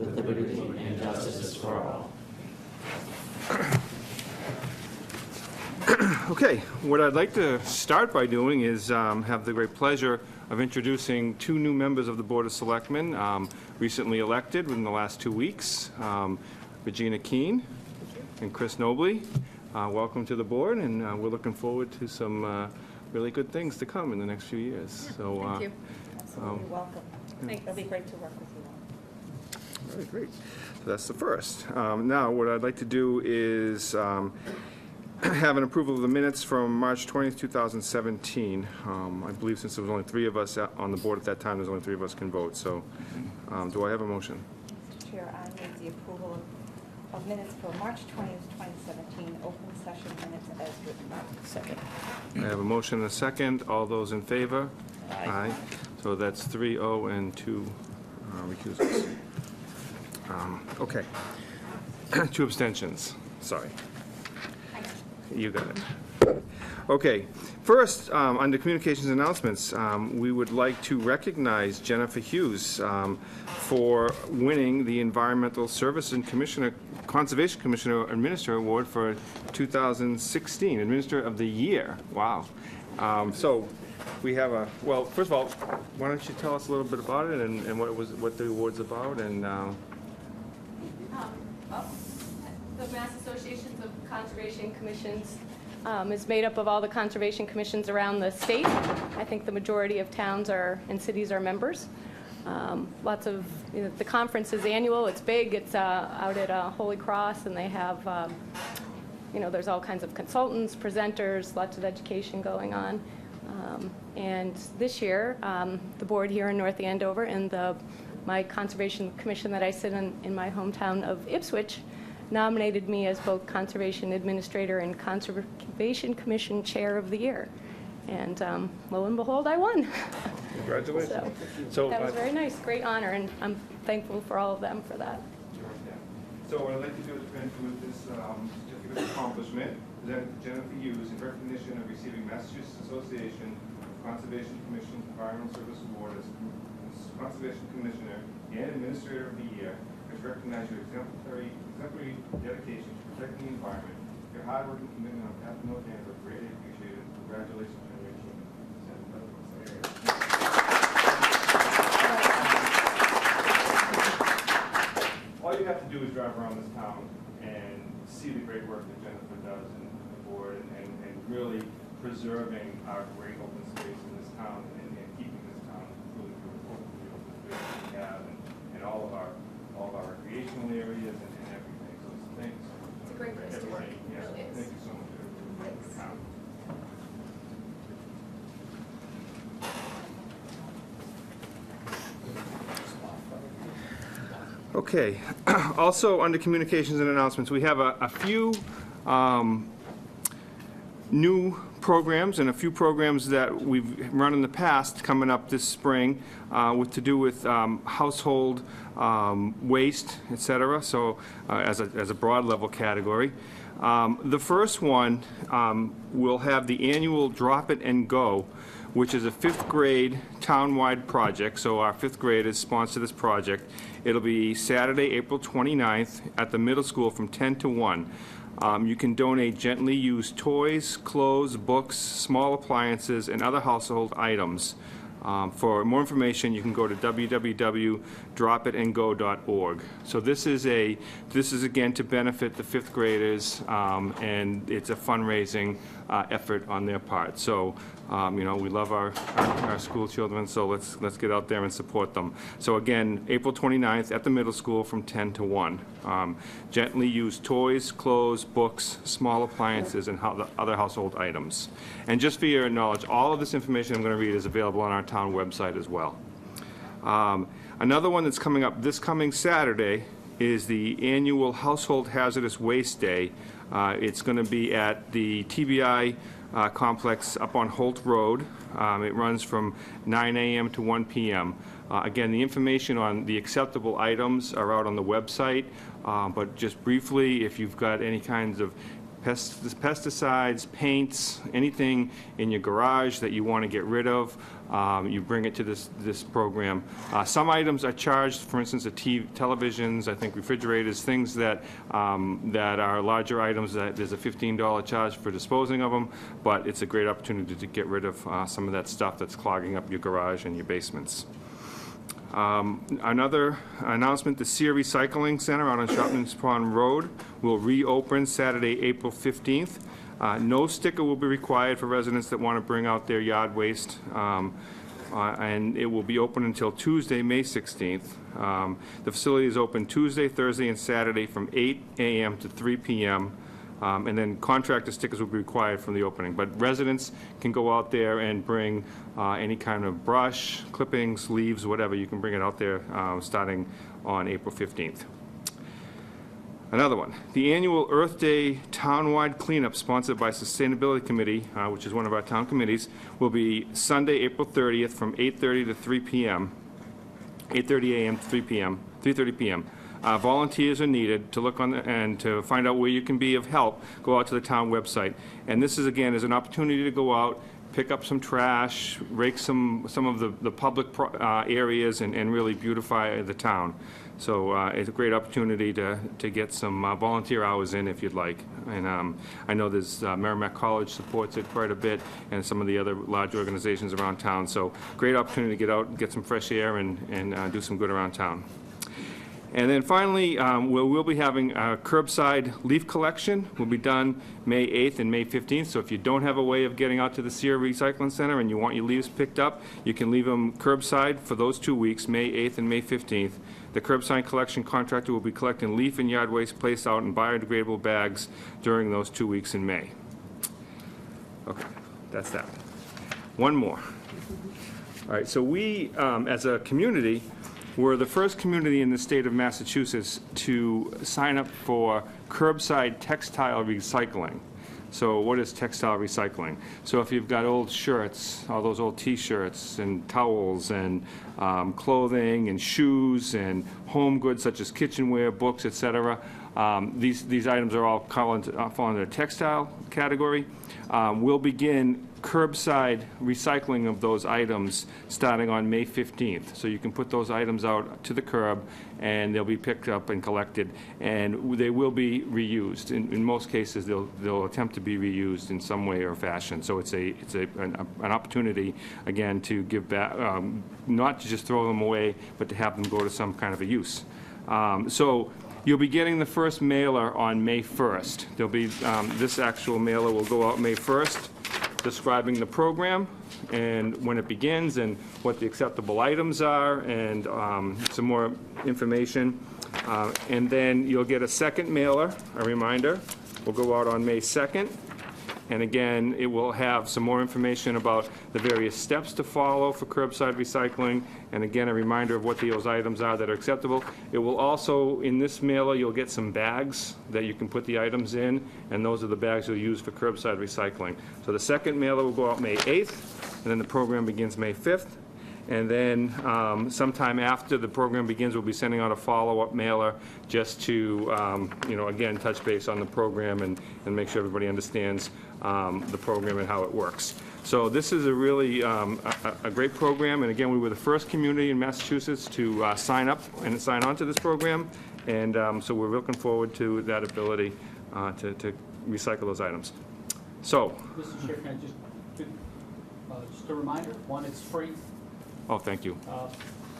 with liberty and justice for all. Okay, what I'd like to start by doing is have the great pleasure of introducing two new members of the Board of Selectmen, recently elected within the last 2 weeks, Regina Keene and Chris Nobley. Welcome to the board, and we're looking forward to some really good things to come in the next few years. So, Thank you. Absolutely welcome. Thanks. It'll be great to work with you all. Very great. So that's the first. Now, what I'd like to do is have an approval of the minutes from March 20th, 2017. I believe since there was only 3 of us on the board at that time, there's only 3 of us can vote. So do I have a motion? Mr. Chair, I move the approval of minutes for March 20th, 2017, open session minutes as written. Second. I have a motion and a second. All those in favor? Aye. So that's 3-0 and 2 recusals. Okay. 2 abstentions. Sorry. You got it. Okay. First, under communications announcements, we would like to recognize Jennifer Hughes for winning the Environmental Services and Conservation Commissioner Administrator Award for 2016, Administrator of the Year. Wow. So we have a, well, first of all, why don't you tell us a little bit about it and what the award's about, and The Mass Associations of Conservation Commissions is made up of all the conservation commissions around the state. I think the majority of towns and cities are members. Lots of, the conference is annual, it's big, it's out at Holy Cross, and they have, there's all kinds of consultants, presenters, lots of education going on. And this year, the board here in North Andover and my conservation commission that I sit in my hometown of Ipswich nominated me as both Conservation Administrator and Conservation Commission Chair of the Year. And lo and behold, I won. congratulations. So that was very nice, great honor, and I'm thankful for all of them for that. So what I'd like to do is present you with this certificate of accomplishment presented to Jennifer Hughes in recognition of receiving Massachusetts Association of Conservation Commission Environmental Service Award as Conservation Commissioner and Administrator of the Year, which recognize your exemplary dedication to protecting the environment. Your hard work and commitment on behalf of North Andover are greatly appreciated. Congratulations on your achievement. All you have to do is drive around this town and see the great work that Jennifer does and the board and really preserving our great open space in this town and keeping this town really beautiful, the open space that we have and all of our recreational areas and everything. So thank you so much. It's a great place to work. Yeah, It really is. thank you so much for the town. Okay. Also, under communications and announcements, we have a few new programs and a few programs that we've run in the past coming up this spring to do with household waste, et cetera, so as a broad level category. The first one will have the annual Drop It and Go, which is a 5th grade town-wide project. So our 5th graders sponsor this project. It'll be Saturday, April 29th at the middle school from 10 to 1. You can donate gently used toys, clothes, books, small appliances, and other household items. For more information, you can go to www.dropitandgo.org. So this is again to benefit the 5th graders, and it's a fundraising effort on their part. So we love our school children, so let's get out there and support them. So again, April 29th at the middle school from 10 to 1. Gently used toys, clothes, books, small appliances, and other household items. And just for your knowledge, all of this information I'm going to read is available on our town website as well. Another one that's coming up this coming Saturday is the annual Household Hazardous Waste Day. It's going to be at the TBI complex up on Holt Road. It runs from 9 a.m. to 1 p.m. Again, the information on the acceptable items are out on the website, but just briefly, if you've got any kinds of pesticides, paints, anything in your garage that you want to get rid of, you bring it to this program. Some items are charged, for instance, televisions, I think refrigerators, things that are larger items, that there's a $15 charge for disposing of them, but it's a great opportunity to get rid of some of that stuff that's clogging up your garage and your basements. Another announcement, the Sear Recycling Center out on Shopman's Pond Road will reopen Saturday, April 15th. No sticker will be required for residents that want to bring out their yard waste, and it will be open until Tuesday, May 16th. The facility is open Tuesday, Thursday, and Saturday from 8 a.m. to 3 p.m., and then contractor stickers will be required from the opening. But residents can go out there and bring any kind of brush, clippings, leaves, whatever. You can bring it out there starting on April 15th. Another one, the annual Earth Day townwide cleanup sponsored by Sustainability Committee, which is one of our town committees, will be Sunday, April 30th from 8:30 to 3 p.m., 8:30 a.m. to 3:30 p.m. Volunteers are needed to look on and to find out where you can be of help. Go out to the town website. And this is, again, is an opportunity to go out, pick up some trash, rake some of the public areas, and really beautify the town. So it's a great opportunity to get some volunteer hours in if you'd like. And I know there's Merrimack College supports it quite a bit, and some of the other large organizations around town. So great opportunity to get out and get some fresh air and do some good around town. And then finally, we'll be having a curbside leaf collection. Will be done May 8th and May 15th. So if you don't have a way of getting out to the Sear Recycling Center and you want your leaves picked up, you can leave them curbside for those 2 weeks, May 8th and May 15th. The curbside collection contractor will be collecting leaf and yard waste placed out in biodegradable bags during those 2 weeks in May. Okay, that's that. One more. All right, so we, as a community, we're the first community in the state of Massachusetts to sign up for curbside textile recycling. So what is textile recycling? So if you've got old shirts, all those old T-shirts and towels and clothing and shoes and home goods such as kitchenware, books, etc., these items are all fall into the textile category. We'll begin curbside recycling of those items starting on May 15th. So you can put those items out to the curb and they'll be picked up and collected, and they will be reused. In most cases, they'll attempt to be reused in some way or fashion. So it's an opportunity, again, to give back, not to just throw them away, but to have them go to some kind of a use. So you'll be getting the first mailer on May 1st. There'll be, this actual mailer will go out May 1st, describing the program and when it begins and what the acceptable items are and some more information. And then you'll get a second mailer, a reminder, will go out on May 2nd. And again, it will have some more information about the various steps to follow for curbside recycling, and again, a reminder of what those items are that are acceptable. It will also, in this mailer, you'll get some bags that you can put the items in, and those are the bags you'll use for curbside recycling. So the second mailer will go out May 8th, and then the program begins May 5th. And then sometime after the program begins, we'll be sending out a follow-up mailer just to, again, touch base on the program and make sure everybody understands the program and how it works. So this is a really a great program. And again, we were the first community in Massachusetts to sign up and sign on to this program. And so we're looking forward to that ability to recycle those items. So. Mr. Chair, can I just a reminder, one, it's free. Oh, thank you.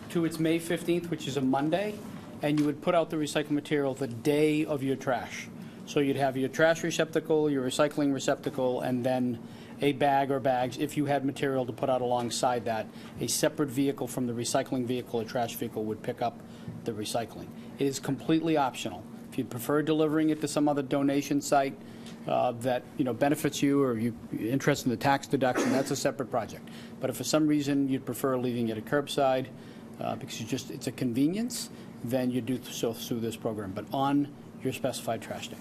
Two, it's May 15th, which is a Monday, and you would put out the recycled material the day of your trash. So you'd have your trash receptacle, your recycling receptacle, and then a bag or bags, if you had material to put out alongside that. A separate vehicle from the recycling vehicle or trash vehicle would pick up the recycling. It is completely optional. If you'd prefer delivering it to some other donation site that benefits you, or you're interested in the tax deduction, that's a separate project. But if for some reason you'd prefer leaving it at curbside because it's a convenience, then you do so through this program, but on your specified trash day.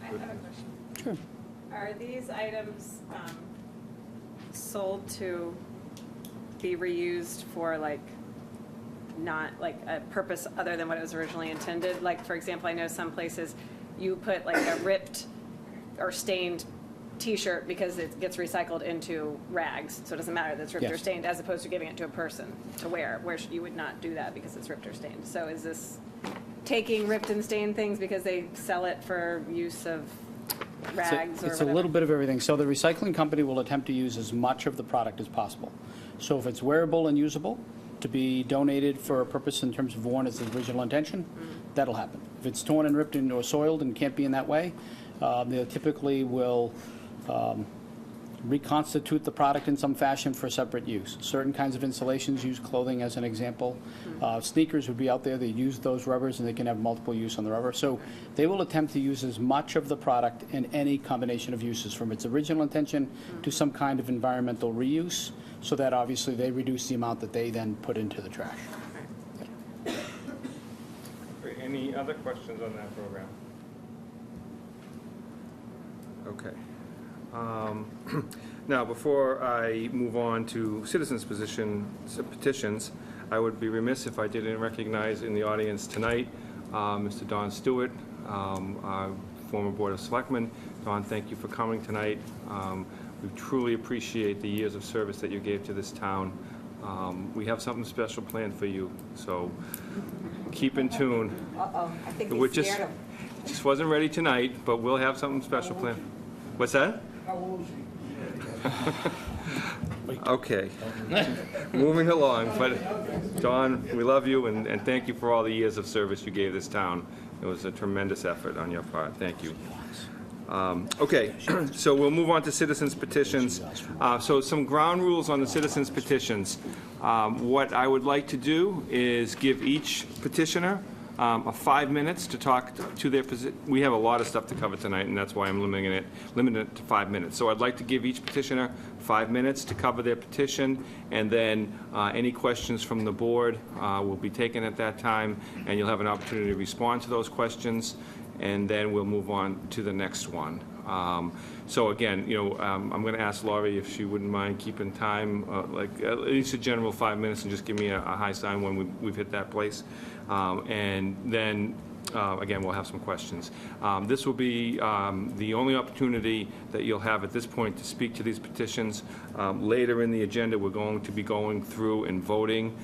I have a question. Sure. Are these items sold to be reused for not a purpose other than what it was originally intended? Like, for example, I know some places you put a ripped or stained T-shirt because it gets recycled into rags, so it doesn't matter that it's ripped or Yes. stained, as opposed to giving it to a person to wear, where you would not do that because it's ripped or stained. So is this taking ripped and stained things because they sell it for use of rags or It's a whatever? little bit of everything. So the recycling company will attempt to use as much of the product as possible. So if it's wearable and usable, to be donated for a purpose in terms of worn as the original intention, that'll happen. If it's torn and ripped and or soiled and can't be in that way, they typically will reconstitute the product in some fashion for separate use. Certain kinds of installations use clothing as an example. Sneakers would be out there, they use those rubbers and they can have multiple use on the rubber. So they will attempt to use as much of the product in any combination of uses, from its original intention to some kind of environmental reuse, so that obviously they reduce the amount that they then put into the trash. Great. Any other questions on that program? Okay. Now, before I move on to citizens' petitions, I would be remiss if I didn't recognize in the audience tonight Mr. Don Stewart, our former Board of Selectmen. Don, thank you for coming tonight. We truly appreciate the years of service that you gave to this town. We have something special planned for you, so keep in tune. Uh-oh, I think We're we scared him. just wasn't ready tonight, but we'll have something special planned. What's that? Okay. Moving along, but Don, we love you, and thank you for all the years of service you gave this town. It was a tremendous effort on your part. Thank you. Okay, so we'll move on to citizens' petitions. So some ground rules on the citizens' petitions. What I would like to do is give each petitioner 5 minutes to talk to their position. We have a lot of stuff to cover tonight, and that's why I'm limiting it to 5 minutes. So I'd like to give each petitioner 5 minutes to cover their petition, and then any questions from the board will be taken at that time, and you'll have an opportunity to respond to those questions, and then we'll move on to the next one. So again, I'm going to ask Laurie if she wouldn't mind keeping time, like at least a general 5 minutes, and just give me a high sign when we've hit that place. And then, again, we'll have some questions. This will be the only opportunity that you'll have at this point to speak to these petitions. Later in the agenda, we're going to be going through and voting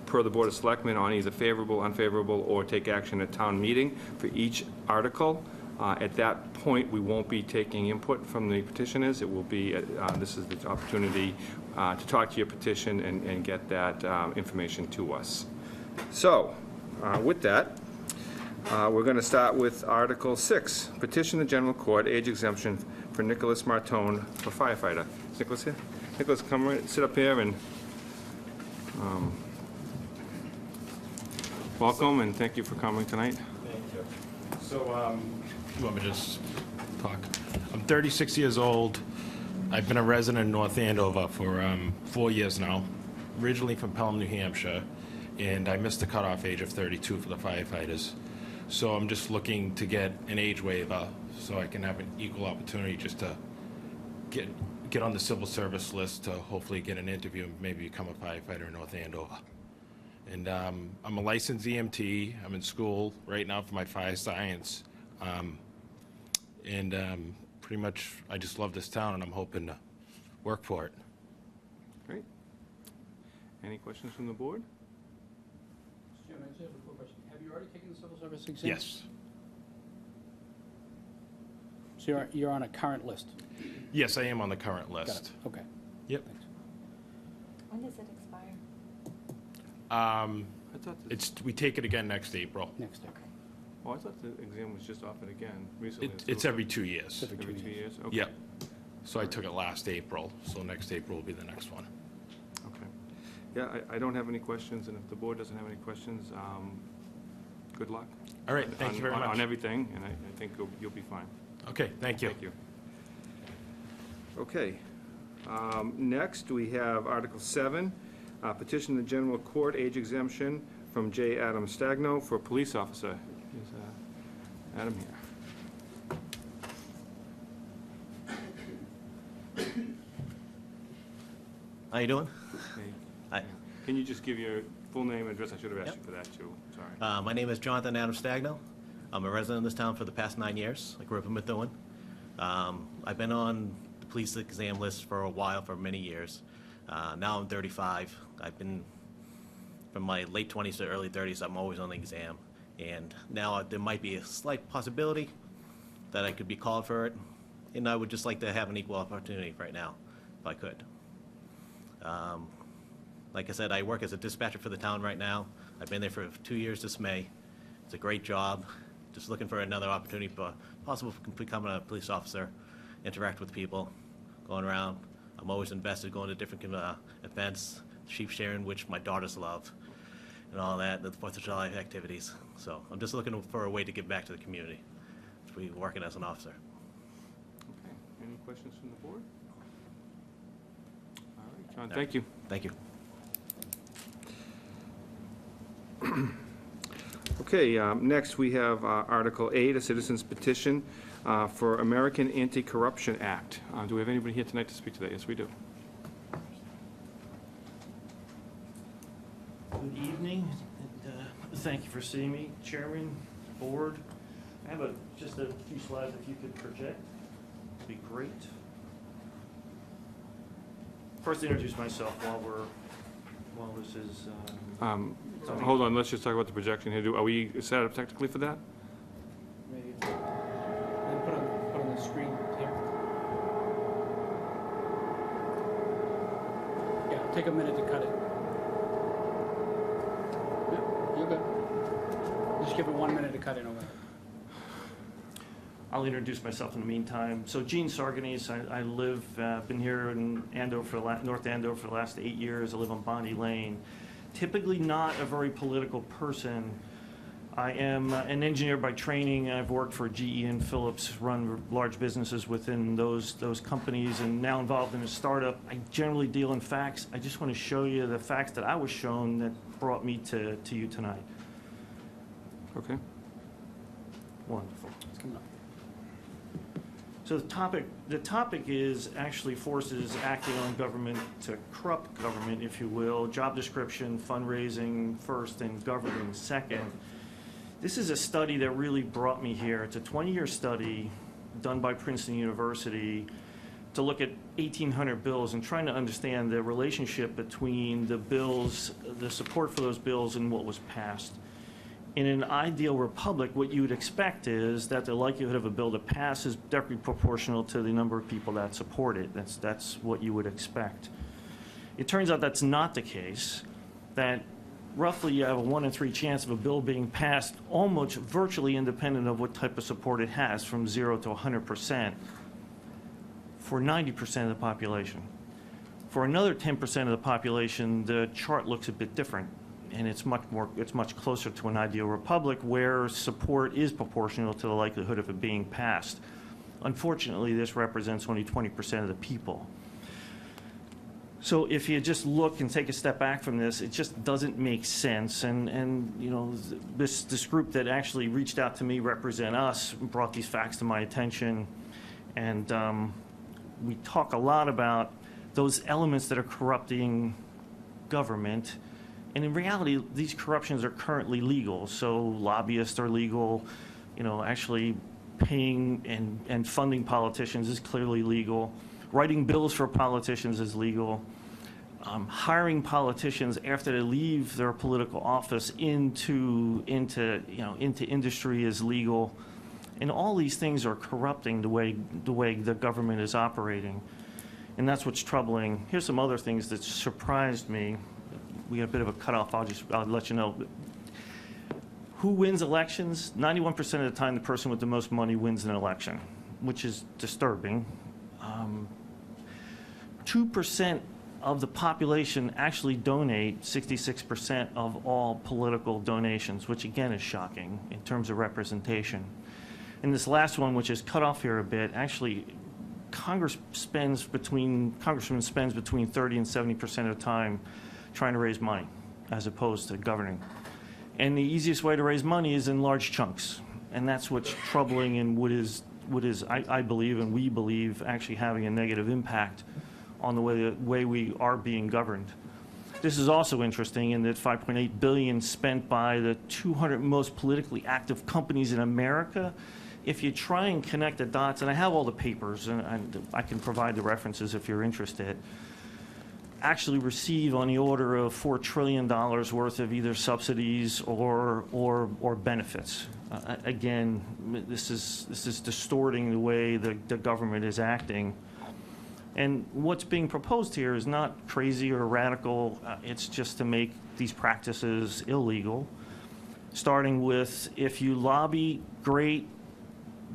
per the Board of Selectmen on either favorable, unfavorable, or take action at town meeting for each article. At that point, we won't be taking input from the petitioners. It will be, this is the opportunity to talk to your petition and get that information to us. So, with that, we're going to start with Article 6, Petition the General Court, Age Exemption for Nicholas Martone for firefighter. Is Nicholas here? Nicholas, come right, sit up here and welcome, and thank you for coming tonight. Thank you. So, you want me to just talk? I'm 36 years old. I've been a resident in North Andover for 4 years now. Originally from Pelham, New Hampshire, and I missed the cutoff age of 32 for the firefighters. So I'm just looking to get an age waiver so I can have an equal opportunity just to get on the civil service list to hopefully get an interview and maybe become a firefighter in North Andover. And I'm a licensed EMT. I'm in school right now for my fire science. Pretty much, I just love this town, and I'm hoping to work for it. Great. Any questions from the board? Jim, I just have a quick question. Have you already taken the civil service exam? Yes. So you're on a current list? Yes, I am on the current Got it. list. Okay. Yep. Thanks. When does it expire? I thought, We take it again next April. Next. Okay. I thought the exam was just offered again recently. It's every 2 years. Every Every 2 years? Okay. Yep. So I took it last April, so next April will be the next one. Okay. Yeah, I don't have any questions, and if the board doesn't have any questions, good luck. All right, thank you very much. On everything, and I think you'll be fine. Okay, thank you. Thank you. Okay. Next, we have Article 7, petition the general court age exemption from J. Adam Stagno for police officer. Is Adam here? How you doing? Hey. Hi. Can you just give your full name and address? I should have asked you for that, too. Sorry. My name is Jonathan Adam Stagno. I'm a resident of this town for the past 9 years. I grew up in Methuen. I've been on the police exam list for a while, for many years. Now I'm 35. I've been, from my late 20s to early 30s, I'm always on the exam. And now there might be a slight possibility that I could be called for it. And I would just like to have an equal opportunity right now, if I could. Like I said, I work as a dispatcher for the town right now. I've been there for 2 years this May. It's a great job. Just looking for another opportunity, for possible becoming a police officer, interact with people, going around. I'm always invested, going to different events, sheep sharing, which my daughters love, and all that, the 4th of July activities. So I'm just looking for a way to give back to the community, to be working as an officer. Okay. Any questions from the board? All right, John, thank you. Thank you. Okay, next we have Article 8, a citizen's petition for American Anti-Corruption Act. Do we have anybody here tonight to speak to that? Yes, we do. Good evening, and thank you for seeing me, Chairman, Board. I have just a few slides if you could project. It'd be great. First, introduce myself while this is. Hold on, let's just talk about the projection here. Are we set up technically for that? Maybe. Then put on the screen here. Yeah, take a minute to cut it. Yeah, you're good. Just give it 1 minute to cut it over. I'll introduce myself in the meantime. So Gene Sarganese, I live, been here in Andover North Andover for the last 8 years. I live on Bonnie Lane. Typically not a very political person. I am an engineer by training. I've worked for GE and Philips, run large businesses within those companies, and now involved in a startup. I generally deal in facts. I just want to show you the facts that I was shown that brought me to you tonight. Okay. Wonderful. It's coming up. So the topic is actually forces acting on government to corrupt government, if you will. Job description, fundraising first, and governing second. This is a study that really brought me here. It's a 20-year study done by Princeton University to look at 1,800 bills and trying to understand the relationship between the bills, the support for those bills, and what was passed. In an ideal republic, what you would expect is that the likelihood of a bill to pass is directly proportional to the number of people that support it. That's what you would expect. It turns out that's not the case, that roughly you have a 1 in 3 chance of a bill being passed, almost virtually independent of what type of support it has, from 0 to 100%, for 90% of the population. For another 10% of the population, the chart looks a bit different. And it's much closer to an ideal republic where support is proportional to the likelihood of it being passed. Unfortunately, this represents only 20% of the people. So if you just look and take a step back from this, it just doesn't make sense. And you know, this group that actually reached out to me, Represent Us, brought these facts to my attention. And we talk a lot about those elements that are corrupting government. And in reality, these corruptions are currently legal. So lobbyists are legal. You know, actually paying and funding politicians is clearly legal. Writing bills for politicians is legal. Hiring politicians after they leave their political office into industry is legal. And all these things are corrupting the way the government is operating. And that's what's troubling. Here's some other things that surprised me. We got a bit of a cutoff. I'll let you know. Who wins elections? 91% of the time, the person with the most money wins an election, which is disturbing. 2% of the population actually donate 66% of all political donations, which again is shocking in terms of representation. And this last one, which is cut off here a bit, actually Congressman spends between 30 and 70% of the time trying to raise money as opposed to governing. And the easiest way to raise money is in large chunks. And that's what's troubling and what is I believe and we believe actually having a negative impact on the way we are being governed. This is also interesting in that $5.8 billion spent by the 200 most politically active companies in America. If you try and connect the dots, and I have all the papers, and I can provide the references if you're interested, actually receive on the order of $4 trillion worth of either subsidies or benefits. Again, this is distorting the way the government is acting. And what's being proposed here is not crazy or radical. It's just to make these practices illegal, starting with if you lobby, great,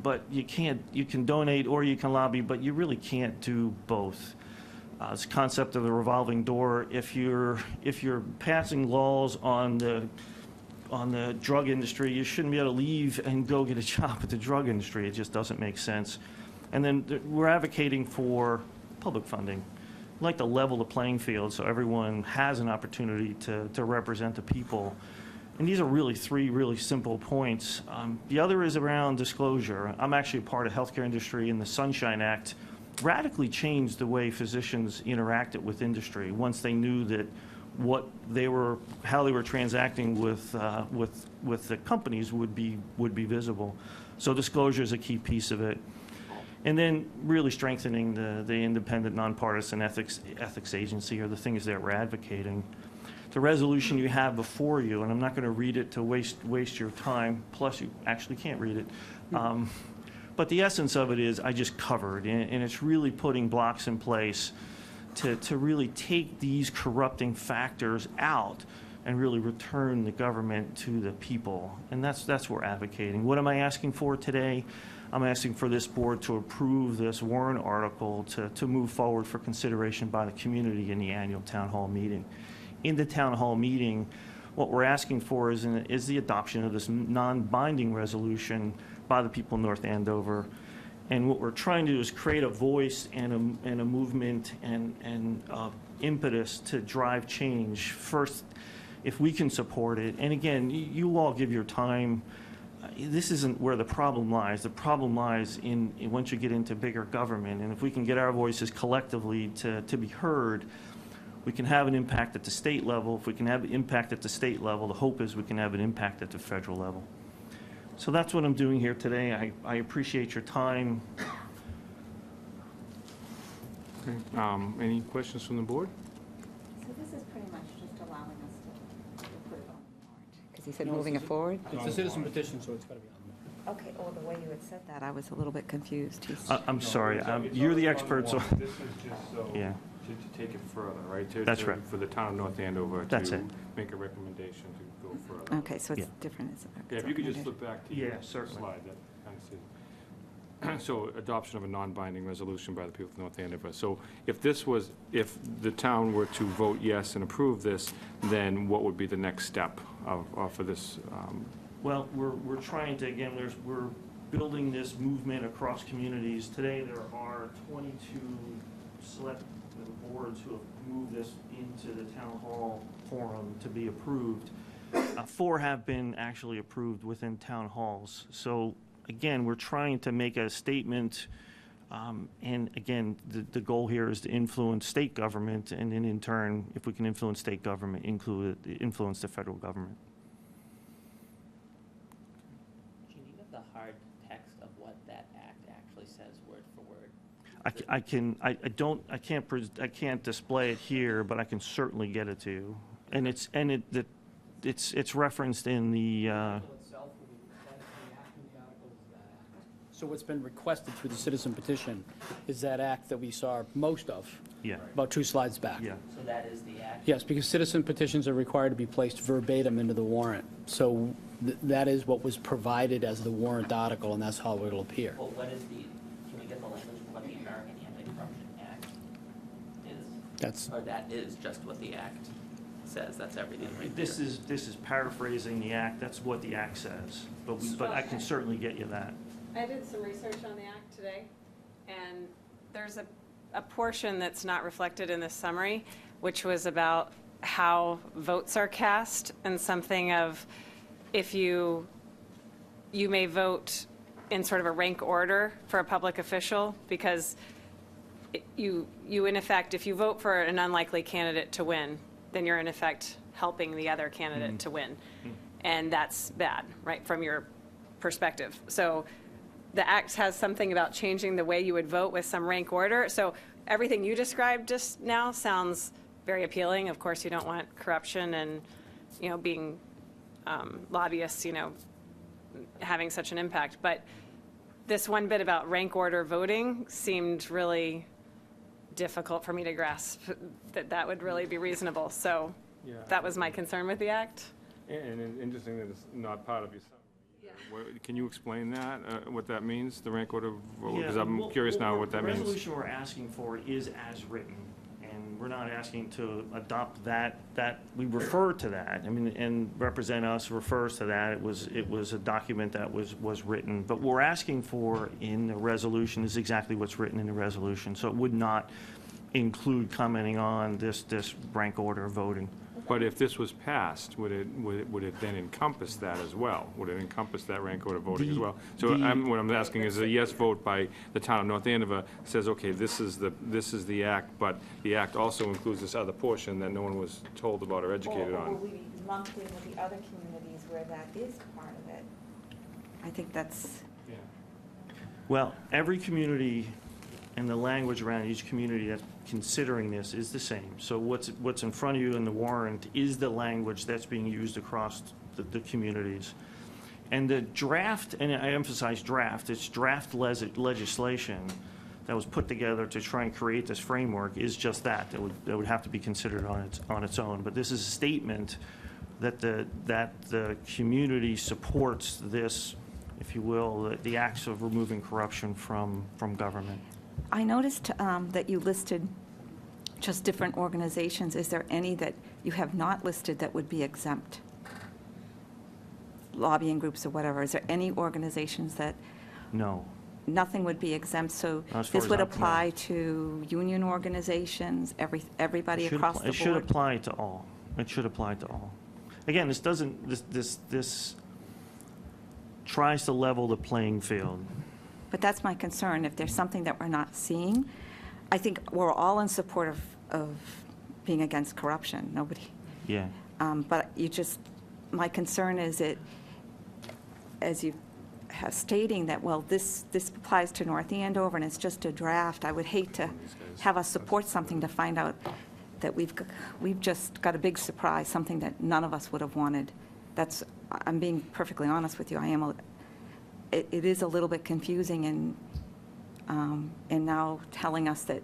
but you can donate or you can lobby, but you really can't do both. This concept of the revolving door, if you're passing laws on the drug industry, you shouldn't be able to leave and go get a job at the drug industry. It just doesn't make sense. And then we're advocating for public funding. We'd like to level the playing field so everyone has an opportunity to represent the people. And these are really three really simple points. The other is around disclosure. I'm actually a part of the healthcare industry, and the Sunshine Act radically changed the way physicians interacted with industry once they knew that how they were transacting with the companies would be visible. So disclosure is a key piece of it. And then really strengthening the independent, nonpartisan ethics agency are the things that we're advocating. The resolution you have before you, and I'm not going to read it to waste your time, plus you actually can't read it. But the essence of it is I just covered, and it's really putting blocks in place to really take these corrupting factors out and really return the government to the people. And that's what we're advocating. What am I asking for today? I'm asking for this board to approve this warrant article to move forward for consideration by the community in the annual town hall meeting. In the town hall meeting, what we're asking for is the adoption of this non-binding resolution by the people of North Andover. And what we're trying to do is create a voice and a movement and impetus to drive change. First, if we can support it, and again, you all give your time. This isn't where the problem lies. The problem lies in once you get into bigger government. And if we can get our voices collectively to be heard, we can have an impact at the state level. If we can have an impact at the state level, the hope is we can have an impact at the federal level. So that's what I'm doing here today. I appreciate your time. Okay. Any questions from the board? So this is pretty much just allowing us to put it on the warrant. Because he said moving it forward? It's a citizen petition, so it's got to be on there. Okay, oh, the way you had said that, I was a little bit confused. I'm sorry. You're the expert, so. This is just so, Yeah. to take it further, right? That's right. For the town of North Andover That's to it. make a recommendation to go further. Okay, so it's Yeah. different. It's Yeah, if you could just flip back to your Yeah, certainly. slide, that kind of see. So adoption of a non-binding resolution by the people of North Andover. So if the town were to vote yes and approve this, then what would be the next step for this? Well, we're trying to, again, we're building this movement across communities. Today, there are 22 select boards who have moved this into the town hall forum to be approved. 4 have been actually approved within town halls. So again, we're trying to make a statement, and again, the goal here is to influence state government, and then in turn, if we can influence state government, influence the federal government. Do you need the hard text of what that act actually says, word for word? I can't display it here, but I can certainly get it to you. And it's referenced in the, So what's been requested through the citizen petition is that act that we saw most of, yeah, about 2 slides back. yeah. So that is the act? Yes, because citizen petitions are required to be placed verbatim into the warrant. So that is what was provided as the warrant article, and that's how it'll appear. Well, what is can we get the language of what the American Anti-Corruption Act is? Or that is just what the act says, that's everything right there? This is paraphrasing the act. That's what the act says. But I can certainly get you that. I did some research on the act today, and there's a portion that's not reflected in this summary, which was about how votes are cast, and something of if you may vote in sort of a rank order for a public official, because you in effect, if you vote for an unlikely candidate to win, then you're in effect helping the other candidate to win. And that's bad, right, from your perspective. So the act has something about changing the way you would vote with some rank order. So everything you described just now sounds very appealing. Of course, you don't want corruption and, being lobbyists, having such an impact. But this one bit about rank order voting seemed really difficult for me to grasp, that would really be reasonable. So that was my concern with the act. And interesting that it's not part of your summary. Can you explain that, what that means, the rank order vote? Because I'm curious now what that means. The resolution we're asking for is as written, and we're not asking to adopt that, we refer to that. I mean, and Represent Us refers to that. It was a document that was written. But what we're asking for in the resolution is exactly what's written in the resolution. So it would not include commenting on this rank order voting. But if this was passed, would it then encompass that as well? Would it encompass that rank order voting as well? So what I'm asking is a yes vote by the town of North Andover says, okay, this is the act, but the act also includes this other portion that no one was told about or educated Or on. will we be lumped in with the other communities where that is part of it? I think that's, Well, every community and the language around each community that's considering this is the same. So what's in front of you in the warrant is the language that's being used across the communities. And the draft, and I emphasize draft, it's draft legislation that was put together to try and create this framework is just that. That would have to be considered on its own. But this is a statement that the community supports this, if you will, the acts of removing corruption from government. I noticed that you listed just different organizations. Is there any that you have not listed that would be exempt? Lobbying groups or whatever. Is there any organizations that No. nothing would be exempt? So As far this as would I know. apply to union organizations, everybody across the board? It should apply to all. It should apply to all. Again, this tries to level the playing field. But that's my concern. If there's something that we're not seeing, I think we're all in support of being against corruption. Nobody. Yeah. But my concern is as you have stating that, well, this applies to North Andover and it's just a draft. I would hate to have us support something to find out that we've just got a big surprise, something that none of us would have wanted. I'm being perfectly honest with you. It is a little bit confusing and now telling us that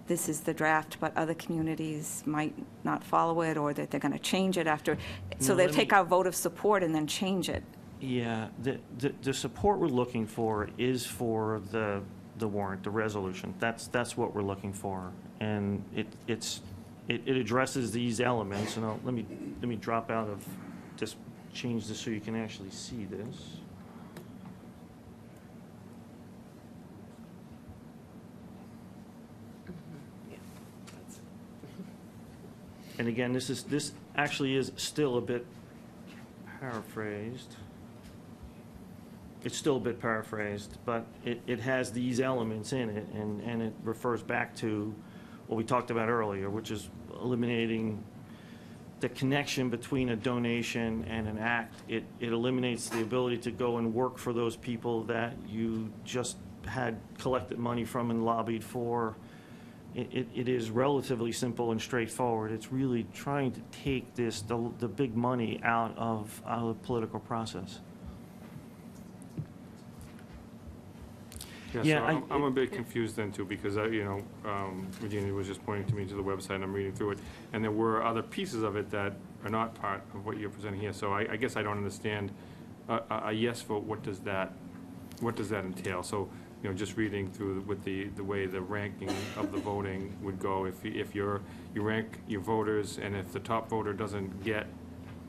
this is the draft, but other communities might not follow it or that they're going to change it after. So they take our vote of support and then change it. Yeah, the support we're looking for is for the warrant, the resolution. That's what we're looking for. And it addresses these elements, and let me drop out of, just change this so you can actually see this. And again, this actually is still a bit paraphrased. It's still a bit paraphrased, but it has these elements in it, and it refers back to what we talked about earlier, which is eliminating the connection between a donation and an act. It eliminates the ability to go and work for those people that you just had collected money from and lobbied for. It is relatively simple and straightforward. It's really trying to take the big money out of the political process. Yeah, so I'm a bit confused then too, because Virginia was just pointing to me to the website, and I'm reading through it, and there were other pieces of it that are not part of what you're presenting here. So I guess I don't understand a yes vote. What does that entail? So just reading through with the way the ranking of the voting would go, if you rank your voters, and if the top voter doesn't get,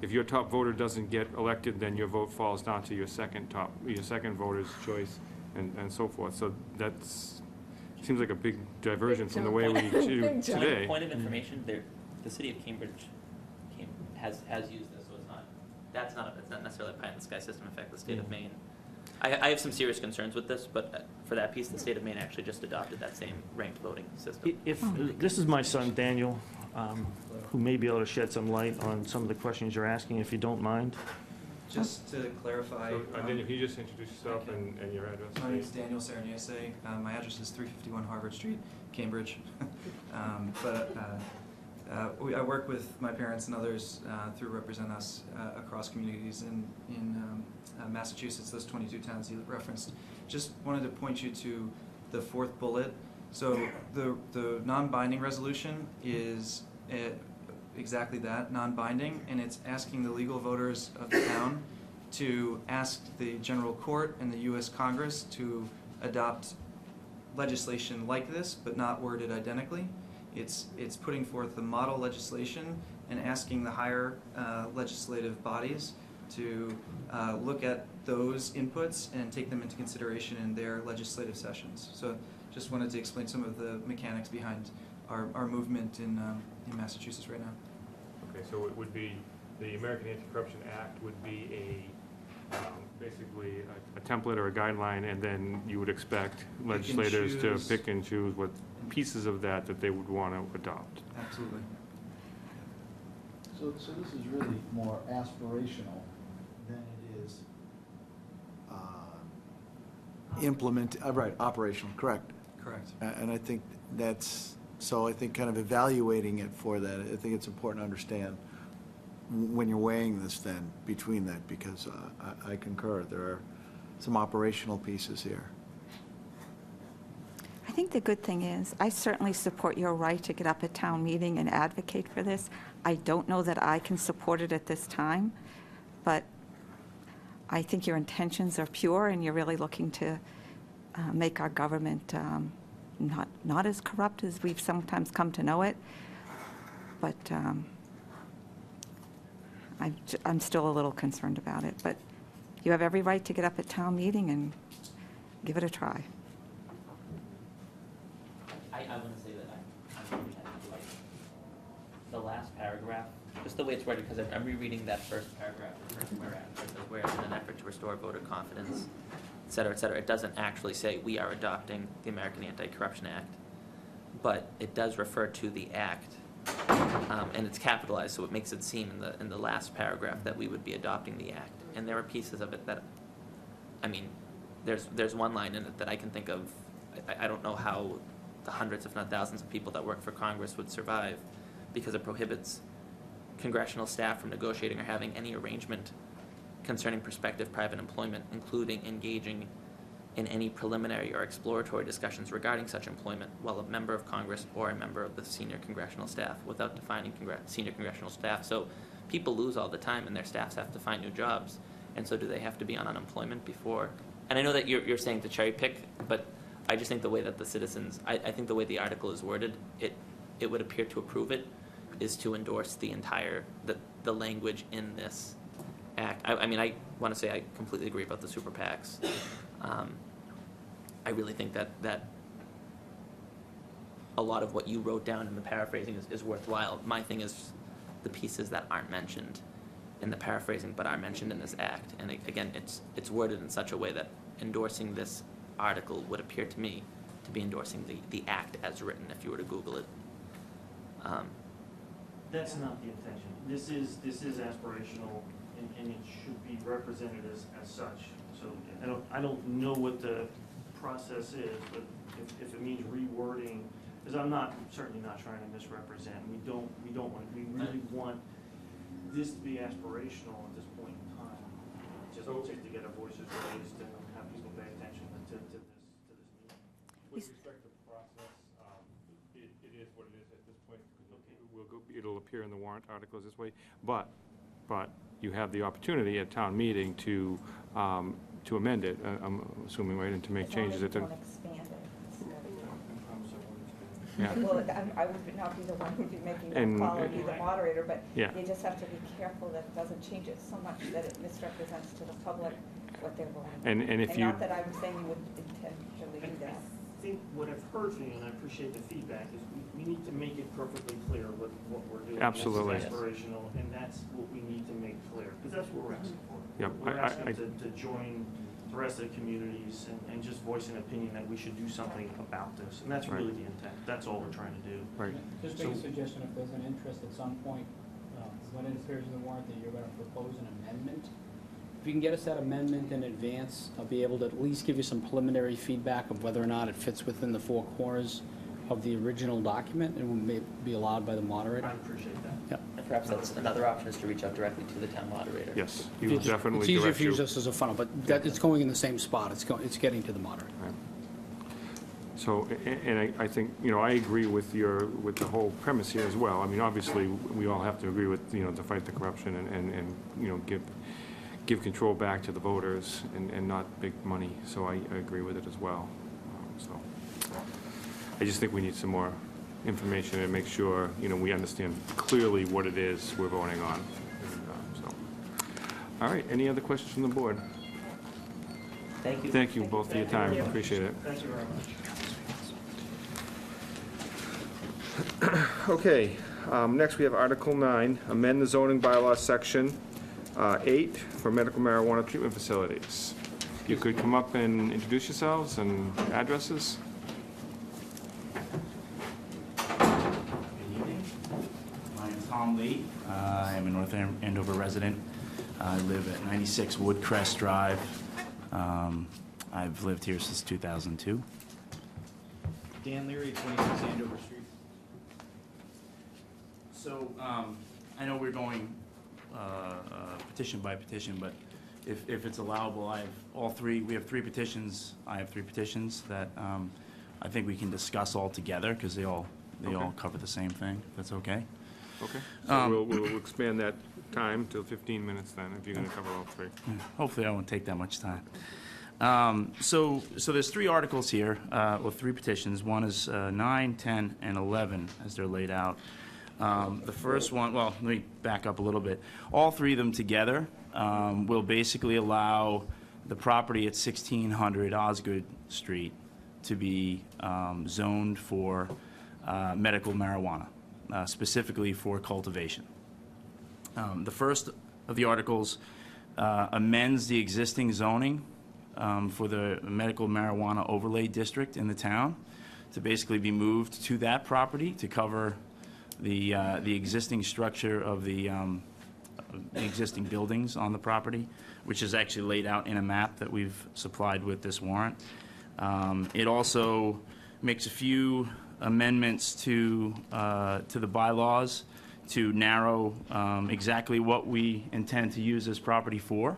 if your top voter doesn't get elected, then your vote falls down to your second voter's choice. And so forth. So seems like a big diversion from the way we do today. Point of information, the city of Cambridge has used this, so it's not necessarily a pie in the sky system. In fact, the state of Maine, I have some serious concerns with this, but for that piece, the state of Maine actually just adopted that same ranked voting system. This is my son, Daniel. who may be able to shed some light on some of the questions you're asking, if you don't mind. Just to clarify. So, Daniel, can you just introduce yourself and your address? My name is Daniel Saraniese. My address is 351 Harvard Street, Cambridge. I work with my parents and others through Represent Us across communities in Massachusetts, those 22 towns you referenced. Just wanted to point you to the fourth bullet. So the non-binding resolution is exactly that, non-binding, and it's asking the legal voters of the town to ask the General Court and the U.S. Congress to adopt legislation like this, but not worded identically. It's putting forth the model legislation and asking the higher legislative bodies to look at those inputs and take them into consideration in their legislative sessions. So just wanted to explain some of the mechanics behind our movement in Massachusetts right now. Okay, so it would be, the American Anti-Corruption Act would be basically a template or a guideline, and then you would expect legislators to choose. pick and choose what pieces of that they would want to adopt. Absolutely. So this is really more aspirational than it is right, operational, correct. Correct. And I think that's, so I think kind of evaluating it for that, I think it's important to understand when you're weighing this then between that, because I concur, there are some operational pieces here. I think the good thing is, I certainly support your right to get up at town meeting and advocate for this. I don't know that I can support it at this time, but I think your intentions are pure, and you're really looking to make our government not as corrupt as we've sometimes come to know it. But I'm still a little concerned about it. But you have every right to get up at town meeting and give it a try. I want to say that I'm really happy with, like, the last paragraph, just the way it's worded, because I'm rereading that first paragraph, the first whereas, it says, whereas in an effort to restore voter confidence, et cetera, et cetera. It doesn't actually say we are adopting the American Anti-Corruption Act, but it does refer to the act, and it's capitalized, so it makes it seem in the last paragraph that we would be adopting the act. And there are pieces of it that, I mean, there's one line in it that I can think of. I don't know how the hundreds, if not thousands, of people that work for Congress would survive, because it prohibits congressional staff from negotiating or having any arrangement concerning prospective private employment, including engaging in any preliminary or exploratory discussions regarding such employment while a member of Congress or a member of the senior congressional staff, without defining senior congressional staff. So people lose all the time, and their staffs have to find new jobs. And so do they have to be on unemployment before? And I know that you're saying to cherry pick, but I just think the way that the citizens, I think the way the article is worded, it would appear to approve it, is to endorse the entire, the language in this act. I mean, I want to say I completely agree about the super PACs. I really think that a lot of what you wrote down in the paraphrasing is worthwhile. My thing is the pieces that aren't mentioned in the paraphrasing but are mentioned in this act. And again, it's worded in such a way that endorsing this article would appear to me to be endorsing the act as written, if you were to Google it. That's not the intention. This is aspirational, and it should be represented as such. So I don't know what the process is, but if it means rewording, because I'm certainly not trying to misrepresent. We really want this to be aspirational at this point in time, just to get our voices raised and have people pay attention to this meeting. With respect to the process, it is what it is at this point. It'll appear in the warrant articles this way, but you have the opportunity at town meeting to amend it, I'm assuming, right, and to make changes at the. Yeah. Well, I would not be the one who'd be making that call, I'd be the moderator, but Yeah. you just have to be careful that it doesn't change it so much that it misrepresents to the public what they're voting. And if you. not that I'm saying you would intentionally do that. I think what I've heard from you, and I appreciate the feedback, is we need to make it perfectly clear what we're doing. Absolutely. This is aspirational, and that's what we need to make clear, because that's what we're asking for. Yep, We're asking to join the rest of the communities and just voice an opinion that we should do something about this. And that's really the intent. That's all we're trying to do. Right. Just make a suggestion, if there's an interest at some point, when it appears in the warrant that you're going to propose an amendment, if you can get us that amendment in advance, I'll be able to at least give you some preliminary feedback of whether or not it fits within the four corners of the original document and may be allowed by the moderator. I appreciate that. Yep. And perhaps that's another option, is to reach out directly to the town moderator. Yes, he will definitely It's easier direct if you use you. this as a funnel, but it's going in the same spot. It's getting to the moderator. So, and I think, I agree with the whole premise here as well. I mean, obviously, we all have to agree with, to fight the corruption and give control back to the voters and not big money. So I agree with it as well. So I just think we need some more information and make sure, we understand clearly what it is we're voting on. So, all right, any other questions from the board? Thank you. Thank you both for your time, appreciate it. Thank you very much. Okay, next we have Article 9, amend the zoning bylaw section 8 for medical marijuana treatment facilities. If you could come up and introduce yourselves and addresses. Good evening. My name's Tom Lee. I am a North Andover resident. I live at 96 Woodcrest Drive. I've lived here since 2002. Dan Leary, 26 Andover Street. So, I know we're going petition by petition, but if it's allowable, we have three petitions. I have three petitions that I think we can discuss all together, because they all cover the same thing, if that's okay. Okay, so we'll expand that time to 15 minutes then, if you're going to cover all three. Hopefully I won't take that much time. So there's three articles here, or three petitions. One is 9, 10, and 11, as they're laid out. The first one, well, let me back up a little bit. All three of them together will basically allow the property at 1600 Osgood Street to be zoned for medical marijuana, specifically for cultivation. The first of the articles amends the existing zoning for the medical marijuana overlay district in the town to basically be moved to that property to cover the existing structure of the existing buildings on the property, which is actually laid out in a map that we've supplied with this warrant. It also makes a few amendments to the bylaws to narrow exactly what we intend to use this property for,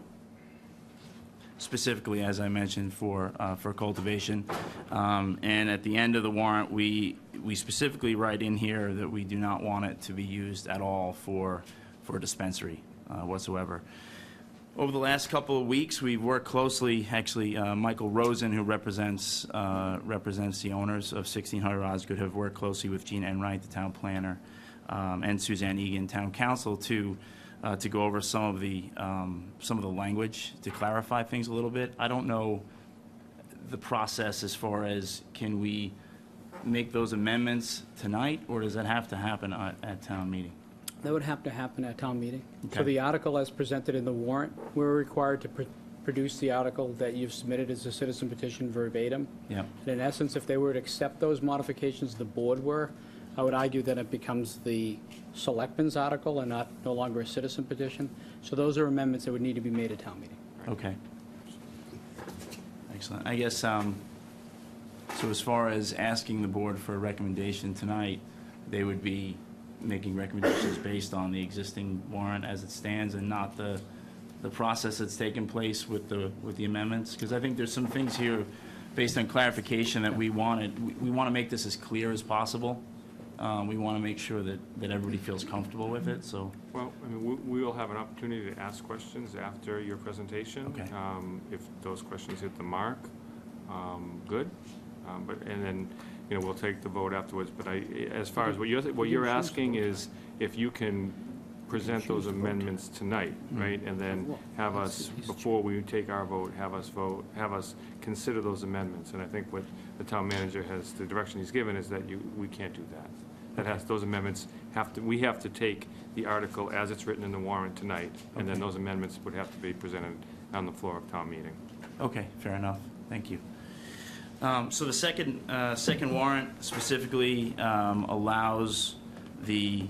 specifically, as I mentioned, for cultivation. And at the end of the warrant, we specifically write in here that we do not want it to be used at all for a dispensary whatsoever. Over the last couple of weeks, we've worked closely, actually, Michael Rosen, who represents the owners of 1600 Osgood, have worked closely with Gene Enright, the town planner, and Suzanne Egan, town council, to go over some of the language to clarify things a little bit. I don't know the process as far as, can we make those amendments tonight, or does that have to happen at town meeting? That would have to happen at town meeting. Okay. So the article as presented in the warrant, we're required to produce the article that you've submitted as a citizen petition verbatim. Yeah. And in essence, if they were to accept those modifications the board were, I would argue that it becomes the Selectmen's article and no longer a citizen petition. So those are amendments that would need to be made at town meeting. Okay. Excellent. I guess, so as far as asking the board for a recommendation tonight, they would be making recommendations based on the existing warrant as it stands, and not the process that's taken place with the amendments? Because I think there's some things here, based on clarification, that we want to make this as clear as possible. We want to make sure that everybody feels comfortable with it, so. Well, I mean, we will have an opportunity to ask questions after your presentation. Okay. If those questions hit the mark, good. And then, we'll take the vote afterwards. But as far as what you're asking is if you can present those amendments tonight, right? And then have us, before we take our vote, have us consider those amendments. And I think what the town manager has, the direction he's given is that we can't do that. Those amendments we have to take the article as it's written in the warrant tonight, and then those amendments would have to be presented on the floor of town meeting. Okay, fair enough. Thank you. So the second warrant specifically allows the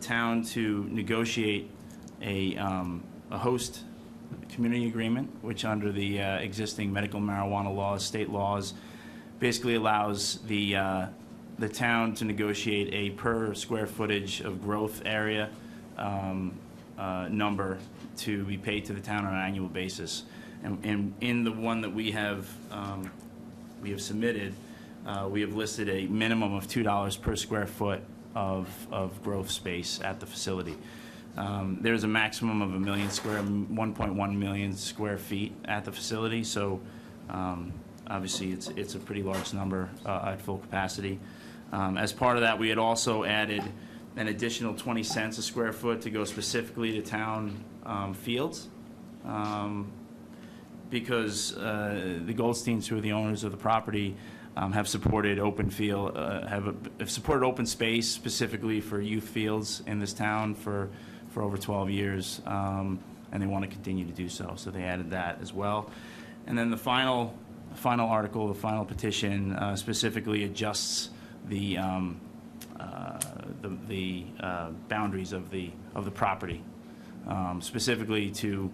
town to negotiate a host community agreement, which under the existing medical marijuana laws, state laws, basically allows the town to negotiate a per square footage of growth area number to be paid to the town on an annual basis. And in the one that we have submitted, we have listed a minimum of $2 per square foot of growth space at the facility. There's a maximum of 1.1 million square feet at the facility, so obviously it's a pretty large number at full capacity. As part of that, we had also added an additional 20 cents a square foot to go specifically to town fields, because the Goldsteins, who are the owners of the property, have supported open field, have supported open space specifically for youth fields in this town for over 12 years, and they want to continue to do so. So they added that as well. And then the final article, the final petition, specifically adjusts the boundaries of the property, specifically to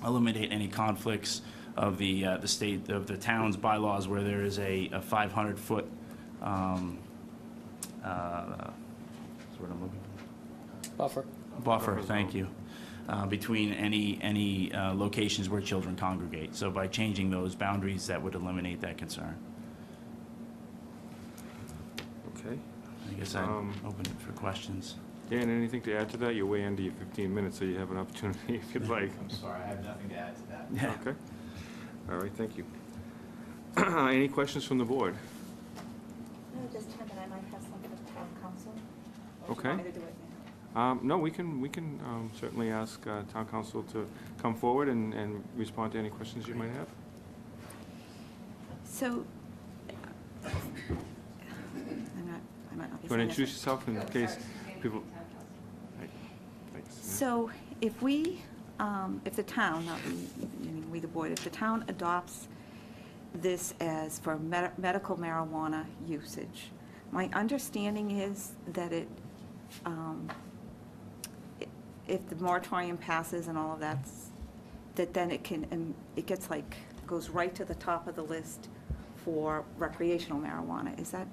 eliminate any conflicts of the town's bylaws where there is a 500-foot buffer, thank you, between any locations where children congregate. So by changing those boundaries, that would eliminate that concern. Okay. I guess I'm open for questions. Dan, anything to add to that? You're way under your 15 minutes, so you have an opportunity if you'd like. I'm sorry, I have nothing to add to that. Yeah. Okay. All right, thank you. Any questions from the board? No, just a minute, I might have something for town council. Okay. Want me to do it now? No, we can certainly ask town council to come forward and respond to any questions you might have. So, I might not be You want to saying introduce this. yourself in case people... Right, thanks. So if the town, not meaning we the board, if the town adopts this as for medical marijuana usage, my understanding is that if the moratorium passes and all of that, that then it gets goes right to the top of the list for recreational marijuana. Is that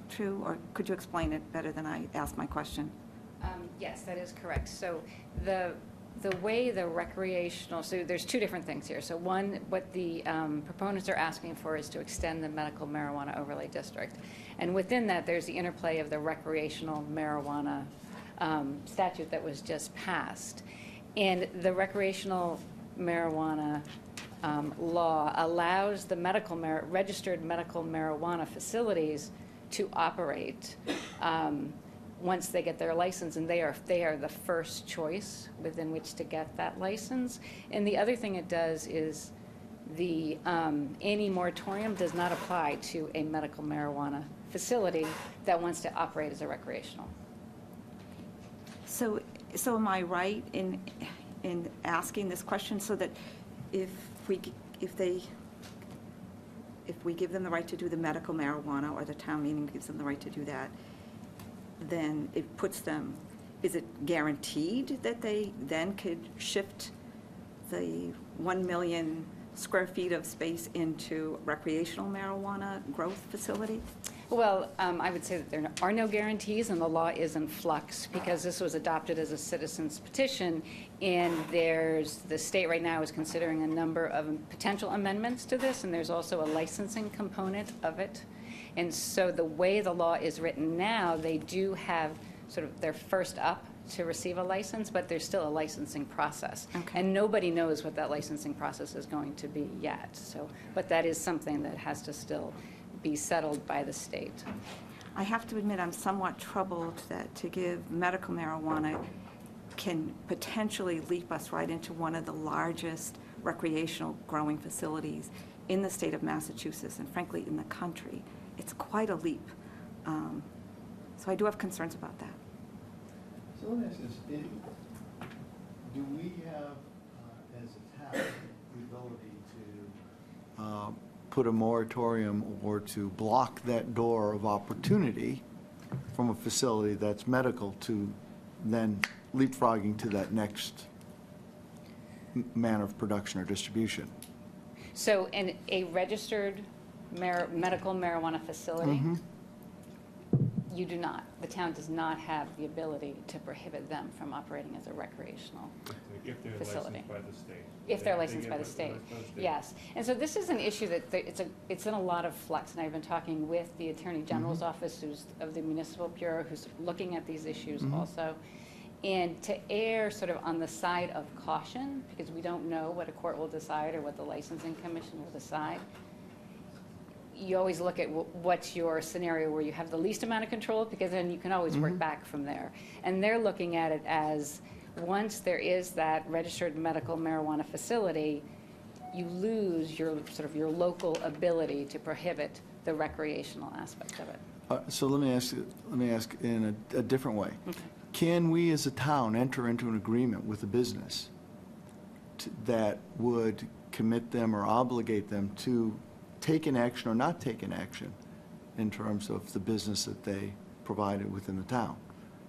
true, or could you explain it better than I asked my question? Yes, that is correct. So the way the recreational, so there's two different things here. So one, what the proponents are asking for is to extend the medical marijuana overlay district. And within that, there's the interplay of the recreational marijuana statute that was just passed. And the recreational marijuana law allows the registered medical marijuana facilities to operate once they get their license, and they are the first choice within which to get that license. And the other thing it does is the any moratorium does not apply to a medical marijuana facility that wants to operate as a recreational. So am I right in asking this question, so that if we give them the right to do the medical marijuana, or the town meeting gives them the right to do that, then it puts them, is it guaranteed that they then could shift the 1 million square feet of space into recreational marijuana growth facility? Well, I would say that there are no guarantees, and the law is in flux, because this was adopted as a citizen's petition, and the state right now is considering a number of potential amendments to this, and there's also a licensing component of it. And so the way the law is written now, they do have sort of their first up to receive a license, but there's still a licensing process. Okay. And nobody knows what that licensing process is going to be yet. So, but that is something that has to still be settled by the state. I have to admit, I'm somewhat troubled that to give medical marijuana can potentially leap us right into one of the largest recreational growing facilities in the state of Massachusetts, and frankly, in the country. It's quite a leap. So I do have concerns about that. So let me ask this, do we have, as a town, the ability to put a moratorium or to block that door of opportunity from a facility that's medical to then leapfrogging to that next manner of production or distribution. So in a registered medical marijuana facility, you do not, the town does not have the ability to prohibit them from operating as a recreational If they're facility. licensed by the state. If they're licensed by the state, yes. And so this is an issue that it's in a lot of flux, and I've been talking with the Attorney General's office, who's of the Municipal Bureau, who's looking at these issues also. And to err sort of on the side of caution, because we don't know what a court will decide or what the licensing commission will decide, you always look at what's your scenario where you have the least amount of control, because then you can always work back from there. And they're looking at it as, once there is that registered medical marijuana facility, you lose your sort of your local ability to prohibit the recreational aspect of it. So let me ask in a different way. Can we as a town enter into an agreement with a business that would commit them or obligate them to take an action or not take an action in terms of the business that they provided within the town?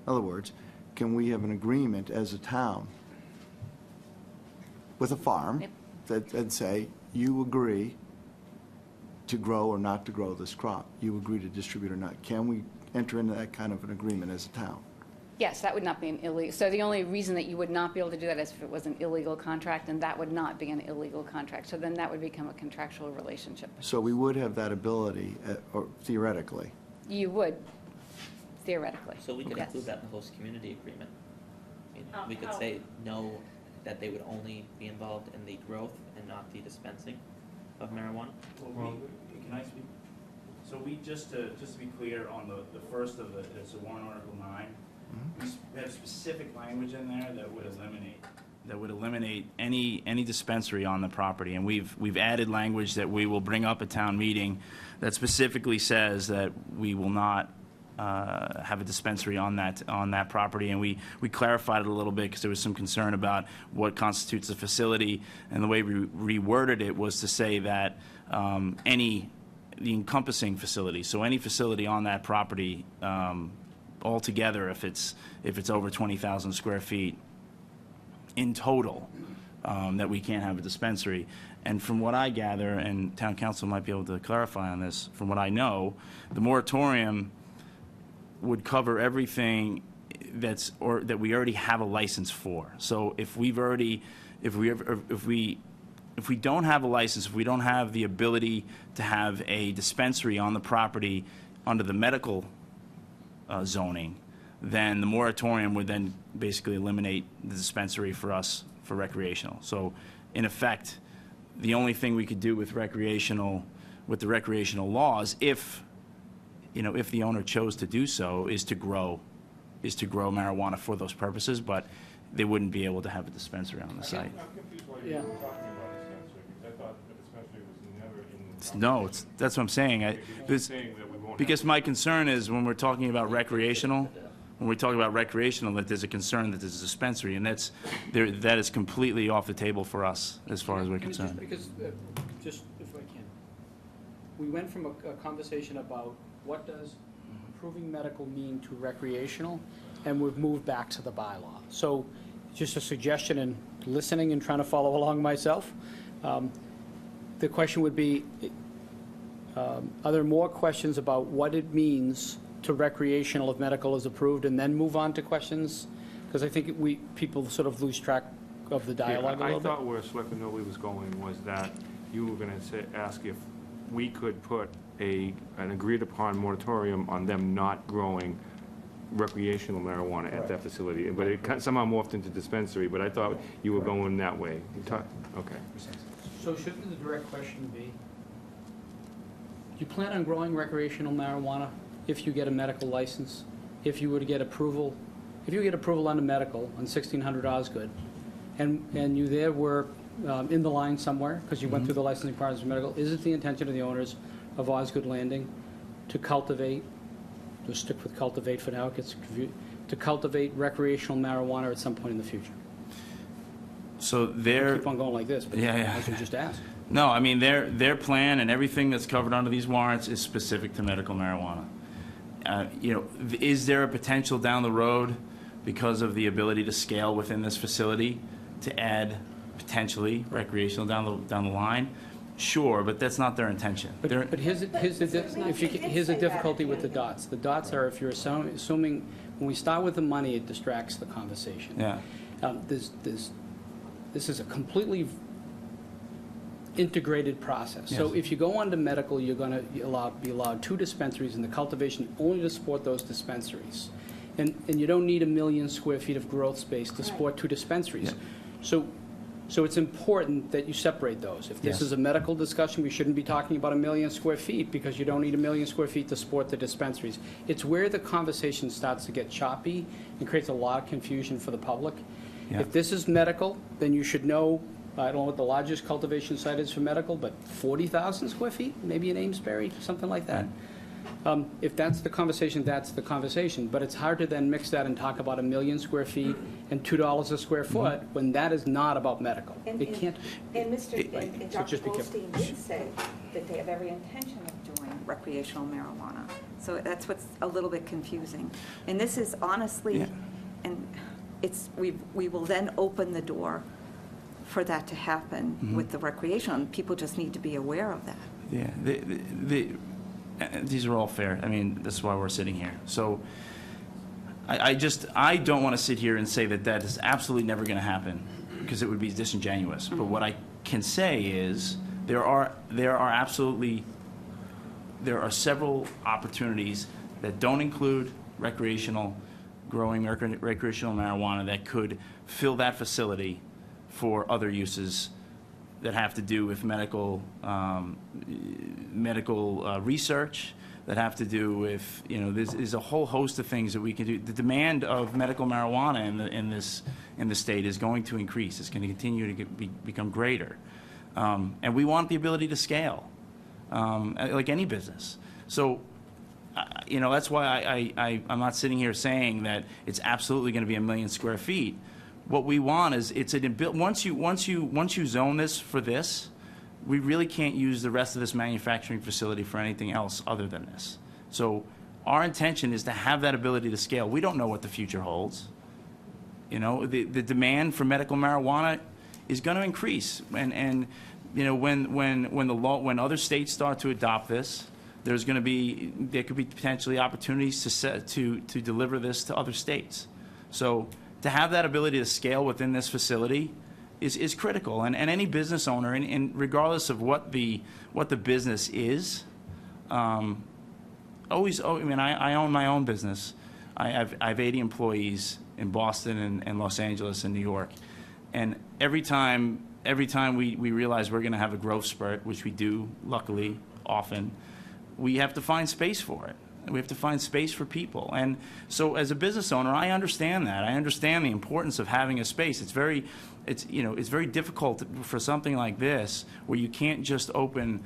In other words, can we have an agreement as a town with a farm that say, you agree to grow or not to grow this crop, you agree to distribute or not? Can we enter into that kind of an agreement as a town? Yes, that would not be an illegal, so the only reason that you would not be able to do that is if it was an illegal contract, and that would not be an illegal contract. So then that would become a contractual relationship. So we would have that ability, or theoretically. You would, theoretically. So we could Yes. include that in the host community agreement. I mean, we could say no, that they would only be involved in the growth and not the dispensing of marijuana. Well, can I speak? So we, just to be clear on the first of it, it's a warrant article 9. We have specific language in there that would eliminate any dispensary on the property, and we've added language that we will bring up at town meeting that specifically says that we will not have a dispensary on that property, and we clarified it a little bit because there was some concern about what constitutes a facility, and the way we reworded it was to say that the encompassing facility, so any facility on that property altogether, if it's over 20,000 square feet in total, that we can't have a dispensary. And from what I gather, and town council might be able to clarify on this, from what I know, the moratorium would cover everything that we already have a license for. So if we don't have a license, if we don't have the ability to have a dispensary on the property under the medical zoning, then the moratorium would then basically eliminate the dispensary for us for recreational. So in effect, the only thing we could do with the recreational laws, if the owner chose to do so, is to grow marijuana for those purposes, but they wouldn't be able to have a dispensary on the site. I'm confused why you're talking about a dispensary, because I thought the dispensary was never in. No, that's what I'm saying. Because my concern is when we're talking about recreational, that there's a concern that there's a dispensary, and that is completely off the table for us as far as we're concerned. Because, just if I can, we went from a conversation about what does approving medical mean to recreational, and we've moved back to the bylaw. So just a suggestion, and listening and trying to follow along myself, the question would be, are there more questions about what it means to recreational if medical is approved, and then move on to questions? Because I think people sort of lose track of the dialogue a little bit. I thought where Selectman Nobley was going was that you were going to ask if we could put an agreed-upon moratorium on them not growing recreational marijuana at that facility. But it somehow morphed into dispensary, but I thought you were going that way. Okay. So shouldn't the direct question be, do you plan on growing recreational marijuana if you get a medical license? If you were to get approval, on the medical on 1600 Osgood, and you there were in the line somewhere, because you went through the licensing process for medical, is it the intention of the owners of Osgood Landing to cultivate, to stick with cultivate for now, it gets confused, to cultivate recreational marijuana at some point in the future? So their, Keep on going like this, but Yeah, yeah. as you just asked. no, I mean, their plan and everything that's covered under these warrants is specific to medical marijuana. You know, is there a potential down the road, because of the ability to scale within this facility, to add potentially recreational down the line? Sure, but that's not their intention. They're- But here's a difficulty with the dots. The dots are, if you're assuming, when we start with the money, it distracts the conversation. Yeah. This is a completely integrated process. So Yes. if you go on to medical, you're going to be allowed 2 dispensaries, and the cultivation only to support those dispensaries. And you don't need 1 million square feet of growth space to support 2 dispensaries. So it's important that you separate those. If this Yes. is a medical discussion, we shouldn't be talking about 1 million square feet, because you don't need 1 million square feet to support the dispensaries. It's where the conversation starts to get choppy and creates a lot of confusion for the public. Yeah. If this is medical, then you should know, I don't know what the largest cultivation site is for medical, but 40,000 square feet, maybe in Amesbury, something like that. If that's the conversation, that's the conversation. But it's hard to then mix that and talk about 1 million square feet and $2 a square foot, when that is not about medical. It can't. And so Dr. just be careful. Goldstein did say that they have every intention of doing recreational marijuana. So that's what's a little bit confusing. And this is honestly, Yeah. and we will then open the door for that to happen with the recreational, and people just need to be aware of that. Yeah, these are all fair. I mean, this is why we're sitting here. So I don't want to sit here and say that is absolutely never going to happen, because it would be disingenuous. But what I can say is there are several opportunities that don't include growing recreational marijuana that could fill that facility for other uses that have to do with medical research, that have to do with, you know, there's a whole host of things that we can do. The demand of medical marijuana in the state is going to increase. It's going to continue to become greater. And we want the ability to scale, like any business. So, you know, that's why I'm not sitting here saying that it's absolutely going to be 1 million square feet. What we want is once you zone this for this, we really can't use the rest of this manufacturing facility for anything else other than this. So our intention is to have that ability to scale. We don't know what the future holds. You know, the demand for medical marijuana is going to increase, and you know, when other states start to adopt this, there could be potentially opportunities to deliver this to other states. So to have that ability to scale within this facility is critical. And any business owner, and regardless of what the business is, I own my own business. I have 80 employees in Boston and Los Angeles and New York. And every time we realize we're going to have a growth spurt, which we do, luckily, often, we have to find space for it. We have to find space for people. And so as a business owner, I understand that. I understand the importance of having a space. It's very difficult for something like this, where you can't just open,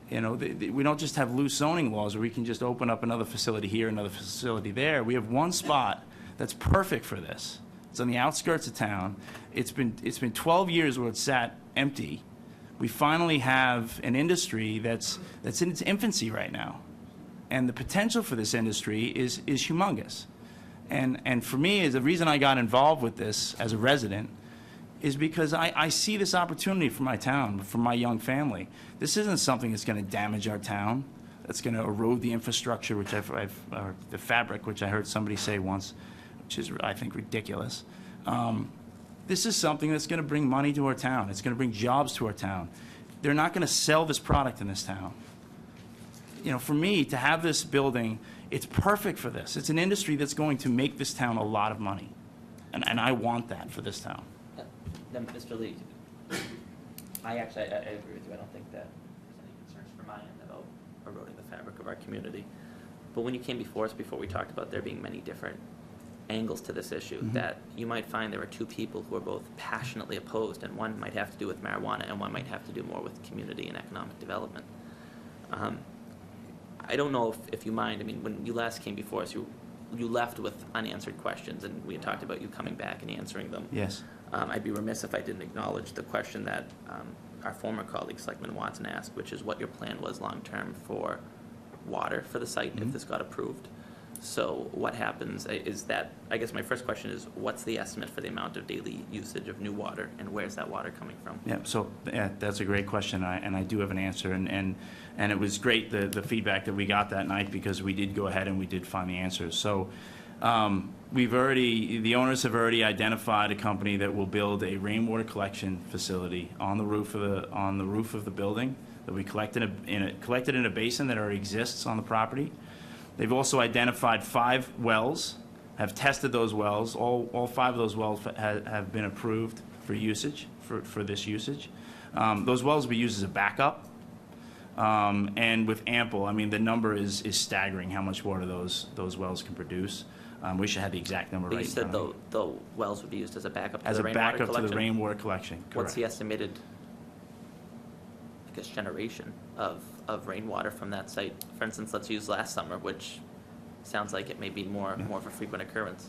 you know, we don't just have loose zoning laws where we can just open up another facility here, another facility there. We have one spot that's perfect for this. It's on the outskirts of town. It's been 12 years where it's sat empty. We finally have an industry that's in its infancy right now. And the potential for this industry is humongous. And for me, the reason I got involved with this as a resident is because I see this opportunity for my town, for my young family. This isn't something that's going to damage our town, that's going to erode the infrastructure, which or the fabric, which I heard somebody say once, which is, I think, ridiculous. This is something that's going to bring money to our town. It's going to bring jobs to our town. They're not going to sell this product in this town. You know, for me, to have this building, it's perfect for this. It's an industry that's going to make this town a lot of money. And I want that for this town. Then, Mr. Lee, I agree with you. I don't think that there's any concerns from my end about eroding the fabric of our community. But when you came before us, before we talked about there being many different angles to this issue, that you might find there are two people who are both passionately opposed, and one might have to do with marijuana and one might have to do more with community and economic development. I don't know if you mind. I mean, when you last came before us, you left with unanswered questions, and we had talked about you coming back and answering them. Yes. I'd be remiss if I didn't acknowledge the question that our former colleague, Selectman Watson, asked, which is what your plan was long-term for water for the site if this got approved. So what happens is that, I guess my first question is, what's the estimate for the amount of daily usage of new water, and where's that water coming from? Yeah, so, yeah, that's a great question, and I do have an answer, and it was great, the feedback that we got that night, because we did go ahead and we did find the answers. So, the owners have already identified a company that will build a rainwater collection facility on the roof of the building, that we collected in a basin that already exists on the property. They've also identified 5 wells, have tested those wells. All 5 of those wells have been approved for usage, for this usage. Those wells will be used as a backup. And with ample, I mean, the number is staggering how much water those wells can produce. We should have the exact number But right you said now. the wells would be used as a backup to As the a rainwater backup to collection? the rainwater collection, What's correct. the estimated, I guess, generation of rainwater from that site? For instance, let's use last summer, which sounds like it may be more of a frequent occurrence.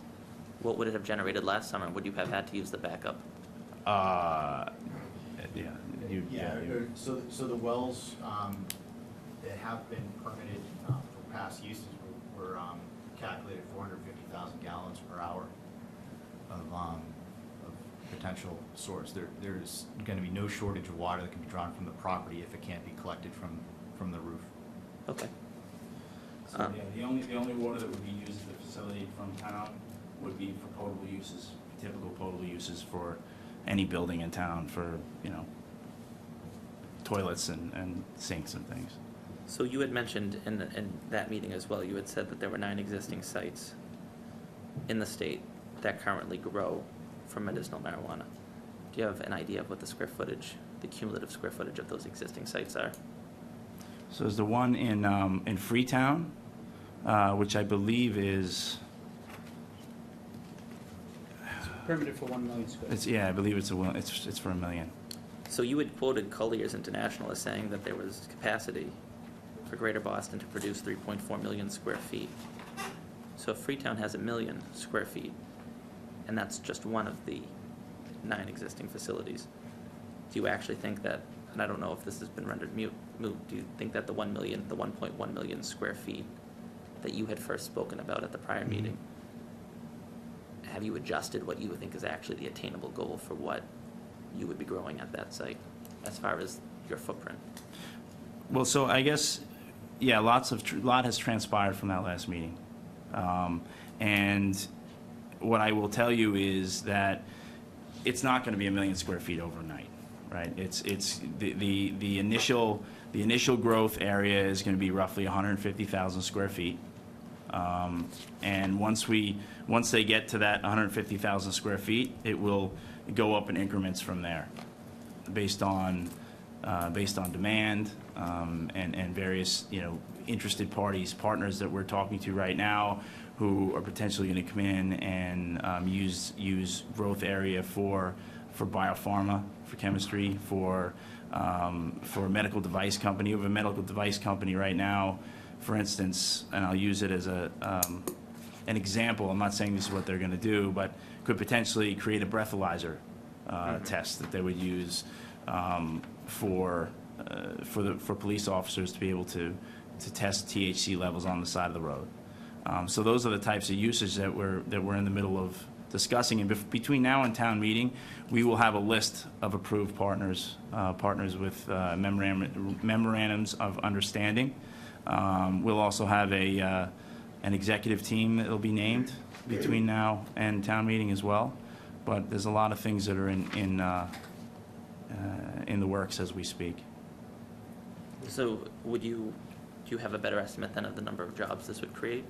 What would it have generated last summer? Would you have had to use the backup? So the wells that have been permitted for past uses were calculated 450,000 gallons per hour of potential source. There's going to be no shortage of water that can be drawn from the property if it can't be collected from the roof. Okay. So, yeah, the only water that would be used at the facility from town would be for potable uses, typical potable uses for any building in town for, toilets and sinks and things. So you had mentioned in that meeting as well, you had said that there were 9 existing sites in the state that currently grow from medicinal marijuana. Do you have an idea of what the square footage, the cumulative square footage of those existing sites are? So there's the one in Freetown, which I believe is, Permitted for 1 million square. I believe it's for 1 million. So you had quoted Colliers International as saying that there was capacity for Greater Boston to produce 3.4 million square feet. So if Freetown has 1 million square feet, and that's just one of the 9 existing facilities, do you actually think that, and I don't know if this has been rendered moot, do you think that the 1.1 million square feet that you had first spoken about at the prior meeting, have you adjusted what you would think is actually the attainable goal for what you would be growing at that site as far as your footprint? Well, so I guess, yeah, lot has transpired from that last meeting. And what I will tell you is that it's not going to be 1 million square feet overnight, right? It's the initial growth area is going to be roughly 150,000 square feet. And once they get to that 150,000 square feet, it will go up in increments from there, based on demand and various interested partners that we're talking to right now, who are potentially going to come in and use growth area for biopharma, for chemistry, for a medical device company. We have a medical device company right now, for instance, and I'll use it as an example. I'm not saying this is what they're going to do, but could potentially create a breathalyzer test that they would use for police officers to be able to test THC levels on the side of the road. So those are the types of usage that we're in the middle of discussing. And between now and town meeting, we will have a list of approved partners with memorandums of understanding. We'll also have an executive team that will be named between now and town meeting as well. But there's a lot of things that are in the works as we speak. So do you have a better estimate then of the number of jobs this would create?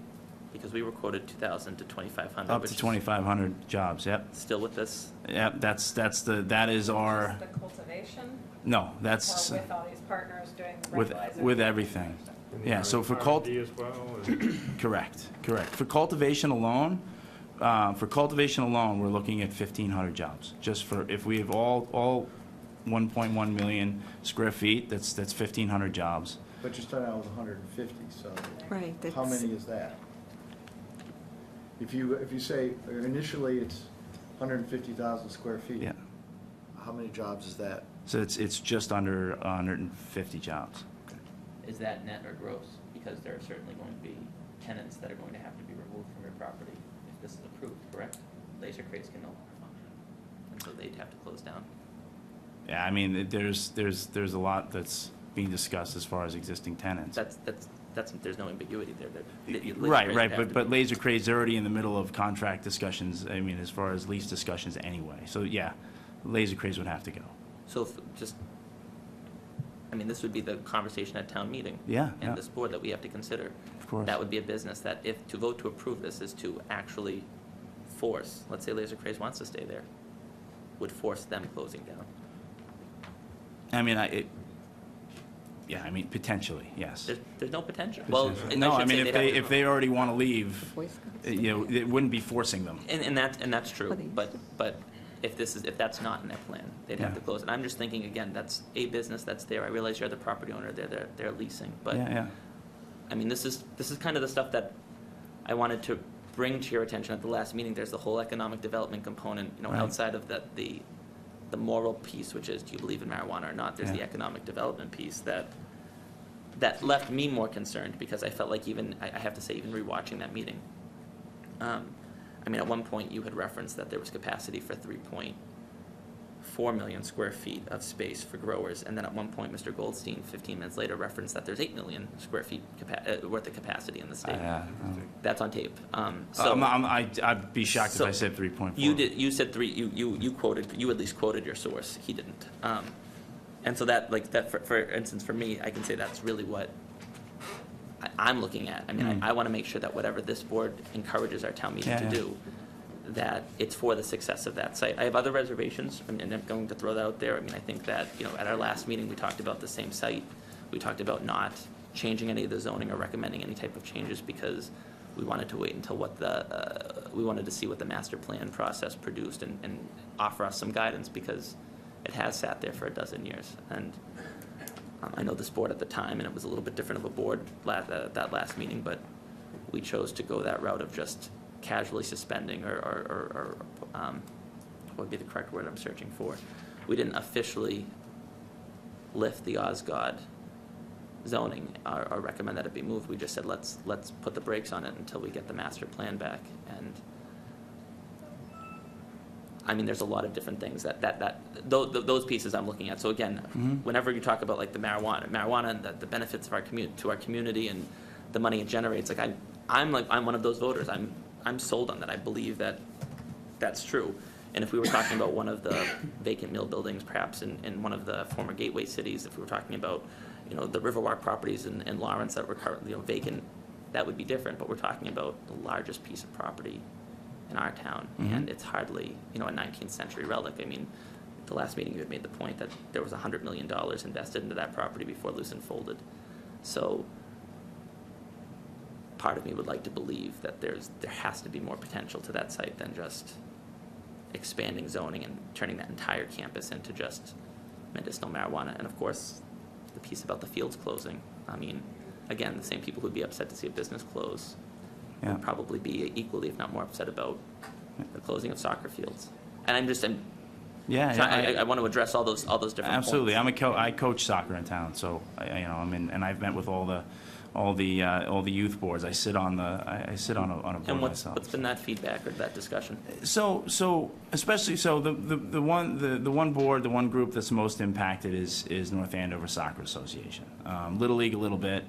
Because we were quoted 2,000 to 2,500. Up to 2,500 jobs, yep. Still with this? Yep, that is our, The cultivation? no, that's Or with all these partners doing the with breathalyzer? everything. Yeah, so for R&D as well, correct. For cultivation alone, we're looking at 1,500 jobs. Just for, if we have all 1.1 million square feet, that's 1,500 jobs. But you're starting out with 150, so Right. how many is that? If you say initially it's 150,000 square feet. Yeah. How many jobs is that? So it's just under 150 jobs. Is that net or gross? Because there are certainly going to be tenants that are going to have to be removed from your property if this is approved, correct? Laser crates can no longer function, and so they'd have to close down. Yeah, I mean, there's a lot that's being discussed as far as existing tenants. There's no ambiguity there. Laser Right, crates right, have to but be- Laser Crate's already in the middle of contract discussions, I mean, as far as lease discussions anyway. So, yeah, Laser Crates would have to go. So this would be the conversation at town meeting. Yeah, yeah. And this board that we have to consider. Of course. That would be a business that if to vote to approve this is to actually force, let's say Laser Craze wants to stay there, would force them closing down. I mean, potentially, yes. There's no potential. Well, No, I should mean, say if they already want to leave, it wouldn't be forcing them. And that's true, but if that's not in their plan, they'd have to close it. I'm just thinking, again, that's a business that's there. I realize you're the property owner, they're leasing, but. Yeah. I mean, this is kind of the stuff that I wanted to bring to your attention at the last meeting. There's the whole economic development component, Right. outside of the moral piece, which is, do you believe in marijuana or not? There's the economic development piece that left me more concerned, because I felt like I have to say, even rewatching that meeting, at one point you had referenced that there was capacity for 3.4 million square feet of space for growers, and then at one point Mr. Goldstein, 15 minutes later, referenced that there's 8 million square feet worth of capacity in the state. That's on tape. I'd be shocked if I said 3.4. You said 3. You quoted. You at least quoted your source. He didn't. And so for instance, for me, I can say that's really what I'm looking at. I mean, I want to make sure that whatever this board encourages our town meeting to do, that it's for the success of that site. I have other reservations, and I'm going to throw that out there. I mean, I think that, at our last meeting, we talked about the same site. We talked about not changing any of the zoning or recommending any type of changes, because we wanted to wait until we wanted to see what the master plan process produced and offer us some guidance, because it has sat there for a dozen years. And I know this board at the time, and it was a little bit different of a board that last meeting, but we chose to go that route of just casually suspending or what would be the correct word I'm searching for? We didn't officially lift the Osgood zoning or recommend that it be moved. We just said, let's put the brakes on it until we get the master plan back. And I mean, there's a lot of different things those pieces I'm looking at. So again, whenever you talk about like the marijuana and the benefits of to our community and the money it generates, like I'm one of those voters. I'm sold on that. I believe that that's true. And if we were talking about one of the vacant mill buildings, perhaps in one of the former gateway cities, if we were talking about, the Riverwalk properties in Lawrence that were currently vacant, that would be different. But we're talking about the largest piece of property in our town, and it's hardly, a 19th century relic. I mean, the last meeting you had made the point that there was $100 million invested into that property before Lucent folded. So part of me would like to believe that there has to be more potential to that site than just expanding zoning and turning that entire campus into just medicinal marijuana. And of course, the piece about the fields closing. I mean, again, the same people who'd be upset to see a business close would probably be equally, if not more, upset about the closing of soccer fields. And I want to address all those different Absolutely. points. I coach soccer in town, so and I've met with all the youth boards. I sit on a board And myself. what's been that feedback or that discussion? So especially the one board, the one group that's most impacted is North Andover Soccer Association. Little League a little bit.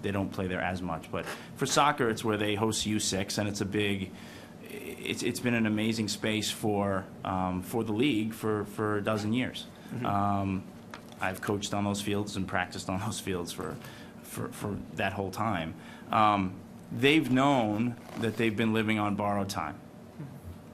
They don't play there as much, but for soccer, it's where they host U6, and it's a big. It's been an amazing space for the league for a dozen years. I've coached on those fields and practiced on those fields for that whole time. They've known that they've been living on borrowed time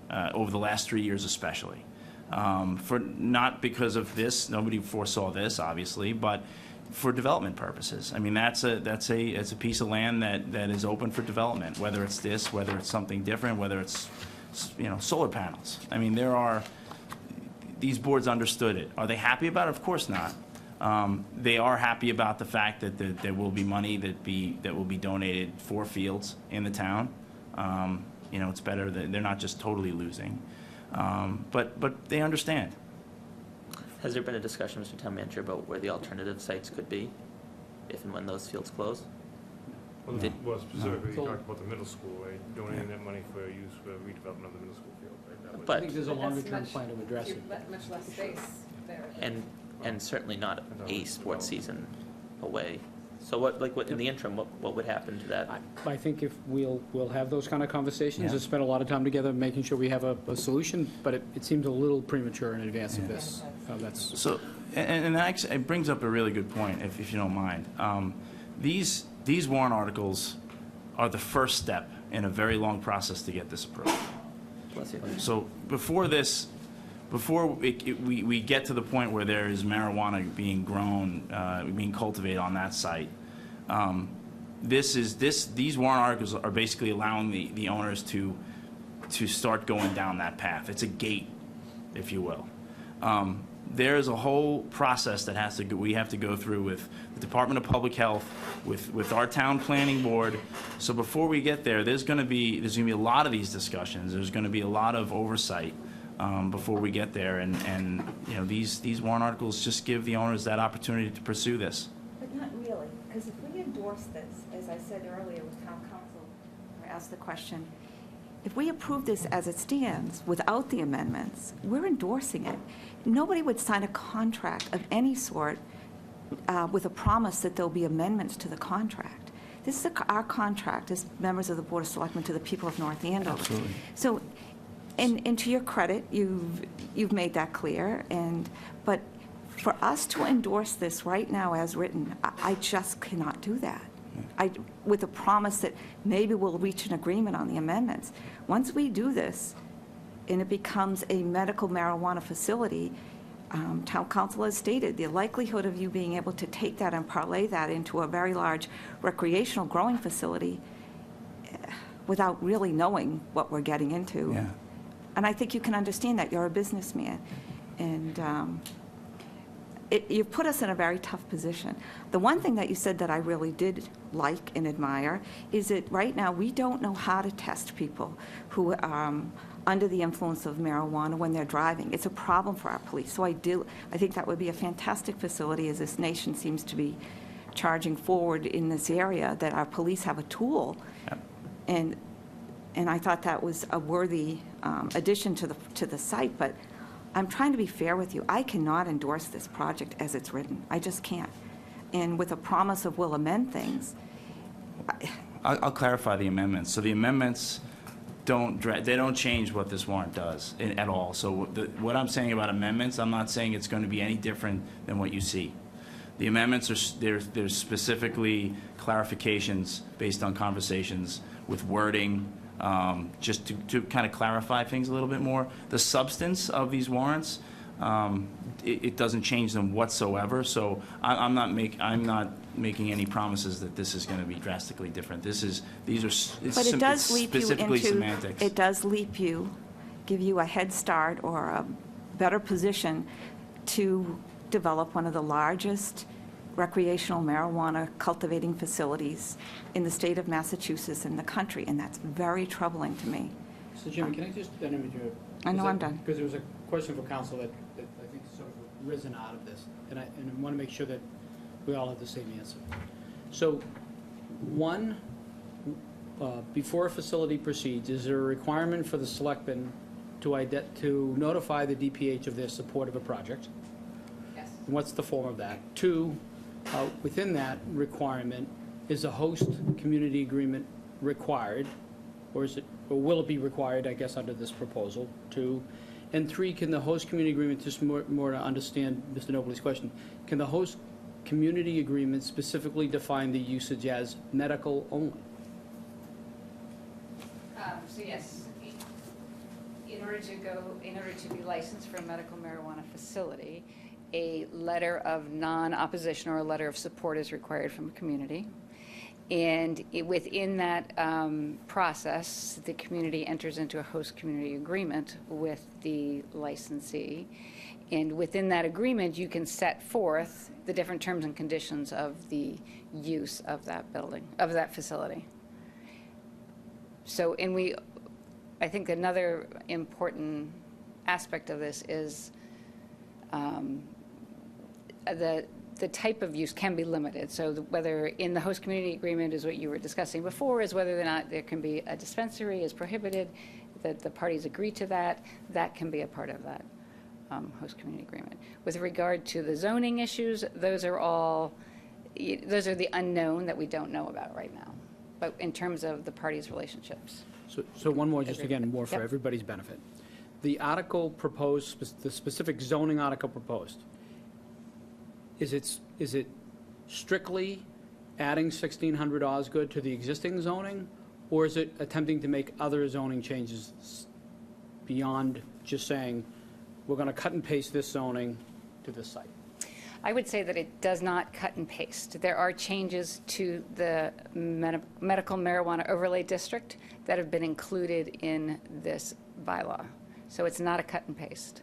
over the last 3 years especially. Not because of this, nobody foresaw this obviously, but for development purposes. I mean, it's a piece of land that is open for development, whether it's this, whether it's something different, whether it's solar panels. I mean, these boards understood it. Are they happy about it? Of course not. They are happy about the fact that there will be money that will be donated for fields in the town. It's better that they're not just totally losing. But they understand. Has there been a discussion, Mr. Town Manager, about where the alternative sites could be, if and when those fields close? Well, Did- specifically, you So- talked about the middle school, right? Donating that money for use for redevelopment of the middle school field, right? That was- But- I think there's a longer-term plan to address it. Much less space there. And certainly not a sports season away. So what, in the interim, what would happen to that? I think if we'll have those kind of conversations, Yeah. and spend a lot of time together making sure we have a solution, but it seems a little premature in advance of this. That's, So, and that actually, it brings up a really good point, if you don't mind. These warrant articles are the first step in a very long process to get this approved. Bless you. So before we get to the point where there is marijuana being grown, being cultivated on that site, these warrant articles are basically allowing the owners to start going down that path. It's a gate, if you will. There's a whole process that we have to go through with the Department of Public Health, with our town planning board. So before we get there, there's going to be a lot of these discussions. There's going to be a lot of oversight before we get there, and you know, these warrant articles just give the owners that opportunity to pursue this. But not really, because if we endorse this, as I said earlier with town council, I asked the question, if we approve this as it stands without the amendments, we're endorsing it. Nobody would sign a contract of any sort with a promise that there'll be amendments to the contract. This is our contract as members of the Board of Selectmen to the people of North Andover. Absolutely. So, and to your credit, you've made that clear, but for us to endorse this right now as written, I just cannot do that. With a promise that maybe we'll reach an agreement on the amendments. Once we do this, and it becomes a medical marijuana facility, town council has stated, the likelihood of you being able to take that and parlay that into a very large recreational growing facility without really knowing what we're getting into. Yeah. And I think you can understand that. You're a businessman. And you've put us in a very tough position. The one thing that you said that I really did like and admire is that right now we don't know how to test people who are under the influence of marijuana when they're driving. It's a problem for our police. So I think that would be a fantastic facility, as this nation seems to be charging forward in this area, that our police have a tool. Yep. And I thought that was a worthy addition to the site, but I'm trying to be fair with you. I cannot endorse this project as it's written. I just can't. And with a promise of we'll amend things. I'll clarify the amendments. So the amendments don't change what this warrant does at all. So what I'm saying about amendments, I'm not saying it's going to be any different than what you see. The amendments there's specifically clarifications based on conversations with wording, just to kind of clarify things a little bit more. The substance of these warrants, it doesn't change them whatsoever. So I'm not making any promises that this is going to be drastically different. These are But it does leap you specifically into, semantics. it does give you a head start or a better position to develop one of the largest recreational marijuana cultivating facilities in the state of Massachusetts and the country, and that's very troubling to me. so Jimmy, can I just, I know I'm done. Because there was a question for council that I think sort of risen out of this, and I want to make sure that we all have the same answer. So, one, before a facility proceeds, is there a requirement for the selectmen to notify the DPH of their support of a project? Yes. And what's the form of that? Two, within that requirement, is a host community agreement required, or will it be required, I guess, under this proposal? Two, and three, can the host community agreement, just more to understand Mr. Nobley's question, can the host community agreement specifically define the usage as medical only? So yes, in order to be licensed for a medical marijuana facility, a letter of non-opposition or a letter of support is required from a community. And within that process, the community enters into a host community agreement with the licensee. And within that agreement, you can set forth the different terms and conditions of the use of that building, of that facility. So, I think another important aspect of this is the type of use can be limited. So whether in the host community agreement is what you were discussing before, is whether or not there can be a dispensary is prohibited, that the parties agree to that, that can be a part of that host community agreement. With regard to the zoning issues, those are the unknown that we don't know about right now. But in terms of the parties' relationships. So one more, just again, more for Yep. everybody's benefit. The article proposed, the specific zoning article proposed, is it strictly adding 1600 Osgood to the existing zoning? Or is it attempting to make other zoning changes beyond just saying, we're going to cut and paste this zoning to this site? I would say that it does not cut and paste. There are changes to the medical marijuana overlay district that have been included in this bylaw. So it's not a cut and paste.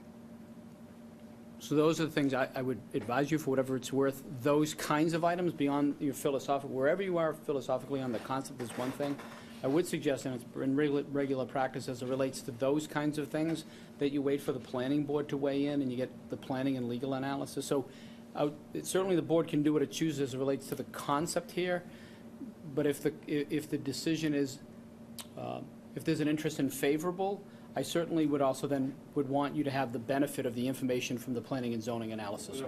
So those are the things I would advise you, for whatever it's worth, those kinds of items beyond your philosophical, wherever you are philosophically on the concept is one thing. I would suggest, and it's in regular practice as it relates to those kinds of things, that you wait for the planning board to weigh in and you get the planning and legal analysis. So certainly the board can do what it chooses as it relates to the concept here, but if the decision is, if there's an interest in favorable, I certainly would also then would want you to have the benefit of the information from the planning and zoning analysis. My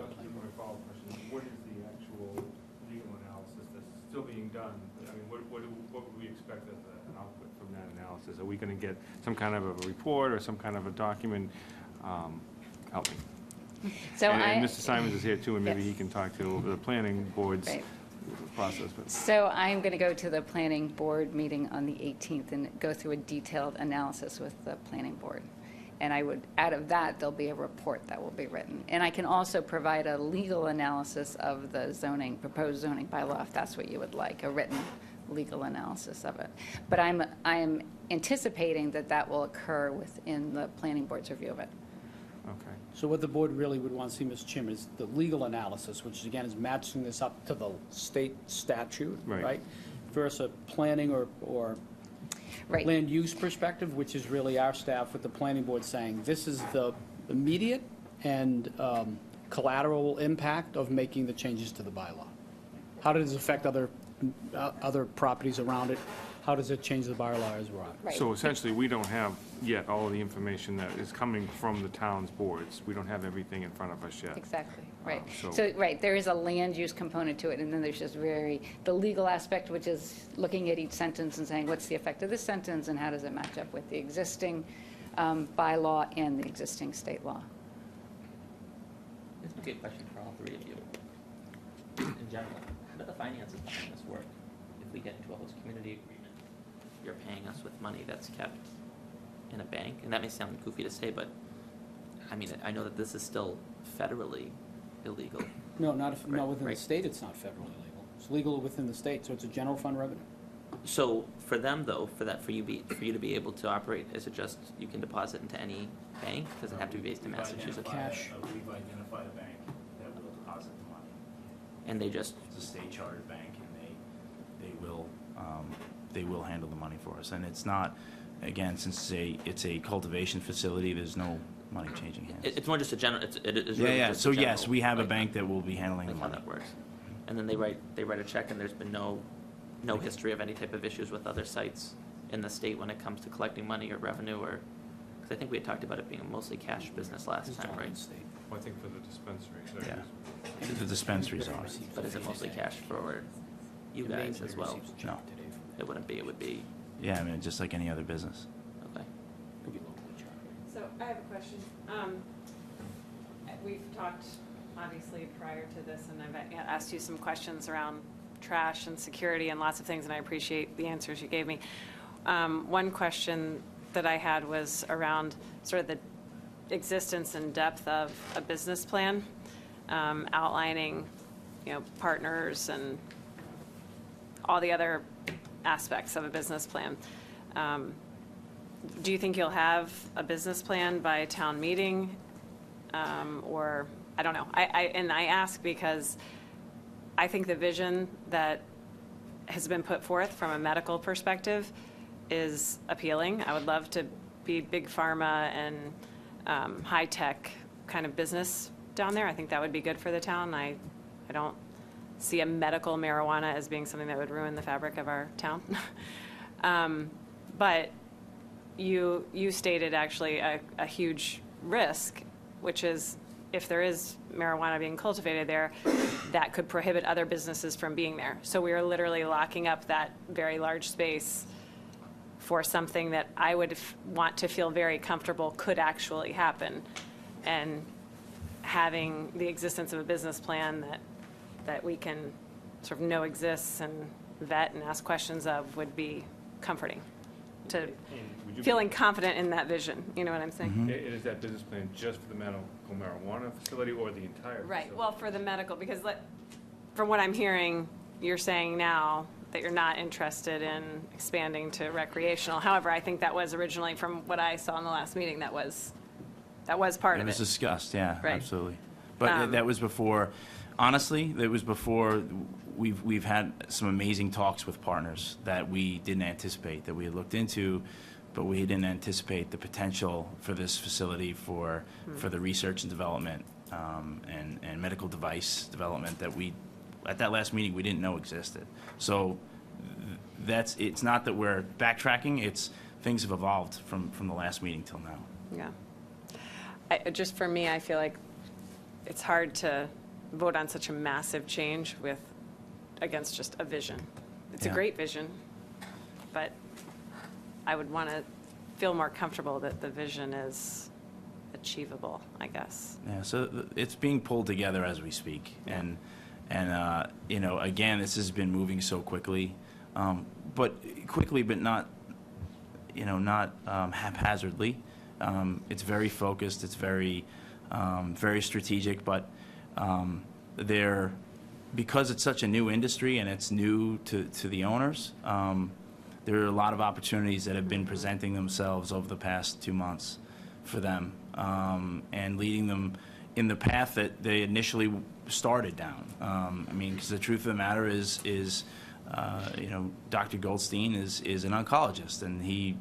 follow-up question, what is the actual legal analysis that's still being done? I mean, what would we expect as an output from that analysis? Are we going to get some kind of a report or some kind of a document? Help me. So and Mr. Simons is here too, and maybe Yes. he can talk to the planning board's Right. process. But So I'm going to go to the planning board meeting on the 18th and go through a detailed analysis with the planning board. And I would, out of that, there'll be a report that will be written. And I can also provide a legal analysis of the zoning, proposed zoning bylaw, if that's what you would like, a written legal analysis of it. But I'm anticipating that that will occur within the planning board's review of it. okay. So what the board really would want to see, Mr. Chairman, is the legal analysis, which again is matching this up to the state statute, Right. right? Versus a planning or Right. land use perspective, which is really our staff with the planning board saying, this is the immediate and collateral impact of making the changes to the bylaw. How does it affect other properties around it? How does it change the bylaw as well? Right. So essentially, we don't have yet all of the information that is coming from the town's boards. We don't have everything in front of us yet. Exactly, right. so- So, right, there is a land use component to it, and then there's just the legal aspect, which is looking at each sentence and saying, what's the effect of this sentence, and how does it match up with the existing bylaw and the existing state law? This might be a question for all three of you. In general, how do the finances behind this work? If we get into a host community agreement, you're paying us with money that's kept in a bank, and that may sound goofy to say, but I mean, I know that this is still federally illegal. No, not within the Right. state, it's not federally legal. It's legal within the state, so it's a general fund revenue. So for them though, for you to be able to operate, is it just you can deposit into any bank? Does it have to be based in Massachusetts? Cash. We've identified a bank that will deposit the money. And they just, It's a state chartered bank, and they will handle the money for us. And it's not, again, since it's a cultivation facility, there's no money changing hands. it's more just a general, it is Yeah, really yeah, just a so yes, general, we have a like, bank that will be handling the like how money. that works. And then they write a check, and there's been no history of any type of issues with other sites in the state when it comes to collecting money or revenue, or, because I think we had talked about it being a mostly cash business last It's time, all right? in state. Well, I think for the dispensaries. Yeah. The dispensaries are. But is it mostly cash for you guys as well? No. It wouldn't be, it would be, Yeah, I mean, just like any other business. okay. Could be locally chartered. So I have a question. We've talked, obviously, prior to this, and I've asked you some questions around trash and security and lots of things, and I appreciate the answers you gave me. One question that I had was around sort of the existence and depth of a business plan, outlining, partners and all the other aspects of a business plan. Do you think you'll have a business plan by town meeting? Or, I don't know. I ask because I think the vision that has been put forth from a medical perspective is appealing. I would love to be big pharma and high-tech kind of business down there. I think that would be good for the town. I don't see a medical marijuana as being something that would ruin the fabric of our town. But you stated actually a huge risk, which is if there is marijuana being cultivated there, that could prohibit other businesses from being there. So we are literally locking up that very large space for something that I would want to feel very comfortable could actually happen. And having the existence of a business plan that we can sort of know exists and vet and ask questions of would be comforting to feeling confident in that vision. You know what I'm saying? Is that business plan just for the medical marijuana facility or the entire Right. facility? Well, for the medical, because from what I'm hearing, you're saying now that you're not interested in expanding to recreational. However, I think that was originally, from what I saw in the last meeting, that was part of It was it. discussed, yeah, Right. absolutely. But that was before, honestly, it was before we've had some amazing talks with partners that we didn't anticipate, that we had looked into, but we didn't anticipate the potential for this facility for the research and development and medical device development that at that last meeting, we didn't know existed. So it's not that we're backtracking, it's things have evolved from the last meeting till now. Yeah. Just for me, I feel like it's hard to vote on such a massive change against just a vision. It's a Yeah. great vision, but I would want to feel more comfortable that the vision is achievable, I guess. Yeah, so it's being pulled together as we speak, and you know, again, this has been moving so quickly, but not, you know, not haphazardly. It's very focused. It's very strategic, but because it's such a new industry and it's new to the owners, there are a lot of opportunities that have been presenting themselves over the past 2 months for them, and leading them in the path that they initially started down. I mean, because the truth of the matter is you know, Dr. Goldstein is an oncologist, and he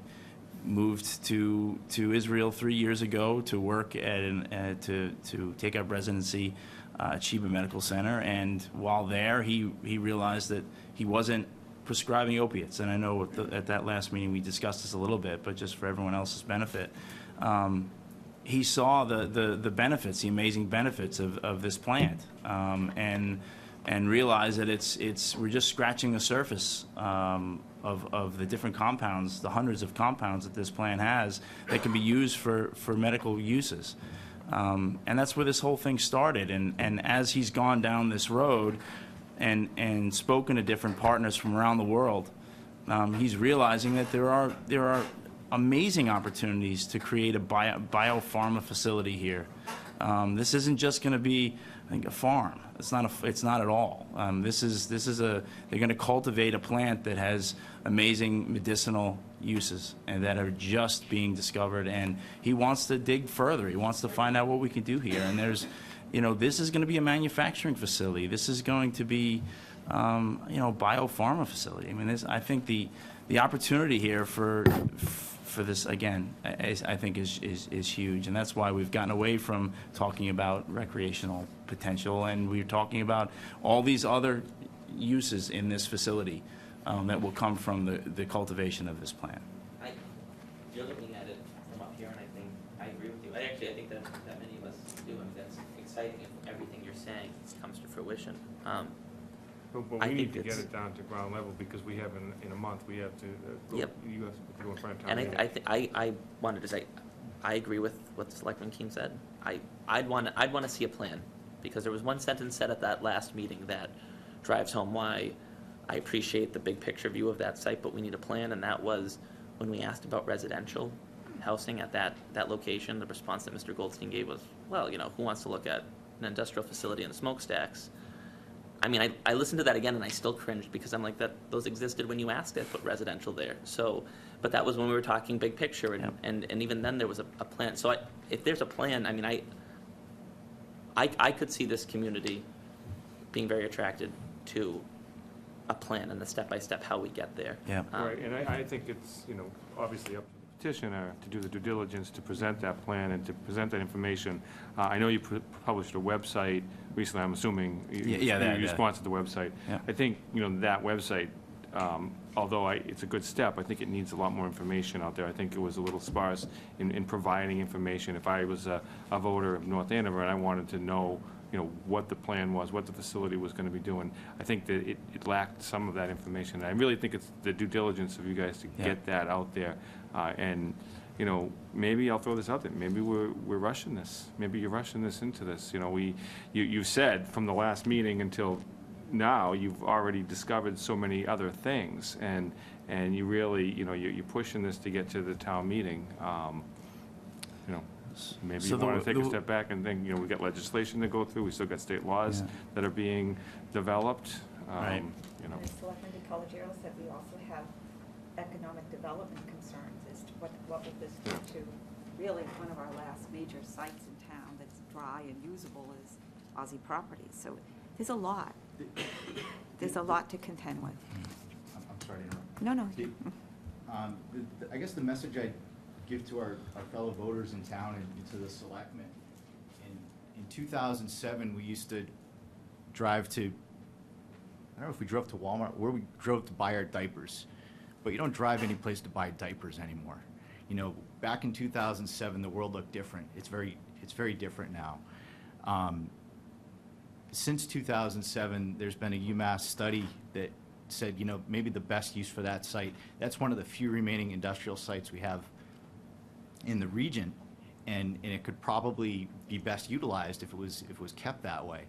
moved to Israel 3 years ago to work to take up residency at Sheba Medical Center. And while there, he realized that he wasn't prescribing opiates. And I know at that last meeting we discussed this a little bit, but just for everyone else's benefit, he saw the benefits, the amazing benefits of this plant, and realized that we're just scratching the surface of the different compounds, the hundreds of compounds that this plant has that can be used for medical uses. And that's where this whole thing started. And as he's gone down this road and spoken to different partners from around the world, he's realizing that there are amazing opportunities to create a biopharma facility here. This isn't just going to be, I think, a farm. It's not at all. They're going to cultivate a plant that has amazing medicinal uses and that are just being discovered. And he wants to dig further. He wants to find out what we can do here. And this is going to be a manufacturing facility. This is going to be, biopharma facility. I mean, I think the opportunity here for this, again, I think is huge, and that's why we've gotten away from talking about recreational potential, and we're talking about all these other uses in this facility that will come from the cultivation of this plant. You're looking at it from up here, and I agree with you. I think that many of us do. I mean, that's exciting if everything you're saying comes to fruition. But we need to get it down to ground level, because we have in a month, we have to, Yep. you have to go in front of town And meeting. I wanted to say, I agree with what Selectman Keene said. I'd want to see a plan, because there was one sentence said at that last meeting that drives home why I appreciate the big picture view of that site, but we need a plan, and that was when we asked about residential housing at that location, the response that Mr. Goldstein gave was, well, who wants to look at an industrial facility and smokestacks? I mean, I listened to that again, and I still cringed, because I'm like, those existed when you asked to put residential there. So, but that was when we were talking big picture, and even then there was a plan. So if there's a plan, I mean, I could see this community being very attracted to a plan and the step-by-step how we get there. Yeah. Right, and I think it's, obviously up to the petitioner to do the due diligence to present that plan and to present that information. I know you published a website recently, I'm assuming. You sponsored the website. Yeah. I think, that website, although it's a good step, I think it needs a lot more information out there. I think it was a little sparse in providing information. If I was a voter of North Andover and I wanted to know, what the plan was, what the facility was going to be doing, I think that it lacked some of that information. And I really think it's the due diligence of you guys to get that out there. And, maybe I'll throw this out there. Maybe we're rushing this. Maybe you're rushing this into this. You said from the last meeting until now, you've already discovered so many other things, and you really, you're pushing this to get to the town meeting. Maybe you want to take a step back and think, we've got legislation to go through, we still got state laws that are being developed. Right. As Selectman DiColigiero said, we also have economic development concerns as to what will this do to really one of our last major sites in town that's dry and usable is Aussie Properties. So there's a lot. There's a lot to contend with. I'm sorry to interrupt. No. I guess the message I'd give to our fellow voters in town and to the selectmen, in 2007, we used to drive to, I don't know if we drove to Walmart, or we drove to buy our diapers, but you don't drive any place to buy diapers anymore. Back in 2007, the world looked different. It's very different now. Since 2007, there's been a UMass study that said, maybe the best use for that site, that's one of the few remaining industrial sites we have in the region, and it could probably be best utilized if it was kept that way.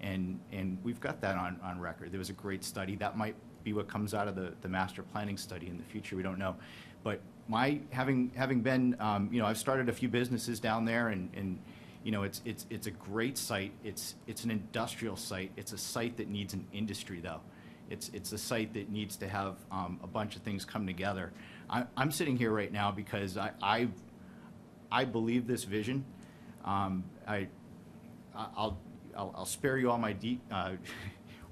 And we've got that on record. There was a great study. That might be what comes out of the master planning study in the future. We don't know. But having been, I've started a few businesses down there, and it's a great site. It's an industrial site. It's a site that needs an industry, though. It's a site that needs to have a bunch of things come together. I'm sitting here right now because I believe this vision. I'll spare you all my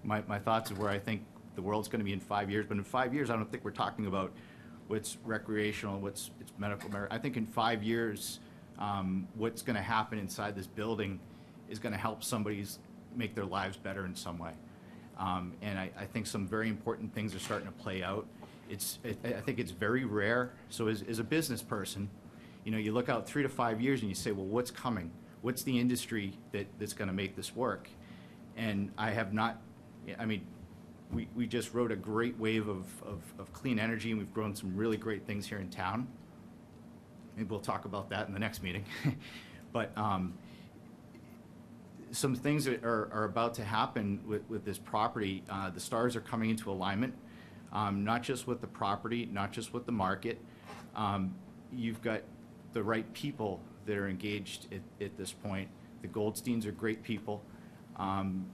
my thoughts of where I think the world's going to be in 5 years. But in 5 years, I don't think we're talking about what's recreational, what's medical. I think in 5 years, what's going to happen inside this building is going to help somebody's make their lives better in some way. And I think some very important things are starting to play out. I think it's very rare. So as a business person, you look out 3 to 5 years and you say, well, what's coming? What's the industry that's going to make this work? And I have not, we just rode a great wave of clean energy, and we've grown some really great things here in town. Maybe we'll talk about that in the next meeting. But some things that are about to happen with this property, the stars are coming into alignment, not just with the property, not just with the market. You've got the right people that are engaged at this point. The Goldsteins are great people.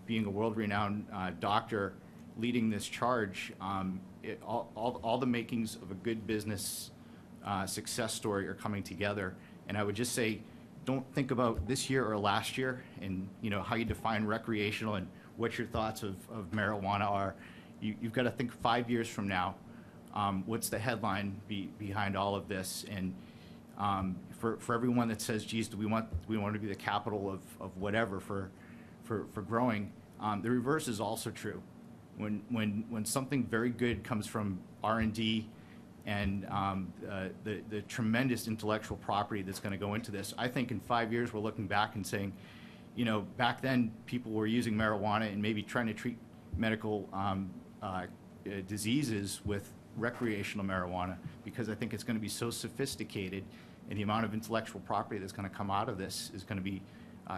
Being a world-renowned doctor leading this charge, all the makings of a good business success story are coming together. And I would just say, don't think about this year or last year and how you define recreational and what your thoughts of marijuana are. You've got to think 5 years from now. What's the headline behind all of this? And for everyone that says, geez, do we want to be the capital of whatever for growing, the reverse is also true. When something very good comes from R&D and the tremendous intellectual property that's going to go into this, I think in 5 years we're looking back and saying, back then people were using marijuana and maybe trying to treat medical diseases with recreational marijuana, because I think it's going to be so sophisticated, and the amount of intellectual property that's going to come out of this is going to be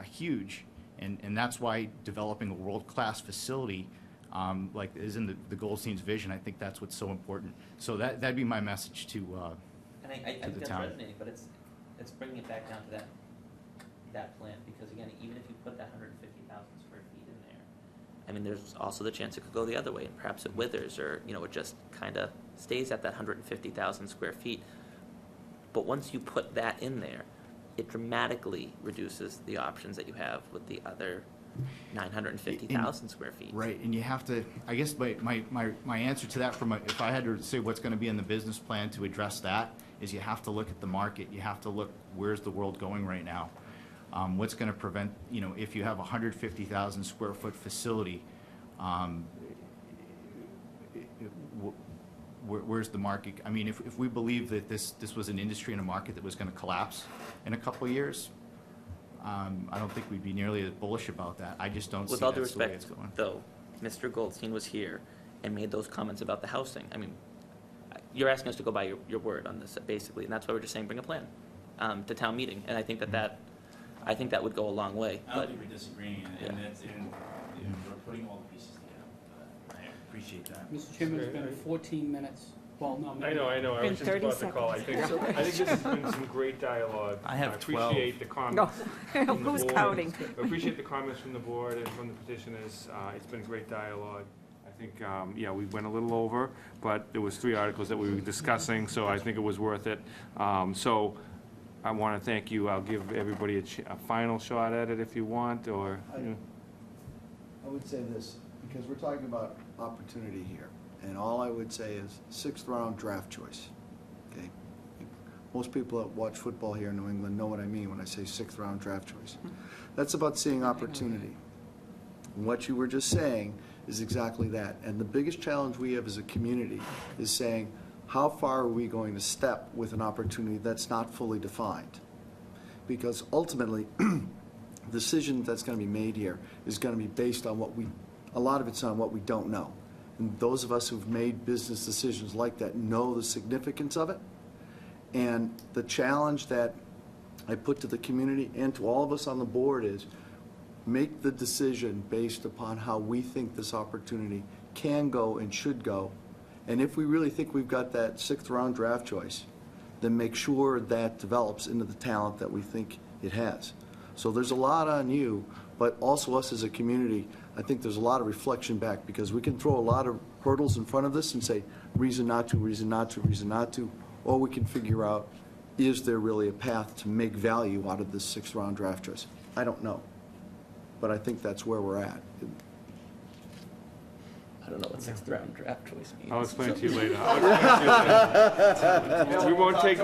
huge. And that's why developing a world-class facility like is in the Goldstein's vision, I think that's what's so important. So that'd be my message to And I to think the that's town. resonating, but it's bringing it back down to that plan, because again, even if you put that 150,000 square feet in there, I mean, there's also the chance it could go the other way, and perhaps it withers, or, it just kind of stays at that 150,000 square feet. But once you put that in there, it dramatically reduces the options that you have with the other 950,000 square feet. Right, and you have to, I guess my answer to that, if I had to say what's going to be in the business plan to address that, is you have to look at the market. You have to look, where's the world going right now? What's going to prevent, if you have a 150,000 square foot facility, where's the market? I mean, if we believe that this was an industry and a market that was going to collapse in a couple of years, I don't think we'd be nearly as bullish about that. I just don't see With all that's due the way it's respect, going. though, Mr. Goldstein was here and made those comments about the housing. I mean, you're asking us to go by your word on this, basically, and that's why we're just saying bring a plan to town meeting. And I think I think that would go a long way. I don't But think we're disagreeing, Yeah. and that's, we're putting all the pieces together. I appreciate that. Mr. Chairman, it's been 14 minutes. Well, no, I know, I Been was just 30 about to call. I think this has been some great dialogue. I have 12. appreciate the comments. No, from the who's board. counting? I appreciate the comments from the board and from the petitioners. It's been great dialogue. I think, yeah, we went a little over, but there was 3 articles that we were discussing, so I think it was worth it. So I want to thank you. I'll give everybody a final shot at it if you want, or, I would say this, because we're talking about opportunity here, and all I would say is 6th round draft choice, okay? Most people that watch football here in New England know what I mean when I say 6th round draft choice. That's about seeing opportunity. And what you were just saying is exactly that. And the biggest challenge we have as a community is saying, how far are we going to step with an opportunity that's not fully defined? Because ultimately, the decision that's going to be made here is going to be based on a lot of it's on what we don't know. And those of us who've made business decisions like that know the significance of it. And the challenge that I put to the community and to all of us on the board is make the decision based upon how we think this opportunity can go and should go. And if we really think we've got that 6th round draft choice, then make sure that develops into the talent that we think it has. So there's a lot on you, but also us as a community, I think there's a lot of reflection back, because we can throw a lot of hurdles in front of this and say, reason not to, reason not to, reason not to, or we can figure out, is there really a path to make value out of this 6th round draft choice? I don't know, but I think that's where we're at. I don't know what 6th round draft choice means. I'll explain it to you later. We won't take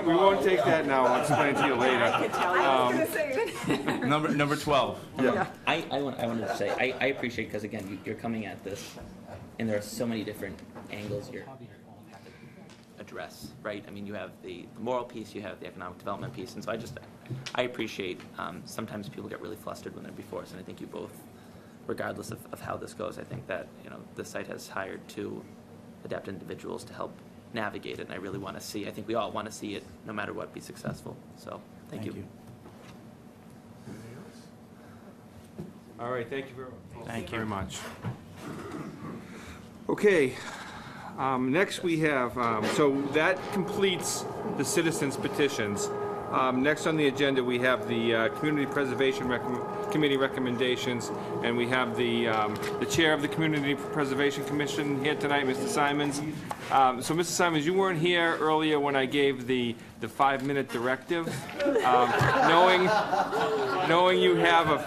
that now. I'll explain it to you later. Number 12. Yeah. I wanted to say, I appreciate, because again, you're coming at this, and there are so many different angles you're have to address, right? I mean, you have the moral piece, you have the economic development piece, and so I appreciate, sometimes people get really flustered when they're before us, and I think you both, regardless of how this goes, I think that, the site has hired 2 adept individuals to help navigate it, and I really want to see, I think we all want to see it, no matter what, be successful, so, thank you. All right, thank you very much. Okay, next we have, so that completes the citizens' petitions. Next on the agenda, we have the Community Preservation Committee recommendations, and we have the Chair of the Community Preservation Commission here tonight, Mr. Simons. So, Mr. Simons, you weren't here earlier when I gave the 5-minute directive. Knowing you have a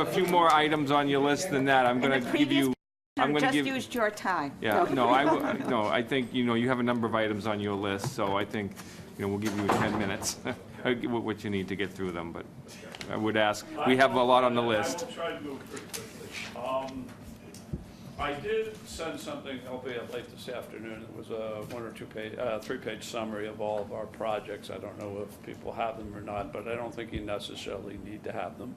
few more items on your list than that, I'm going to give you. I'm going to give. Just used your time. Yeah, no, I think you have a number of items on your list, so I think we'll give you 10 minutes, what you need to get through them. But I would ask. We have a lot on the list. I will try to move pretty quickly. I did send something, albeit late this afternoon. It was a 1 or 2 page, 3-page summary of all of our projects. I don't know if people have them or not, but I don't think you necessarily need to have them.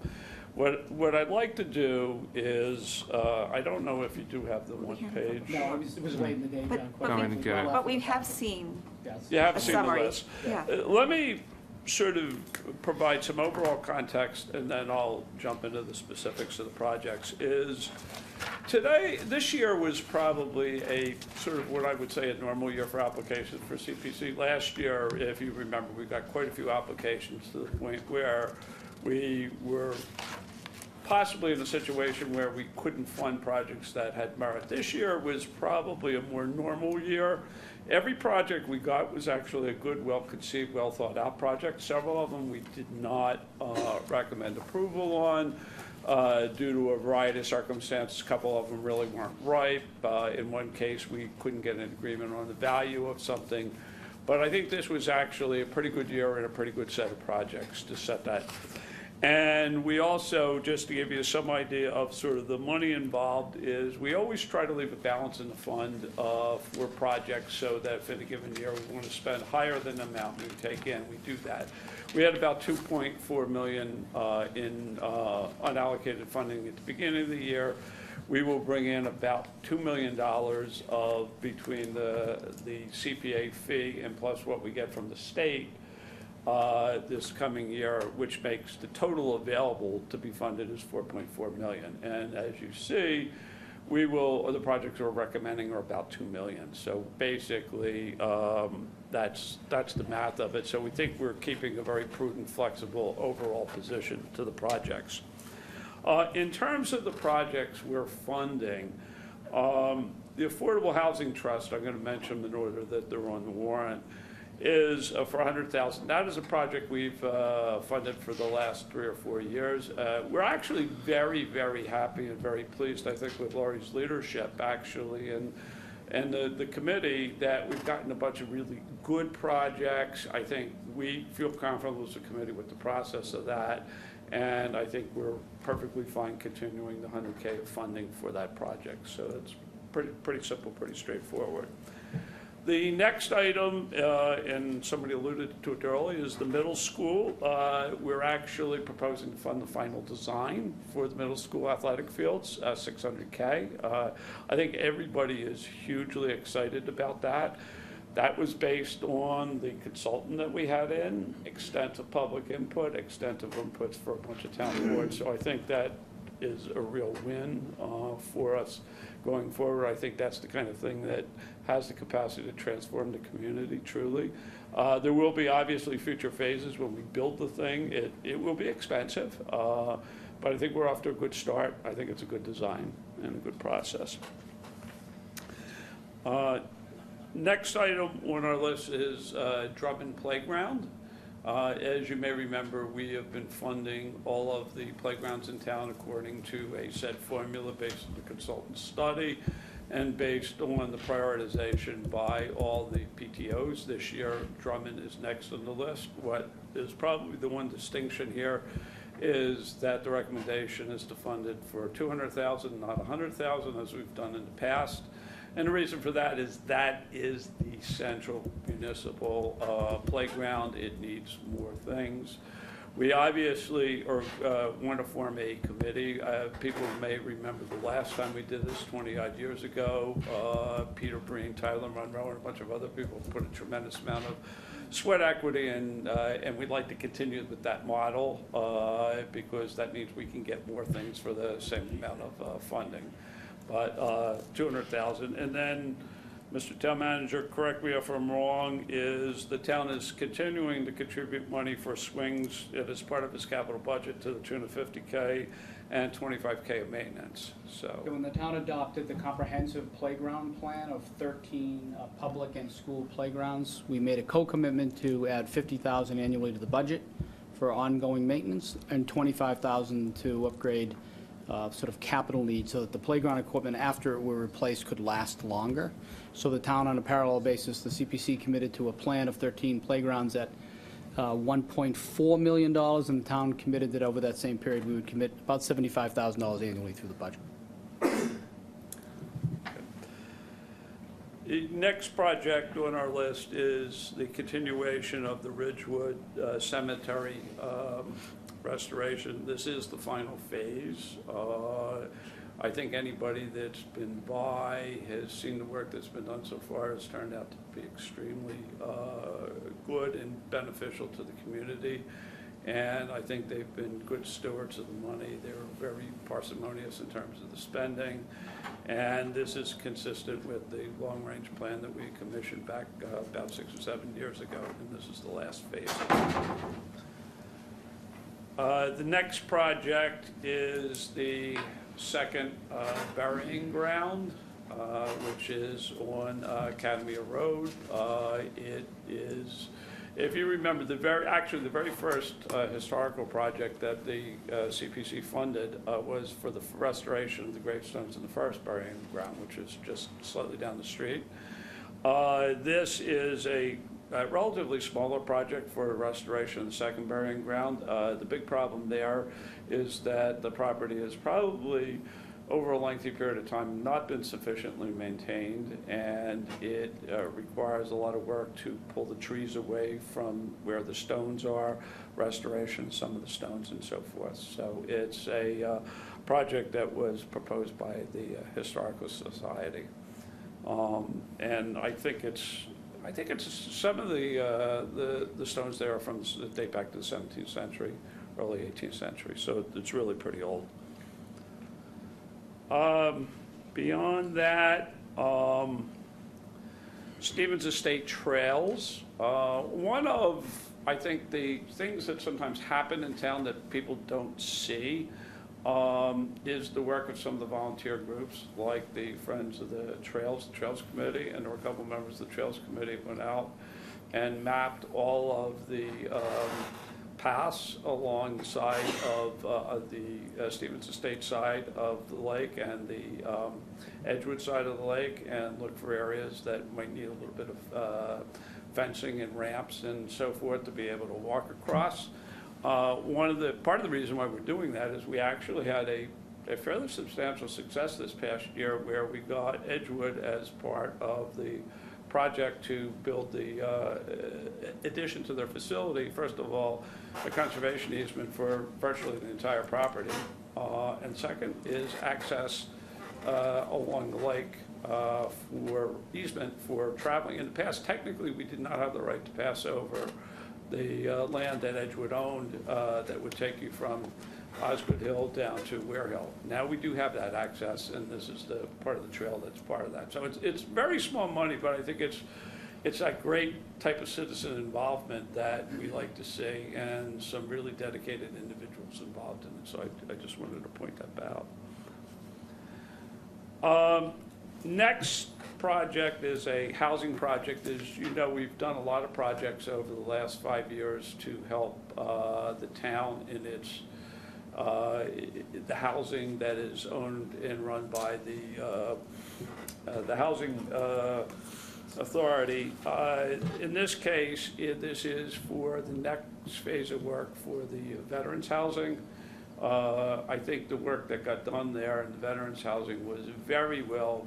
What I'd like to do is, I don't know if you do have the 1 page. No, it was late in the day, John. No, I didn't get it. But we have seen You have a seen the summary. list. Yeah. Let me sort of provide some overall context, and then I'll jump into the specifics of the projects. This year was probably a sort of what I would say a normal year for applications for CPC. Last year, if you remember, we got quite a few applications to the point where we were possibly in a situation where we couldn't fund projects that had merit. This year was probably a more normal year. Every project we got was actually a good, well-conceived, well-thought-out project. Several of them we did not recommend approval on due to a variety of circumstances. A couple of them really weren't ripe. In one case, we couldn't get an agreement on the value of something. But I think this was actually a pretty good year and a pretty good set of projects to set that. And we also, just to give you some idea of sort of the money involved, is we always try to leave a balance in the fund for projects so that if in a given year we want to spend higher than the amount we take in, we do that. We had about $2.4 million in unallocated funding at the beginning of the year. We will bring in about $2 million of between the CPA fee and plus what we get from the state this coming year, which makes the total available to be funded is $4.4 million. And as you see, the projects we're recommending are about $2 million. So basically, that's the math of it. So we think we're keeping a very prudent, flexible overall position to the projects. In terms of the projects we're funding, the Affordable Housing Trust, I'm going to mention in order that they're on the warrant, is for $100,000. That is a project we've funded for the last 3 or 4 years. We're actually very, very happy and very pleased, I think, with Laurie's leadership, actually, and the committee, that we've gotten a bunch of really good projects. I think we feel comfortable as a committee with the process of that, and I think we're perfectly fine continuing the $100K of funding for that project. So it's pretty simple, pretty straightforward. The next item, and somebody alluded to it earlier, is the middle school. We're actually proposing to fund the final design for the middle school athletic fields, $600K. I think everybody is hugely excited about that. That was based on the consultant that we had in, extensive public input, extensive inputs for a bunch of town boards. So I think that is a real win for us going forward. I think that's the kind of thing that has the capacity to transform the community, truly. There will be obviously future phases when we build the thing. It will be expensive, but I think we're off to a good start. I think it's a good design and a good process. Next item on our list is Drummond Playground. As you may remember, we have been funding all of the playgrounds in town according to a set formula based on the consultant study and based on the prioritization by all the PTOs. This year, Drummond is next on the list. What is probably the one distinction here is that the recommendation is to fund it for $200,000, not $100,000, as we've done in the past. And the reason for that is the central municipal playground. It needs more things. We obviously want to form a committee. People may remember the last time we did this 20-odd years ago. Peter Breen, Tyler Monroe, and a bunch of other people put a tremendous amount of sweat equity in, and we'd like to continue with that model because that means we can get more things for the same amount of funding. But $200,000. And then, Mr. Town Manager, correct me if I'm wrong, is the town is continuing to contribute money for swings as part of its capital budget to the tune of $50K and $25K of maintenance. So when the town adopted the comprehensive playground plan of 13 public and school playgrounds, we made a co-commitment to add $50,000 annually to the budget for ongoing maintenance and $25,000 to upgrade sort of capital needs so that the playground equipment after it were replaced could last longer. So the town, on a parallel basis, the CPC committed to a plan of 13 playgrounds at $1.4 million, and the town committed that over that same period we would commit about $75,000 annually through the budget. The next project on our list is the continuation of the Ridgewood Cemetery restoration. This is the final phase. I think anybody that's been by has seen the work that's been done so far. It's turned out to be extremely good and beneficial to the community. And I think they've been good stewards of the money. They're very parsimonious in terms of the spending. And this is consistent with the long-range plan that we commissioned back about 6 or 7 years ago. And this is the last phase. The next project is the second burying ground, which is on Academia Road. It is, if you remember, the very first historical project that the CPC funded was for the restoration of the gravestones in the first burying ground, which is just slightly down the street. This is a a relatively smaller project for restoration of the second burying ground. The big problem there is that the property has probably, over a lengthy period of time, not been sufficiently maintained, and it requires a lot of work to pull the trees away from where the stones are, restoration of some of the stones and so forth. So it's a project that was proposed by the Historical Society. And I think it's some of the stones there are from, that date back to the 17th century, early 18th century, so it's really pretty old. Beyond that, Stevens Estate Trails. One of, I think, the things that sometimes happen in town that people don't see is the work of some of the volunteer groups, like the Friends of the Trails Committee, and there were a couple members of the Trails Committee went out and mapped all of the paths along the side of the Stevens Estate side of the lake and the Edgewood side of the lake, and looked for areas that might need a little bit of fencing and ramps and so forth to be able to walk across. Part of the reason why we're doing that is we actually had a fairly substantial success this past year where we got Edgewood as part of the project to build the addition to their facility. First of all, a conservation easement for virtually the entire property, and second is access along the lake for easement for traveling. In the past, technically, we did not have the right to pass over the land that Edgewood owned that would take you from Osgood Hill down to Ware Hill. Now we do have that access, and this is the part of the trail that's part of that. So it's very small money, but I think it's that great type of citizen involvement that we like to see, and some really dedicated individuals involved in it. So I just wanted to point that out. Next project is a housing project. As you know, we've done a lot of projects over the last 5 years to help the town in its the housing that is owned and run by the housing authority. In this case, this is for the next phase of work for the veterans housing. I think the work that got done there in the veterans housing was very well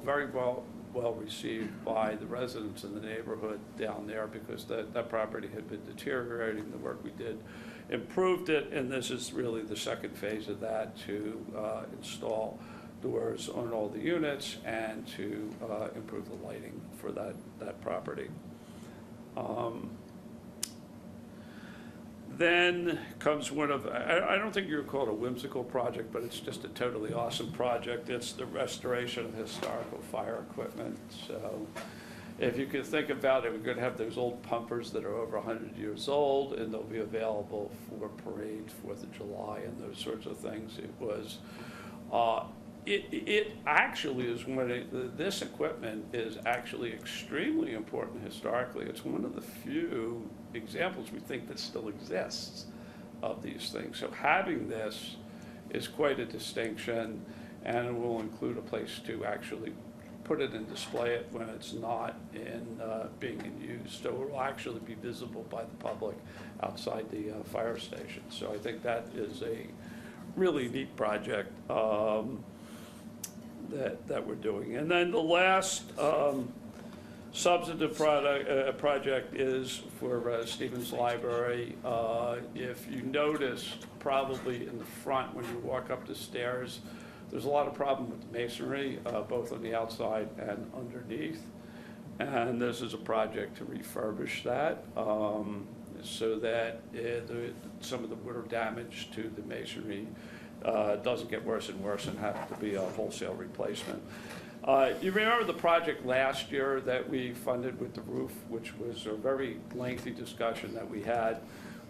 received by the residents in the neighborhood down there, because that property had been deteriorating. The work we did improved it, and this is really the second phase of that, to install doors on all the units and to improve the lighting for that property. Then comes one of, I don't think you would call it a whimsical project, but it's just a totally awesome project. It's the restoration of historical fire equipment. So if you could think about it, we're going to have those old pumpers that are over 100 years old, and they'll be available for parades, 4th of July, and those sorts of things. It was, it actually is this equipment is actually extremely important historically. It's one of the few examples we think that still exists of these things. So having this is quite a distinction, and it will include a place to actually put it and display it when it's not being in use. So it will actually be visible by the public outside the fire station. So I think that is a really neat project that we're doing. And then the last substantive project is for Stevens Library. If you notice, probably in the front when you walk up the stairs, there's a lot of problem with the masonry, both on the outside and underneath. And this is a project to refurbish that so that some of the water damage to the masonry doesn't get worse and worse and have to be a wholesale replacement. You remember the project last year that we funded with the roof, which was a very lengthy discussion that we had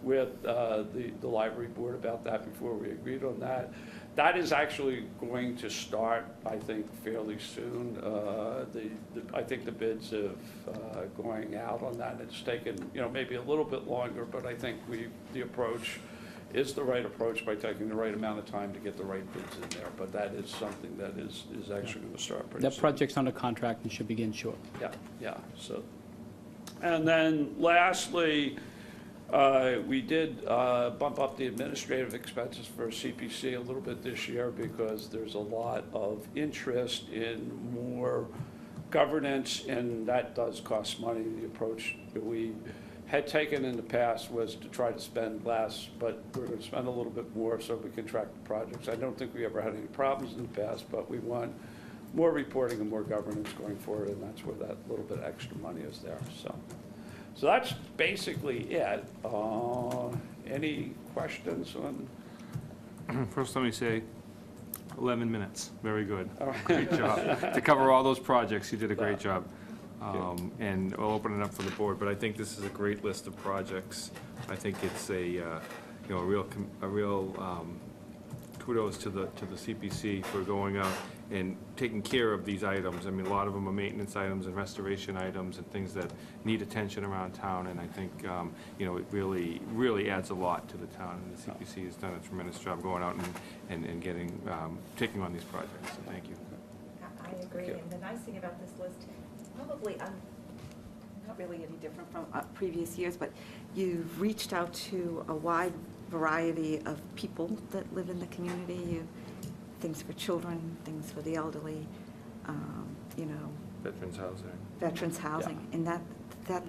with the library board about that before we agreed on that. That is actually going to start, I think, fairly soon. I think the bids have going out on that. It's taken, maybe a little bit longer, but I think the approach is the right approach by taking the right amount of time to get the right bids in there. But that is something that is actually going to start pretty soon. That project's under contract and should begin shortly. Yeah. So, And then lastly, we did bump up the administrative expenses for CPC a little bit this year because there's a lot of interest in more governance, and that does cost money. The approach that we had taken in the past was to try to spend less, but we're going to spend a little bit more so we can track the projects. I don't think we ever had any problems in the past, but we want more reporting and more governance going forward, and that's where that little bit of extra money is there. So that's basically it. Any questions on? First, let me say, 11 minutes, very good. Great job. To cover all those projects, you did a great job. And I'll open it up for the board, but I think this is a great list of projects. I think it's a real kudos to the CPC for going out and taking care of these items. I mean, a lot of them are maintenance items and restoration items and things that need attention around town, and I think, it really adds a lot to the town, and the CPC has done a tremendous job going out and getting, taking on these projects, so thank you. I agree, and the nice thing about this list, probably not really any different from previous years, but you've reached out to a wide variety of people that live in the community. Things for children, things for the elderly, Veterans housing. and that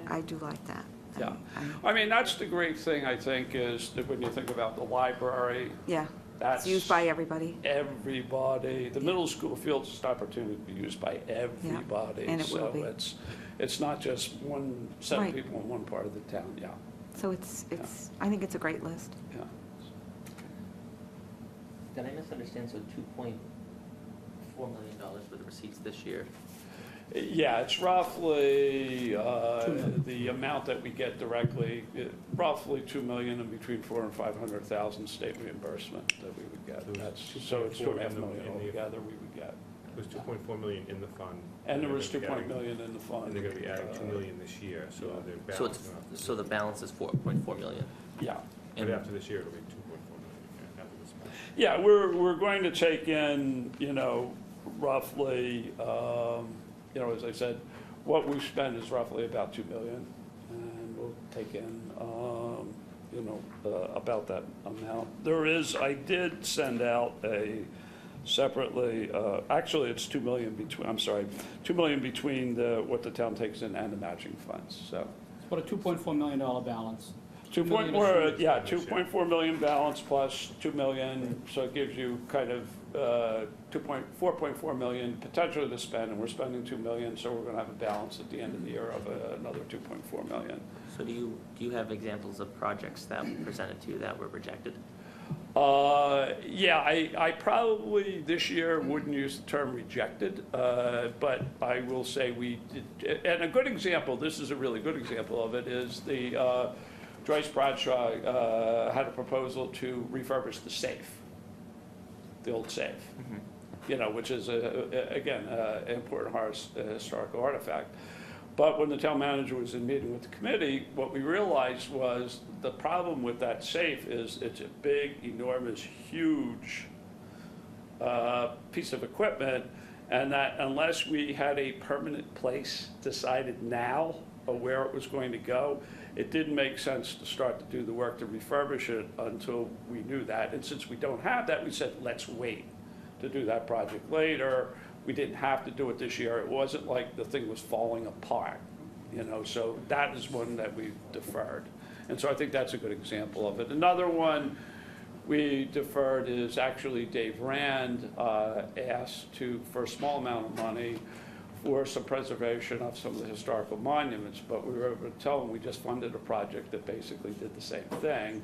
I do like that. Yeah, I mean, that's the great thing, I think, is that when you think about the library. Yeah, That's it's used by everybody. Everybody. The middle school feels it's an opportunity to be used by everybody. And it will be. So it's not just one set of Right. people in one part of the town, yeah. So I think it's a great list. Yeah. Did I misunderstand? So $2.4 million for the receipts this year? Yeah, it's roughly the amount that we get directly, roughly $2 million and between $400,000 and $500,000 state reimbursement that we would get. So it's $2.5 million altogether we would get. It was $2.4 million in the fund. And there was $2 million in the fund. And they're going to be adding $2 million this year, so they're So balancing out. so the balance is $4.4 million? Yeah. But after this year, it'll be $2.4 million after this month. Yeah, we're going to take in, roughly, as I said, what we spend is roughly about $2 million, and we'll take in, about that amount. I did send out separately, actually, it's $2 million $2 million between what the town takes in and the matching funds, so. It's about a $2.4 million balance. 2.4 million balance plus 2 million, so it gives you kind of 4.4 million potentially to spend, and we're spending 2 million, so we're going to have a balance at the end of the year of another 2.4 million. So do you have examples of projects that we presented to you that were rejected? Yeah, I probably this year wouldn't use the term rejected, but I will say we did, and a good example, this is a really good example of it, is the Joyce Bradshaw had a proposal to refurbish the safe, the old safe, which is, again, an important historical artifact. But when the town manager was in meeting with the committee, what we realized was the problem with that safe is it's a big, enormous, huge piece of equipment, and that unless we had a permanent place decided now of where it was going to go, it didn't make sense to start to do the work to refurbish it until we knew that. And since we don't have that, we said, let's wait to do that project later. We didn't have to do it this year. It wasn't like the thing was falling apart, so that is one that we deferred. And so I think that's a good example of it. Another one we deferred is actually Dave Rand asked for a small amount of money for some preservation of some of the historical monuments, but we were able to tell them we just funded a project that basically did the same thing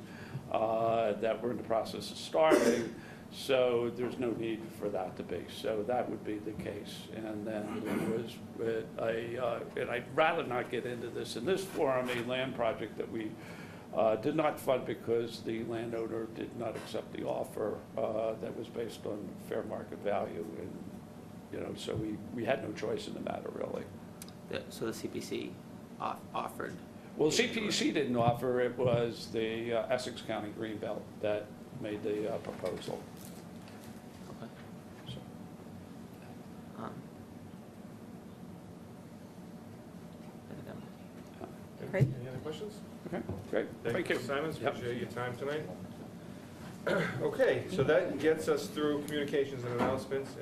that we're in the process of starting, so there's no need for that to be. So that would be the case. And then there was and I'd rather not get into this in this forum, a land project that we did not fund because the landowner did not accept the offer that was based on fair market value, and so we had no choice in the matter, really. So the CPC offered? Well, CPC didn't offer. It was the Essex County Greenbelt that made the proposal. Okay. So. I think Great. Any other questions? Okay, great, thank you. Simons, Yep. appreciate your time tonight. Okay, so that gets us through communications and announcements.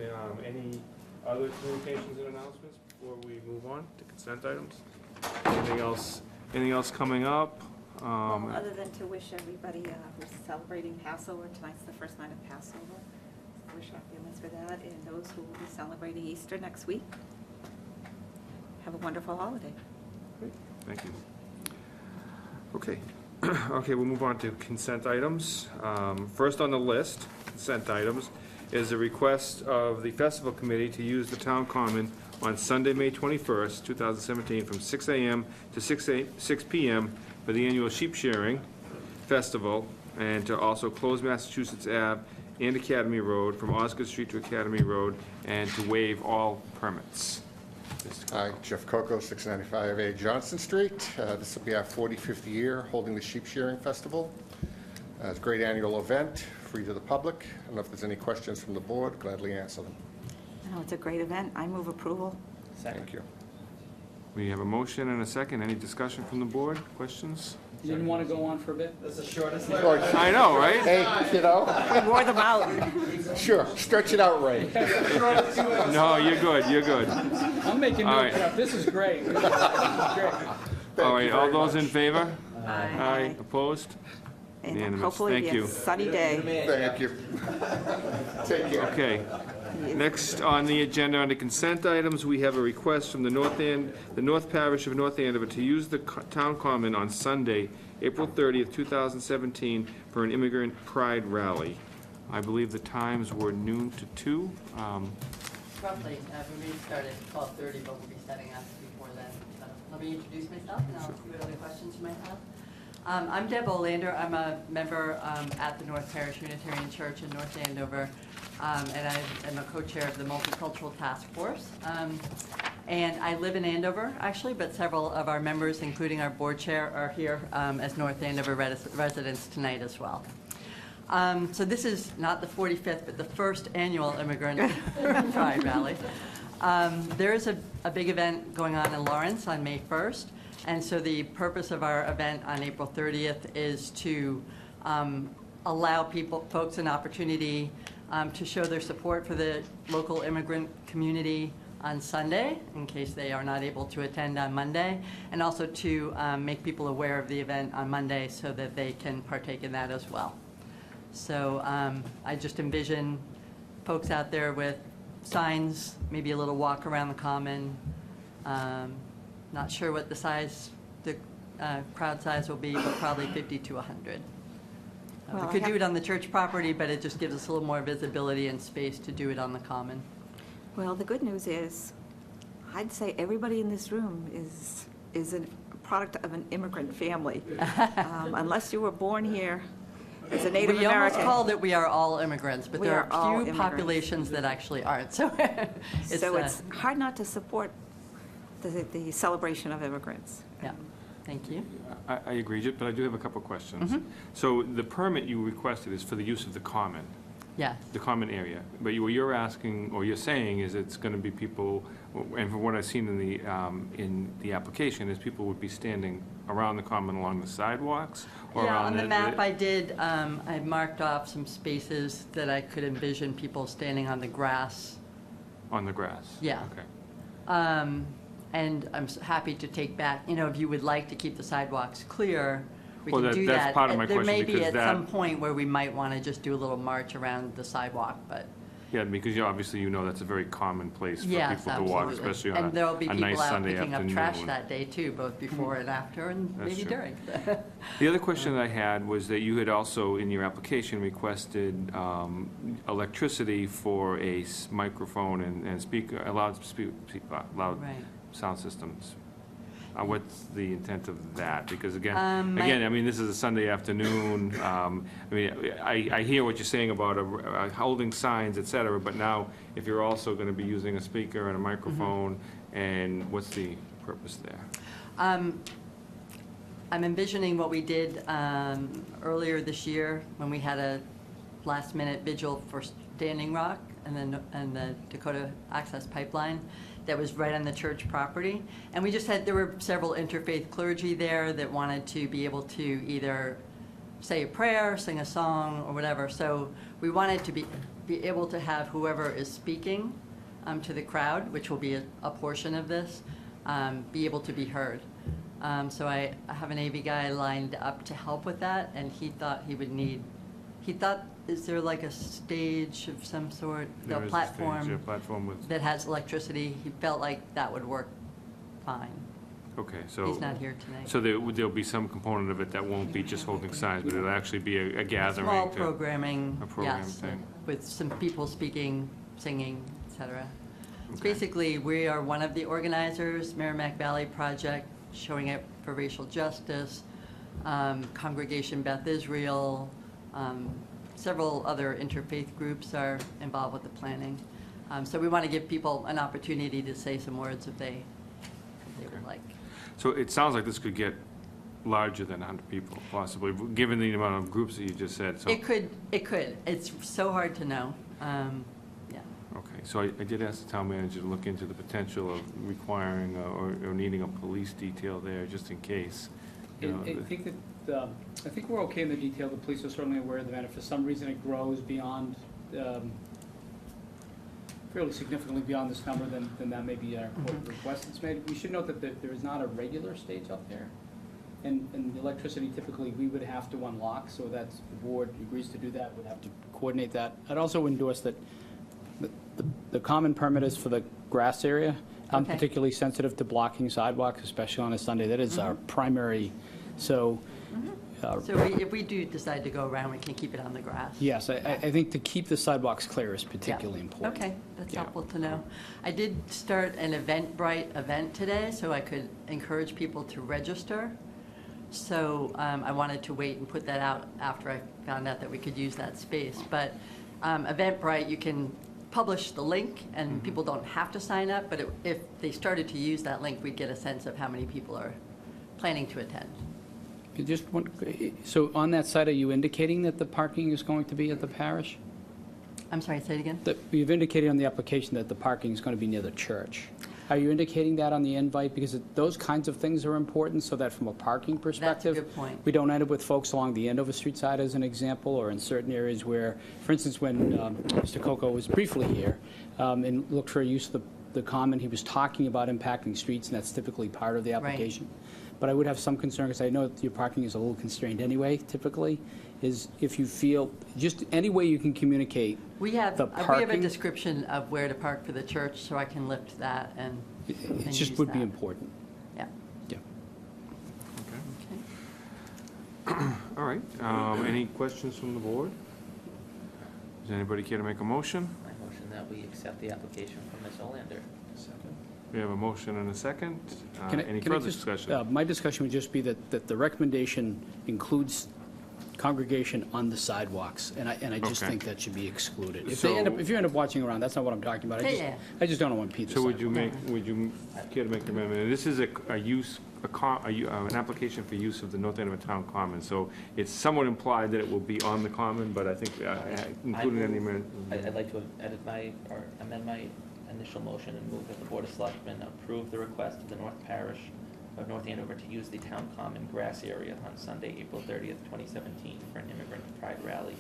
Any other communications and announcements before we move on to consent items? Anything else coming up? Well, other than to wish everybody who's celebrating Passover, tonight's the first night of Passover. Wish our families for that, and those who will be celebrating Easter next week. Have a wonderful holiday. Thank you. Okay. Okay, we'll move on to consent items. First on the list, consent items, is a request of the Festival Committee to use the Town Common on Sunday, May 21st, 2017, from 6 a.m. to 6 p.m. for the annual Sheep Shearing Festival, and to also close Massachusetts Ave and Academy Road from Osgood Street to Academy Road, and to waive all permits. Hi, Jeff Coco, 695A Johnson Street. This will be our 45th year holding the Sheep Shearing Festival. It's a great annual event, free to the public. I don't know if there's any questions from the board, gladly answer them. No, it's a great event. I move approval. Thank you. We have a motion and a second. Any discussion from the board? Questions? You didn't want to go on for a bit? That's the shortest. I know, right? Hey, kiddo. We wore them out. Sure, stretch it out, Ray. No, you're good, you're good. I'm making All note, right. Jeff. This is great. This is great. All right, all those in favor? Aye. Opposed? And Unanimous. hopefully Thank it'll be you. a sunny day. Thank you. Take care. Okay. Next on the agenda, under consent items, we have a request from the North Parish of North Andover to use the Town Common on Sunday, April 30th, 2017, for an immigrant pride rally. I believe the times were noon to 2. Roughly, we may start at 12:30, but we'll be setting up before then. So let me introduce myself, and I'll see what other questions you might have. I'm Deb Olander. I'm a member at the North Parish Unitarian Church in North Andover, and I am a co-chair of the Multicultural Task Force. And I live in Andover, actually, but several of our members, including our board chair, are here as North Andover residents tonight as well. So this is not the 45th, but the first annual Immigrant Pride Rally. There is a big event going on in Lawrence on May 1st. And so the purpose of our event on April 30th is to allow folks an opportunity to show their support for the local immigrant community on Sunday, in case they are not able to attend on Monday, and also to make people aware of the event on Monday so that they can partake in that as well. So I just envision folks out there with signs, maybe a little walk around the common. Not sure what the crowd size will be, but probably 50 to 100. Well, We could do it on the church property, but it just gives us a little more visibility and space to do it on the common. Well, the good news is, I'd say everybody in this room is a product of an immigrant family. Unless you were born here as a Native We American. almost called it, we are all immigrants, but We there are all are few immigrants. populations that actually aren't, so It's hard not to support the celebration of immigrants. Yeah, thank you. I agree, but I do have a couple questions. Mhm. So the permit you requested is for the use of the common, Yes. the common area. But what you're asking, or you're saying, is it's going to be people, and from what I've seen in the application, is people would be standing around the common along the sidewalks? Or Yeah, around on the map I did, I marked off some spaces that I could envision people standing on the grass. On the grass? Yeah. Okay. And I'm happy to take back, if you would like to keep the sidewalks clear, we Well, can do that. that's part of my question, There may be because at that- some point where we might want to just do a little march around the sidewalk, but Yeah, because obviously that's a very common place for yes, people to walk, absolutely. especially on And there'll be a nice people out Sunday picking up afternoon. trash that day too, both before and after, and That's maybe true. during. The other question that I had was that you had also, in your application, requested electricity for a microphone and speaker, loud Right. sound systems. What's the intent of that? Because again, My- this is a Sunday afternoon. I hear what you're saying about holding signs, et cetera, but now if you're also going to be using a speaker and a microphone, and what's the purpose there? I'm envisioning what we did earlier this year when we had a last-minute vigil for Standing Rock and the Dakota Access Pipeline. that was right on the church property. And we just had, there were several interfaith clergy there that wanted to be able to either say a prayer, sing a song, or whatever. So we wanted to be able to have whoever is speaking to the crowd, which will be a portion of this, be able to be heard. So I have an AV guy lined up to help with that, and he thought he would need, is there like a stage of some sort? There The is a platform stage, yeah, platform with, that has electricity. He felt like that would work fine. okay, so. He's not here tonight. So there'll be some component of it that won't be just holding signs, but it'll actually be a gathering. Small to- programming, A program yes, thing. with some people speaking, singing, et cetera. Okay. Basically, we are one of the organizers, Merrimack Valley Project, showing up for racial justice, Congregation Beth Israel, several other interfaith groups are involved with the planning. So we want to give people an opportunity to say some words if they would like. So it sounds like this could get larger than 100 people, possibly, given the amount of groups that you just said, so. It could. It's so hard to know. Yeah. Okay, so I did ask the town manager to look into the potential of requiring or needing a police detail there, just in case. You know, I think we're okay in the detail. The police are certainly aware of the matter. For some reason, it grows beyond, fairly significantly beyond this number, then that may be a request that's made. We should note that there is not a regular stage up there. And the electricity typically we would have to unlock, so that's, the board agrees to do that, would have to coordinate that. I'd also endorse that the common permit is for the grass area. I'm Okay. particularly sensitive to blocking sidewalks, especially on a Sunday. That is our primary, so. So if we do decide to go around, we can keep it on the grass. Yes, I think to keep the sidewalks clear is particularly Yeah. important. Okay, that's Yeah. helpful to know. I did start an Eventbrite event today, so I could encourage people to register. So I wanted to wait and put that out after I found out that we could use that space. But Eventbrite, you can publish the link, and people don't have to sign up, but if they started to use that link, we'd get a sense of how many people are planning to attend. Just one, so on that site, are you indicating that the parking is going to be at the parish? I'm sorry, say it again? You've indicated on the application that the parking is going to be near the church. Are you indicating that on the invite? Because those kinds of things are important, so that from a parking perspective. That's a good point. We don't end up with folks along the Andover Street side, as an example, or in certain areas where, for instance, when Mr. Coco was briefly here and looked for use of the common, he was talking about impacting streets, and that's typically part of the application. But I would have some concern, because I know that your parking is a little constrained anyway, typically, is if you feel, just any way you can communicate We have the a parking. description of where to park for the church, so I can lift that and It just use would be that. important. Yeah. Yeah. Okay. All right, any questions from the board? Does anybody care to make a motion? I motion that we accept the application from Ms. Olander. We have a motion and a second. Can I- Any can I further just- discussion? My discussion would just be that the recommendation includes congregation on the sidewalks, and I just Okay. think that should be excluded. If So- you end up watching around, that's not what I'm talking about. Yeah. I just don't want Peter. So would you care to make the amendment? And this is an application for use of the North Andover Town Common, so it's somewhat implied that it will be on the common, but I think including any amendment. I'd like to amend my initial motion and move that the Board of Selectmen approve the request of the North Parish of North Andover to use the town common grass area on Sunday, April 30th, 2017 for an immigrant pride rally,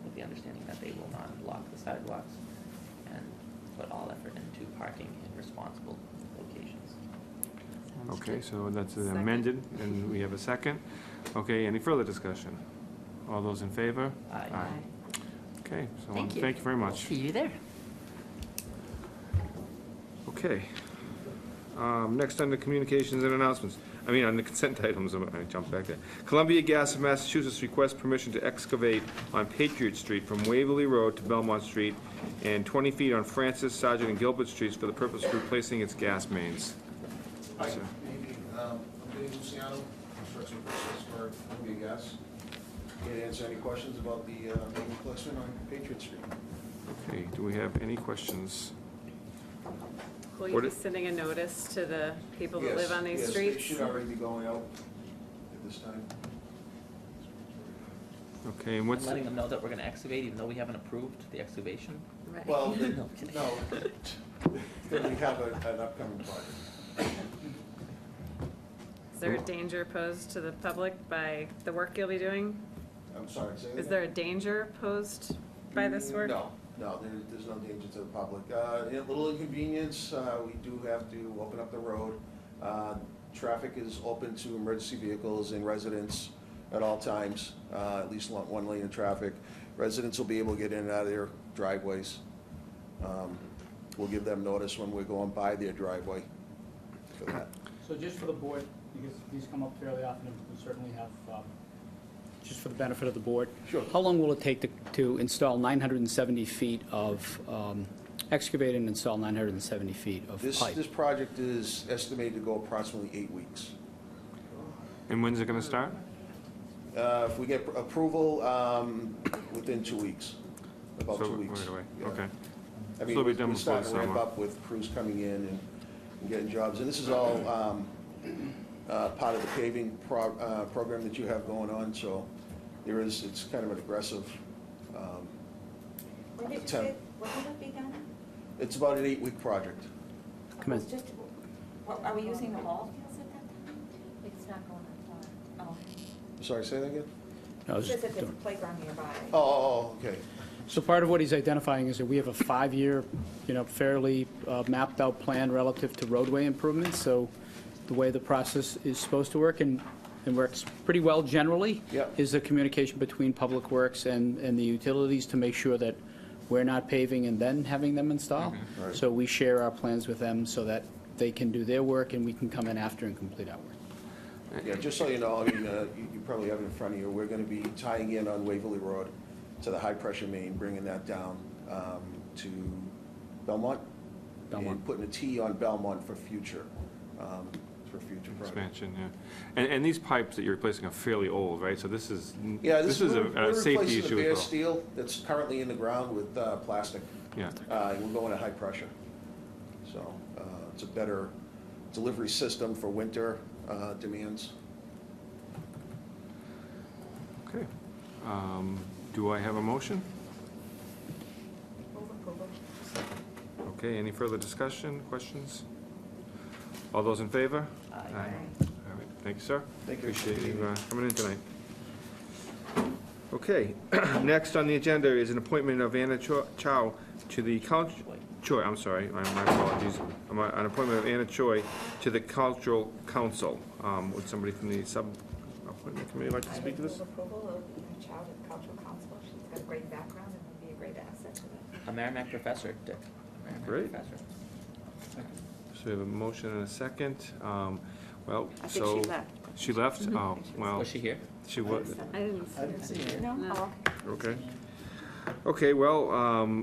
with the understanding that they will not block the sidewalks and put all effort into parking in responsible locations. Sounds Okay, good. so that's amended, and we have a second. Okay, any further discussion? All those in favor? Aye. Okay, so Thank you. thank you very much. See you there. Okay. Next on the communications and announcements, on the consent items, I jumped back there. Columbia Gas of Massachusetts requests permission to excavate on Patriot Street from Waverly Road to Belmont Street and 20 feet on Francis, Sargent, and Gilbert Streets for the purpose of replacing its gas mains. Hi, So- I'm Dave Luciano, construction specialist for Columbia Gas. Here to answer any questions about the main replacement on Patriot Street. Okay, do we have any questions? Will you What be it- sending a notice to the people that live on these Yes, streets? they should already be going out at this time. Okay, and And what's, letting them know that we're gonna excavate, even though we haven't approved the excavation? Well, No, kidding. no, we have an upcoming project. Is there a danger posed to the public by the work you'll be doing? I'm sorry, say that Is again? there a danger posed by this work? No, there's no danger to the public. A little inconvenience, we do have to open up the road. Traffic is open to emergency vehicles and residents at all times, at least one lane of traffic. Residents will be able to get in and out of their driveways. We'll give them notice when we're going by their driveway for that. So just for the board, because these come up fairly often, and we certainly have, just for the benefit of the board. Sure. How long will it take to install 970 feet of, excavate and install 970 feet of pipe? This project is estimated to go approximately 8 weeks. and when's it gonna start? If we get approval, within 2 weeks, about So, 2 weeks. right away, Yeah. okay. I So mean, it'll be done we're before the starting to ramp summer. up with crews coming in and getting jobs. And this is all part of the paving program that you have going on, so it's kind of an aggressive When did attempt. when will it be done? It's about an 8-week project. Come in. It's just, are we using the ball fields at that time? It's not going on far. Sorry, say that again? No, I was It says just that there's a doing- playground nearby. Oh, okay. So part of what he's identifying is that we have a 5-year, fairly mapped-out plan relative to roadway improvements. So the way the process is supposed to work, and works pretty well generally, Yep. is the communication between Public Works and the utilities to make sure that we're not paving and then having them install. Right. So we share our plans with them so that they can do their work and we can come in after and complete our work. Yeah, just so you know, I mean, you probably have it in front of you, we're gonna be tying in on Waverly Road to the high-pressure main, bringing that down to Belmont. Belmont. And putting a T on Belmont for future projects. Expansion, yeah. And these pipes that you're replacing are fairly old, right? So this is, Yeah, this is we're a safety replacing issue the bare as well. steel that's currently in the ground with plastic. Yeah, We're going to high pressure. So it's a better delivery system for winter demands. okay. Do I have a motion? Move approval. Okay, any further discussion, questions? All those in favor? Aye. All right, thank you, sir. Thank you. Appreciate you coming in tonight. Okay, next on the agenda is an appointment of Anna Chow to the Choi, I'm sorry, my apologies. An appointment of Anna Choi to the Cultural Council. Would somebody from the sub-appointment committee like to speak to this? Move approval of Anna Chow to the Cultural Council. She's got a great background and would be a great asset to the A Merrimack professor, Dick. A Merrimack Great. professor. So we have a motion and a second. Well, I think so. she left. She left? Oh, well. Was she here? She was, I didn't see it. No? No. Oh, okay. Okay, well,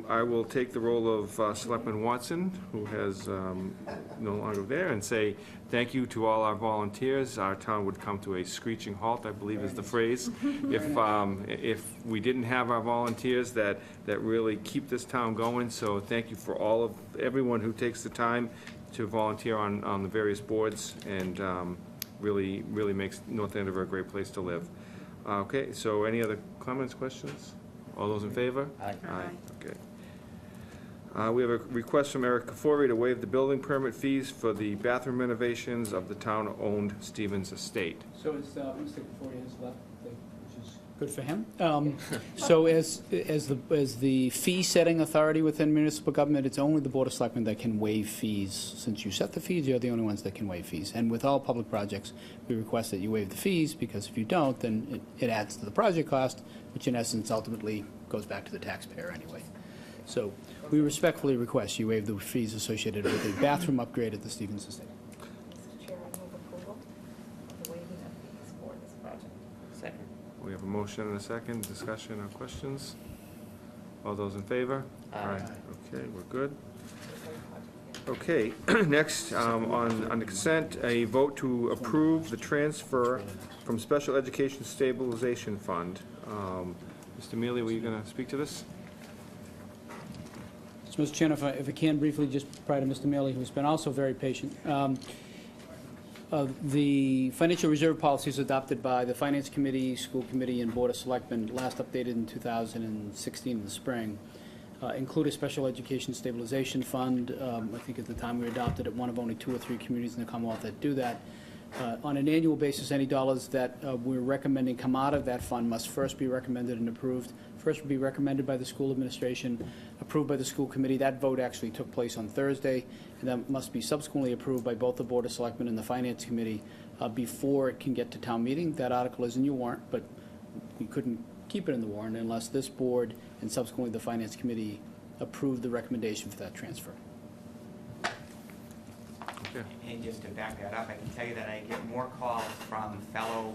I will take the role of Selectman Watson, who has no longer there, and say thank you to all our volunteers. Our town would come to a screeching halt, I believe is the phrase, if we didn't have our volunteers that really keep this town going. So thank you for everyone who takes the time to volunteer on the various boards, and really makes North Andover a great place to live. Okay, so any other comments, questions? All those in favor? Aye. Okay. We have a request from Eric Kafori to waive the building permit fees for the bathroom renovations of the town-owned Stevens Estate. So it's, Mr. Conforti has left, which is good for him. So as the fee-setting authority within municipal government, it's only the Board of Selectmen that can waive fees. Since you set the fees, you're the only ones that can waive fees. And with all public projects, we request that you waive the fees, because if you don't, then it adds to the project cost, which in essence ultimately goes back to the taxpayer anyway. So we respectfully request you waive the fees associated with the bathroom upgrade at the Stevens Estate. Mr. Chair, I move approval of the waiving of fees for this project. Second. We have a motion and a second. Discussion or questions? All those in favor? Aye. Okay, we're good. Okay, next, on the consent, a vote to approve the transfer from Special Education Stabilization Fund. Mr. Mealy, were you going to speak to this? So, Mr. Chairman, if I can briefly, just prior to Mr. Mealy, who's been also very patient. The financial reserve policy is adopted by the Finance Committee, School Committee, and Board of Selectmen, last updated in 2016 in the spring. Include a special education stabilization fund. I think at the time we adopted it, one of only 2 or 3 communities in the Commonwealth that do that. On an annual basis, any dollars that we're recommending come out of that fund must first be recommended and approved. First would be recommended by the school administration, approved by the school committee. That vote actually took place on Thursday, and that must be subsequently approved by both the Board of Selectmen and the Finance Committee before it can get to town meeting. That article is in your warrant, but we couldn't keep it in the warrant unless this board and subsequently the Finance Committee approved the recommendation for that transfer. And just to back that up, I can tell you that I get more calls from fellow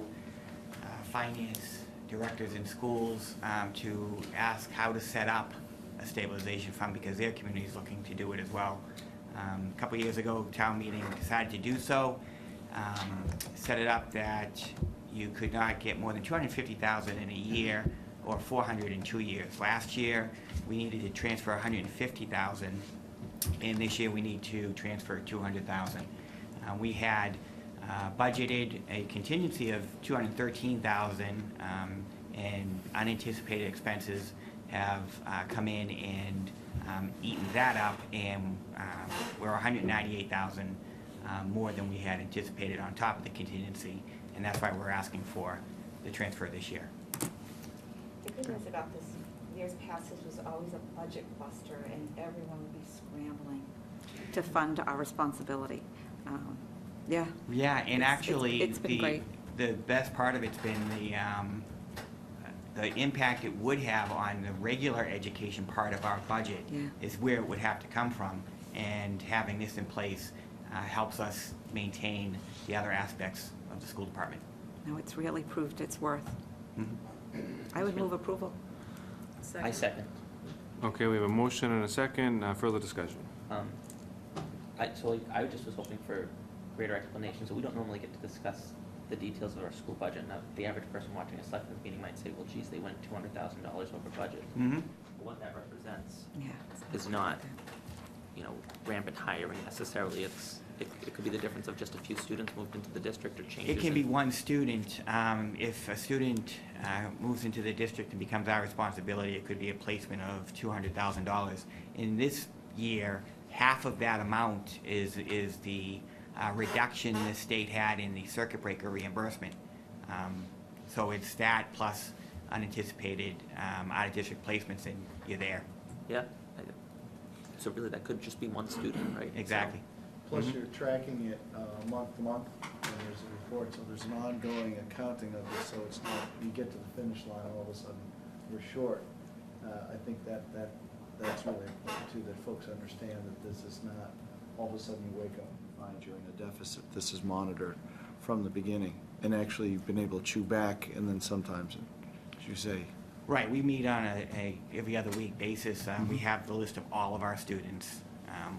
finance directors in schools to ask how to set up a stabilization fund because their community is looking to do it as well. A couple years ago, town meeting decided to do so, set it up that you could not get more than $250,000 in a year or $400,000 in 2 years. Last year, we needed to transfer $150,000. And this year we need to transfer $200,000. We had budgeted a contingency of $213,000, and unanticipated expenses have come in and eaten that up, and we're $198,000 more than we had anticipated on top of the contingency, and that's why we're asking for the transfer this year. The good news about this year's passage was always a budget buster, and everyone would be scrambling to fund our responsibility. Yeah. Yeah, and actually, it's been great. The best part of it's been the impact it would have on the regular education part of our budget is where it would have to come from, and having this in place helps us maintain the other aspects of the school department. No, it's really proved its worth. Mm-hmm. I would move approval. I second. Okay, we have a motion and a second. Further discussion. I just was hoping for greater explanation, so we don't normally get to discuss the details of our school budget. Now, the average person watching a selectmen's meeting might say, well, geez, they went $200,000 over budget. Mm-hmm. But what that represents is not, rampant hiring necessarily. It could be the difference of just a few students moved into the district or changes. It can be one student. If a student moves into the district and becomes our responsibility, it could be a placement of $200,000. In this year, half of that amount is the reduction the state had in the circuit breaker reimbursement. So it's that plus unanticipated out-of-district placements, and you're there. Yeah. So really, that could just be one student, right? Exactly. Plus, you're tracking it month to month, and there's a report, so there's an ongoing accounting of this, so it's not, you get to the finish line, all of a sudden, we're short. I think that's really important, too, that folks understand that this is not, all of a sudden you wake up and find you're in a deficit. This is monitored from the beginning, and actually you've been able to chew back, and then sometimes, as you say. Right, we meet on a every other week basis. We have the list of all of our students,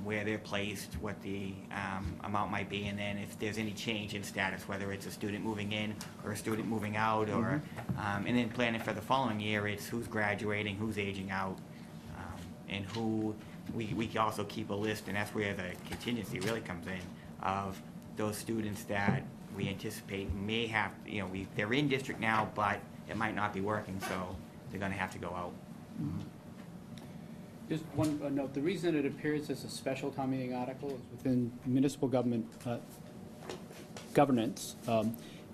where they're placed, what the amount might be, and then if there's any change in status, whether it's a student moving in or a student moving out, or and then planning for the following year, it's who's graduating, who's aging out, and who we also keep a list, and that's where the contingency really comes in, of those students that we anticipate may have, they're in district now, but it might not be working, so they're going to have to go out. Just one note, the reason it appears as a special town meeting article is within municipal government governance.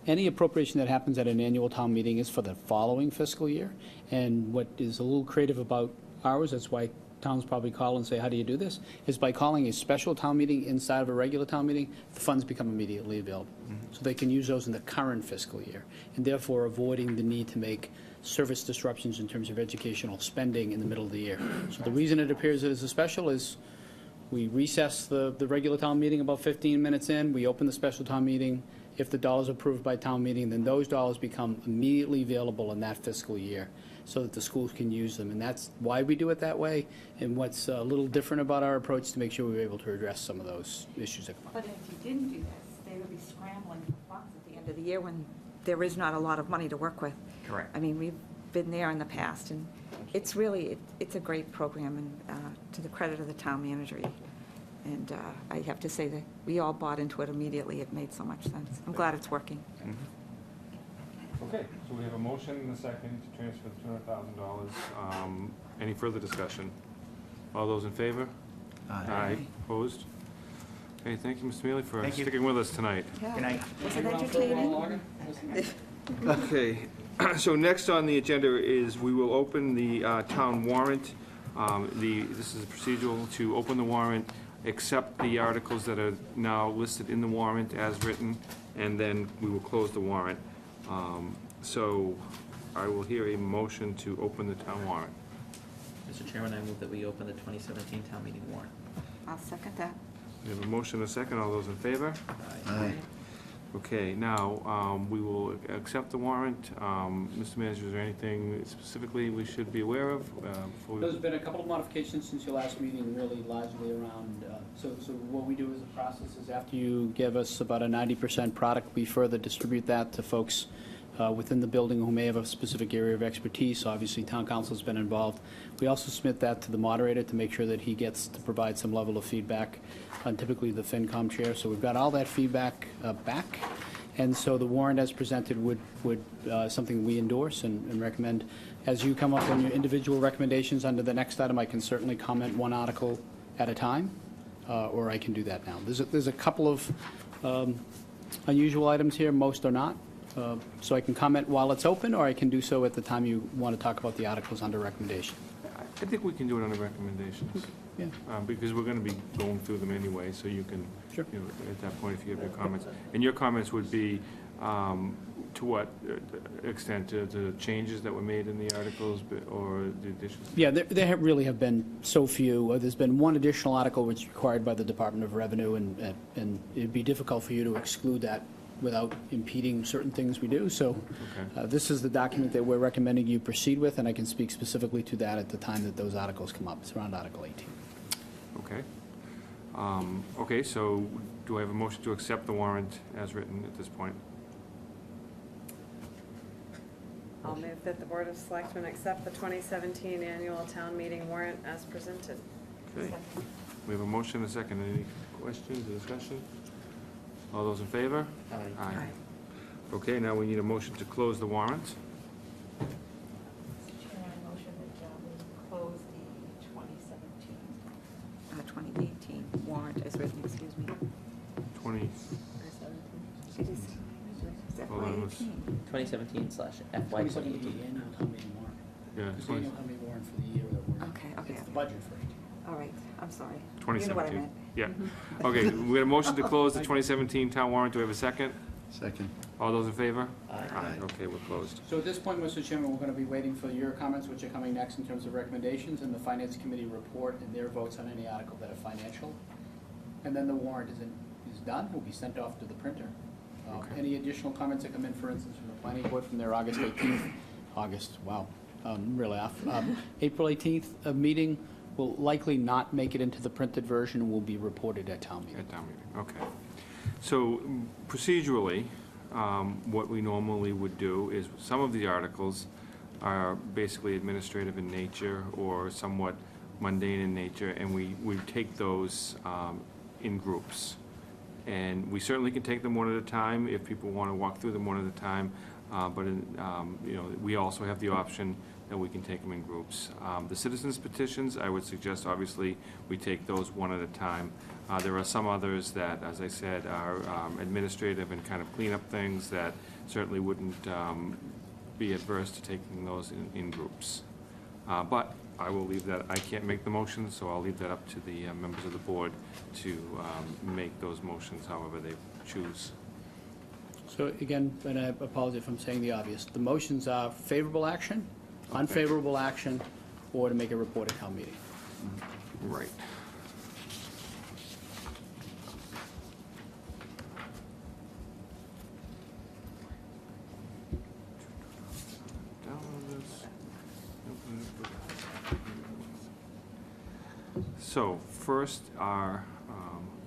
Any appropriation that happens at an annual town meeting is for the following fiscal year. And what is a little creative about ours, that's why towns probably call and say, how do you do this? Is by calling a special town meeting inside of a regular town meeting, the funds become immediately available. So they can use those in the current fiscal year, and therefore avoiding the need to make service disruptions in terms of educational spending in the middle of the year. So the reason it appears as a special is we recess the regular town meeting about 15 minutes in, we open the special town meeting. If the dollars are approved by town meeting, then those dollars become immediately available in that fiscal year so that the schools can use them. And that's why we do it that way, and what's a little different about our approach to make sure we're able to address some of those issues that come up. But if you didn't do this, they would be scrambling for funds at the end of the year when there is not a lot of money to work with. Correct. I mean, we've been there in the past, and it's really, it's a great program, and to the credit of the town manager, And I have to say that we all bought into it immediately. It made so much sense. I'm glad it's working. Okay, so we have a motion and a second to transfer the $200,000. Any further discussion? All those in favor? Aye. Opposed? Okay, thank you, Mr. Mealy, for Thank you. sticking with us tonight. Yeah. Good night. Was it entertaining? Okay, so next on the agenda is we will open the town warrant. This is procedural to open the warrant, accept the articles that are now listed in the warrant as written, and then we will close the warrant. So I will hear a motion to open the town warrant. Mr. Chairman, I move that we open the 2017 town meeting warrant. I'll second that. We have a motion and a second. All those in favor? Aye. Okay, now, we will accept the warrant. Mr. Manager, is there anything specifically we should be aware of? Before we- There's been a couple of modifications since your last meeting, really largely around, so what we do as a process is after you give us about a 90% product, we further distribute that to folks within the building who may have a specific area of expertise. Obviously, town council's been involved. We also submit that to the moderator to make sure that he gets to provide some level of feedback on typically the FinCom chair. So we've got all that feedback back. And so the warrant as presented would something we endorse and recommend. As you come up on your individual recommendations under the next item, I can certainly comment one article at a time, or I can do that now. There's a couple of unusual items here, most are not. So I can comment while it's open, or I can do so at the time you want to talk about the articles under recommendation. I think we can do it under recommendations. Yeah. Because we're going to be going through them anyway, so you can, Sure. you know, at that point, if you have your comments. And your comments would be, to what extent, to the changes that were made in the articles, or the additions? Yeah, there really have been so few. There's been one additional article which is required by the Department of Revenue, and it'd be difficult for you to exclude that without impeding certain things we do. So this is the document that we're recommending you proceed with, and I can speak specifically to that at the time that those articles come up. It's around Article 18. Okay. Okay, so do I have a motion to accept the warrant as written at this point? I'll move that the Board of Selectmen accept the 2017 annual town meeting warrant as presented. Okay. We have a motion and a second. Any questions or discussion? All those in favor? Aye. Okay, now we need a motion to close the warrant. Mr. Chairman, I motion that we close the 2018 warrant as written, excuse me. 20, It is Hold on, let's- FY18. 2017/FY 2018. annual town meeting warrant. yeah, It's the annual town meeting warrant for the year that we're in. Okay. It's the budget for 18. All right, I'm sorry. You know what I 2017. meant. Yeah. Okay, we got a motion to close the 2017 town warrant. Do we have a second? Second. All those in favor? Aye. Okay, we're closed. So at this point, Mr. Chairman, we're going to be waiting for your comments, which are coming next in terms of recommendations, and the Finance Committee report and their votes on any article that are financial. And then the warrant is done, will be sent off to the printer. Okay. Any additional comments that come in, for instance, from the planning board from their August 18th, really off, April 18th meeting will likely not make it into the printed version and will be reported at town meeting. At town meeting, okay. So procedurally, what we normally would do is, some of the articles are basically administrative in nature or somewhat mundane in nature, and we take those in groups. And we certainly can take them one at a time if people want to walk through them one at a time, but you know, we also have the option that we can take them in groups. The citizens petitions, I would suggest, obviously, we take those one at a time. There are some others that, as I said, are administrative and kind of clean up things that certainly wouldn't be adverse to taking those in groups. But I will leave that, I can't make the motions, so I'll leave that up to the members of the board to make those motions however they choose. So again, and I apologize if I'm saying the obvious, the motions are favorable action, unfavorable action, or to make a report at town meeting. Right. So first are,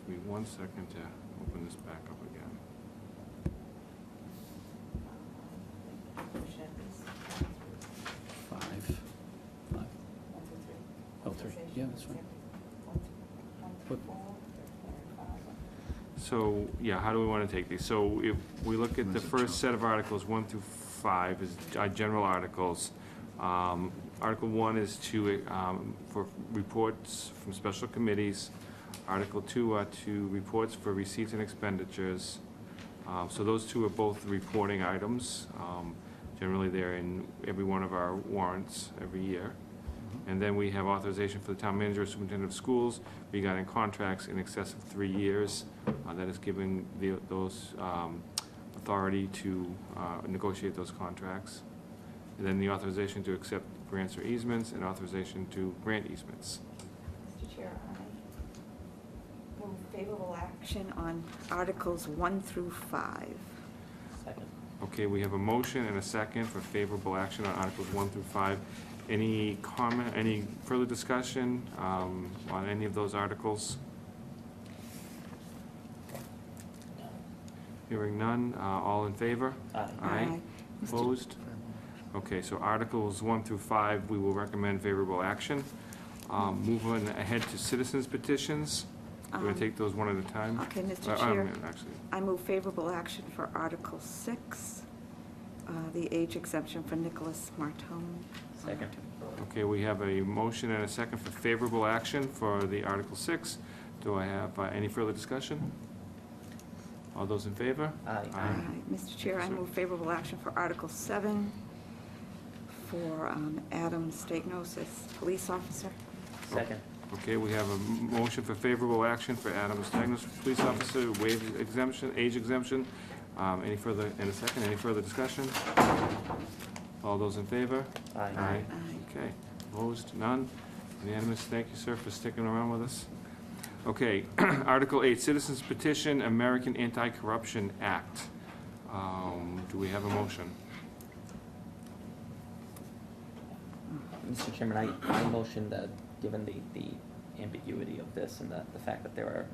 give me 1 second to open this back up again. Five. Oh, three, yeah, that's fine. So, yeah, how do we want to take these? So if we look at the first set of articles, 1 through 5, is general articles. Article 1 is for reports from special committees. Article 2 are to reports for receipts and expenditures. So those two are both reporting items. Generally, they're in every one of our warrants every year. And then we have authorization for the town manager or superintendent of schools regarding contracts in excess of 3 years. That is giving those authority to negotiate those contracts. And then the authorization to accept grants or easements, and authorization to grant easements. Mr. Chair, I move favorable action on Articles 1 through 5. Second. Okay, we have a motion and a second for favorable action on Articles 1 through 5. Any comment, any further discussion on any of those articles? Hearing none, all in favor? Aye. Aye. Opposed? Okay, so Articles 1 through 5, we will recommend favorable action. Moving ahead to citizens petitions. We're going to take those one at a time. Okay, Mr. Chair. Actually, I move favorable action for Article 6, the age exemption for Nicholas Martone. Second. okay, we have a motion and a second for favorable action for the Article 6. Do I have any further discussion? All those in favor? Aye. Mr. Chair, I Yes, sir. move favorable action for Article 7 for Adam Stegnos as police officer. Second. Okay, we have a motion for favorable action for Adam Stagnos, police officer, waive exemption, age exemption. Any further, in a second, any further discussion? All those in favor? Aye. Okay, opposed, none? Unanimous, thank you, sir, for sticking around with us. Okay, Article 8, Citizens Petition, American Anti-Corruption Act. Do we have a motion? Mr. Chairman, I motion that, given the ambiguity of this and the fact that there are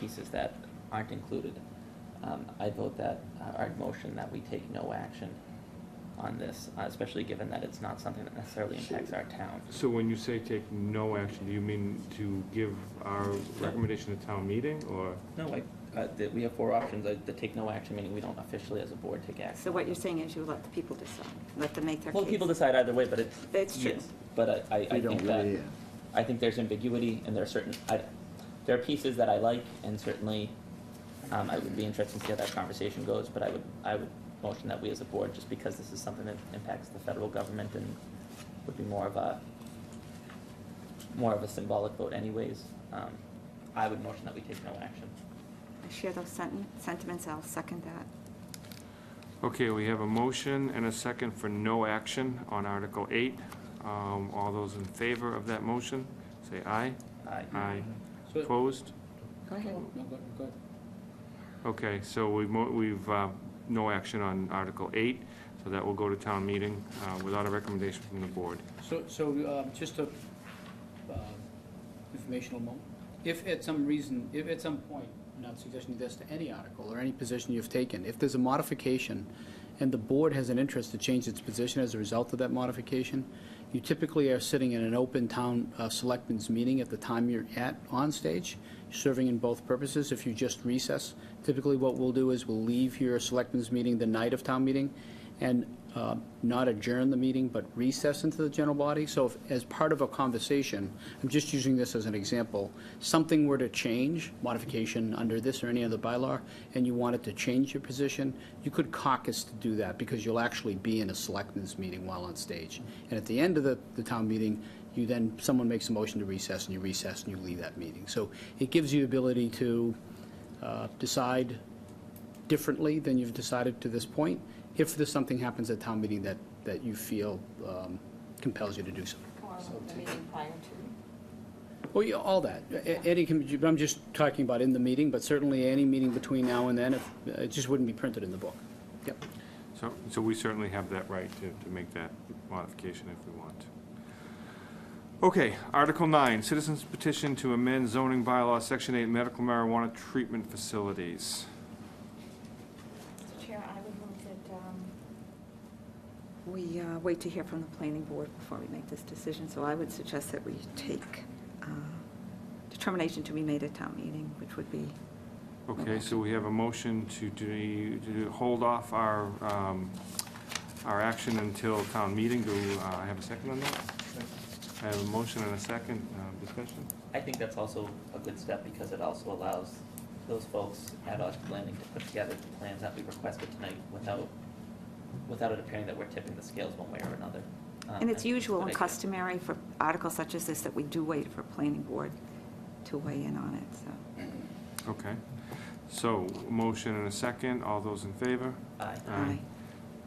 pieces that aren't included, I vote that, I motion that we take no action on this, especially given that it's not something that necessarily impacts our town. So when you say take no action, do you mean to give our recommendation to town meeting, or? No, we have 4 options. The take no action, meaning we don't officially as a board take action. So what you're saying is you let the people decide, let them make their Well, case. people decide either way, but That's true. yes. But I We don't think that, really, I think there's ambiguity, and there are certain, there are pieces that I like, and certainly, I would be interested to see how that conversation goes, but I would motion that we as a board, just because this is something that impacts the federal government and would be more of a symbolic vote anyways, I would motion that we take no action. I share those sentiments, I'll second that. Okay, we have a motion and a second for no action on Article 8. All those in favor of that motion, say aye. Aye. Aye. So- Opposed? Go ahead. No, go ahead. Okay, so we've no action on Article 8, so that will go to town meeting without a recommendation from the board. So just a informational moment. If at some point, I'm not suggesting this to any article or any position you've taken, if there's a modification and the board has an interest to change its position as a result of that modification, you typically are sitting in an open town selectmen's meeting at the time you're on stage, serving in both purposes. If you just recess, typically what we'll do is we'll leave your selectmen's meeting the night of town meeting and not adjourn the meeting, but recess into the general body. So if, as part of a conversation, I'm just using this as an example, something were to change, modification under this or any other bylaw, and you wanted to change your position, you could caucus to do that because you'll actually be in a selectmen's meeting while on stage. And at the end of the town meeting, someone makes a motion to recess, and you recess and you leave that meeting. So it gives you the ability to decide differently than you've decided to this point, if there's something happens at town meeting that you feel compels you to do so. Or the meeting prior to. Well, yeah, all that. I'm just talking about in the meeting, but certainly any meeting between now and then, it just wouldn't be printed in the book. Yep. So we certainly have that right to make that modification if we want. Okay, Article 9, Citizens Petition to amend zoning bylaw, Section 8, medical marijuana treatment facilities. Mr. Chair, I would move that we wait to hear from the planning board before we make this decision. So I would suggest that we take determination to be made at town meeting, which would be Okay, so we have a motion to hold off our action until town meeting. Do I have a second on that? I have a motion and a second. Discussion? I think that's also a good step because it also allows those folks at Osh Landing to put together the plans that we requested tonight without it appearing that we're tipping the scales one way or another. And it's I think usual a and good idea. customary for articles such as this that we do wait for planning board to weigh in on it, so. Okay. So, motion and a second. All those in favor? Aye. I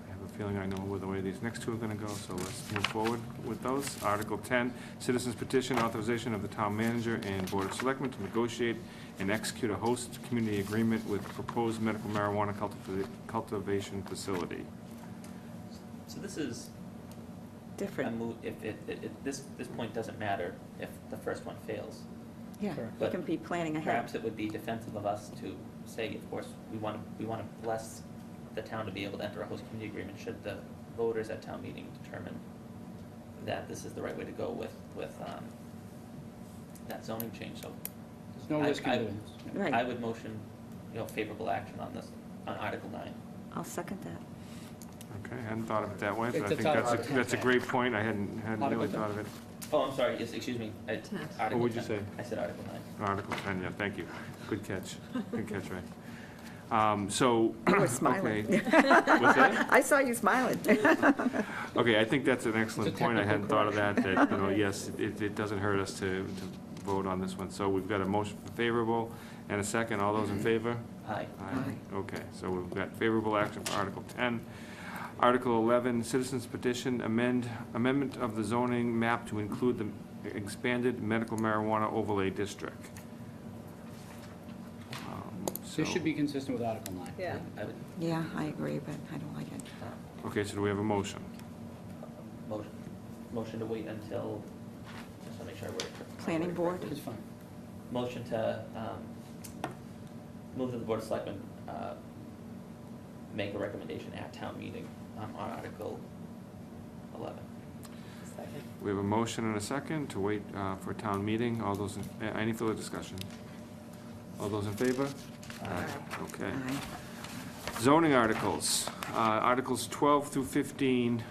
have a feeling I know where the way these next two are going to go, so let's move forward with those. Article 10, Citizens Petition, authorization of the town manager and Board of Selectmen to negotiate and execute a host community agreement with proposed medical marijuana cultivation facility. So this is. Different. This point doesn't matter if the first one fails. Yeah, you But can be planning ahead. Perhaps it would be defensive of us to say, of course, we want to bless the town to be able to enter a host community agreement should the voters at town meeting determine that this is the right way to go with that zoning change. So There's no risk in doing this. Right. I would motion, favorable action on this, on Article 9. I'll second that. Okay, I hadn't thought of it that way, but I It's a think tough- that's a great point. I hadn't really Article thought of it. Oh, I'm sorry, yes, excuse me. What would you say? I said Article 9. Article 10, yeah, thank you. Good catch. Good catch, Ray. So, You were smiling. okay. What's that? I saw you smiling. Okay, I think that's an excellent It's a point. I technical hadn't thought of that, yes, it doesn't hurt us to vote on this one. So we've got a motion for favorable and a second. All those in favor? Aye. Okay, so we've got favorable action for Article 10. Article 11, Citizens Petition, amendment of the zoning map to include the expanded medical marijuana overlay district. This should be consistent with Article 9. Yeah. I would, Yeah, I agree, but I don't like it. Okay, so do we have a motion? motion to wait until, just to make sure we're. Planning board? It's fine. Motion to, move that the Board of Selectmen, make a recommendation at town meeting, on Article 11. We have a motion and a second to wait for a town meeting. All those, any further discussion? All those in favor? Okay. Zoning articles. Articles 12 through 15.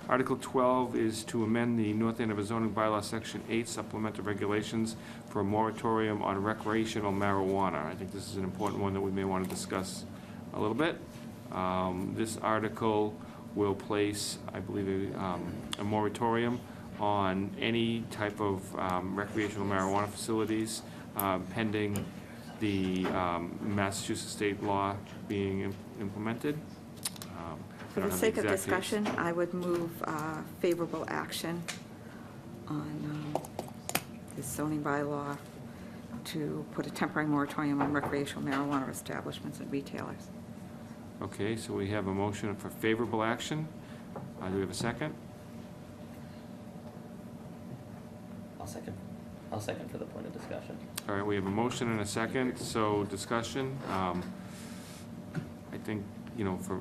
Article 12 is to amend the North Andover zoning bylaw, Section 8, supplemental regulations for a moratorium on recreational marijuana. I think this is an important one that we may want to discuss a little bit. This article will place, I believe, a moratorium on any type of recreational marijuana facilities pending the Massachusetts state law being implemented. For the sake of discussion, I would move favorable action on this zoning bylaw to put a temporary moratorium on recreational marijuana establishments and retailers. Okay, so we have a motion for favorable action. Do we have a second? I'll second for the point of discussion. All right, we have a motion and a second, so discussion. I think,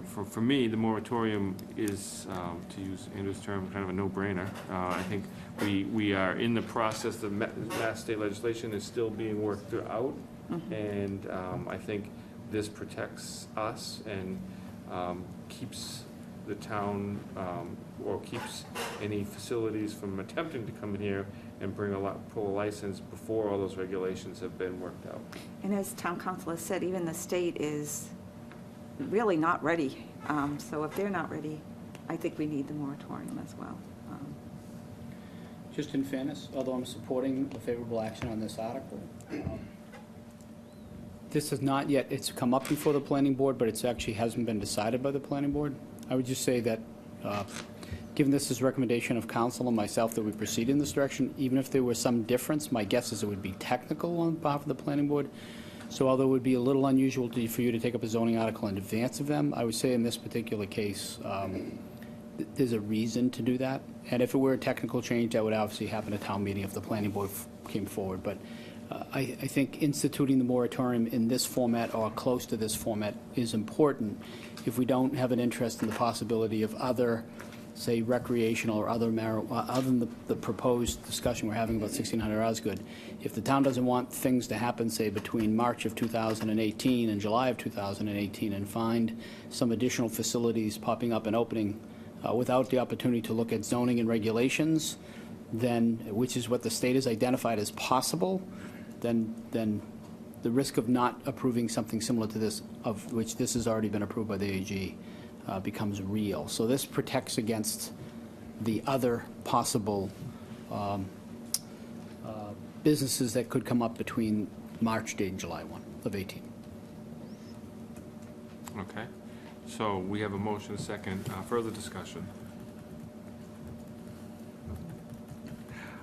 for me, the moratorium is, to use Andrew's term, kind of a no-brainer. I think we are in the process, the Mass state legislation is still being worked out, and I think this protects us and keeps the town, or keeps any facilities from attempting to come in here and pull a license before all those regulations have been worked out. And as town council has said, even the state is really not ready. So if they're not ready, I think we need the moratorium as well. Just in fairness, although I'm supporting the favorable action on this article, this has not yet, it's come up before the planning board, but it's actually hasn't been decided by the planning board. I would just say that, given this is recommendation of council and myself that we proceed in this direction, even if there was some difference, my guess is it would be technical on behalf of the planning board. So although it would be a little unusual for you to take up a zoning article in advance of them, I would say in this particular case, there's a reason to do that. And if it were a technical change, that would obviously happen at town meeting if the planning board came forward. But I think instituting the moratorium in this format or close to this format is important if we don't have an interest in the possibility of other say recreational or other other than the proposed discussion we're having about 1,600 Osgood, if the town doesn't want things to happen, say, between March of 2018 and July of 2018, and find some additional facilities popping up and opening without the opportunity to look at zoning and regulations, then, which is what the state has identified as possible, then the risk of not approving something similar to this, of which this has already been approved by the AG, becomes real. So this protects against the other possible businesses that could come up between March date and July 1 of 18. Okay. So we have a motion, a second. Further discussion?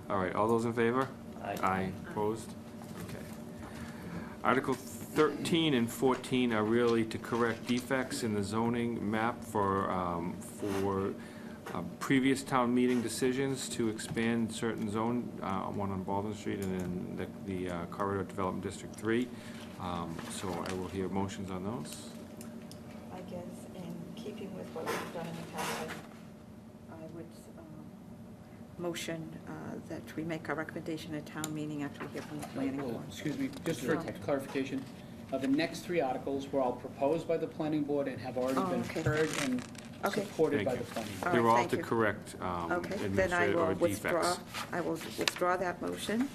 All right, all those in favor? Aye. Aye. Opposed? Okay. Article 13 and 14 are really to correct defects in the zoning map for previous town meeting decisions to expand certain zone, one on Baldwin Street and then the Corridor Development District 3. So I will hear motions on those. I guess in keeping with what we've done in the past, I would motion that we make a recommendation at town meeting after we hear from the planning board. Excuse me, just for Okay. clarification, the next three articles were all proposed by the planning board and have already been okay. heard and Okay. supported Thank by you. the planning All board. They're right, all thank to you. correct Okay, then I administrative will or withdraw, defects. I will withdraw that motion,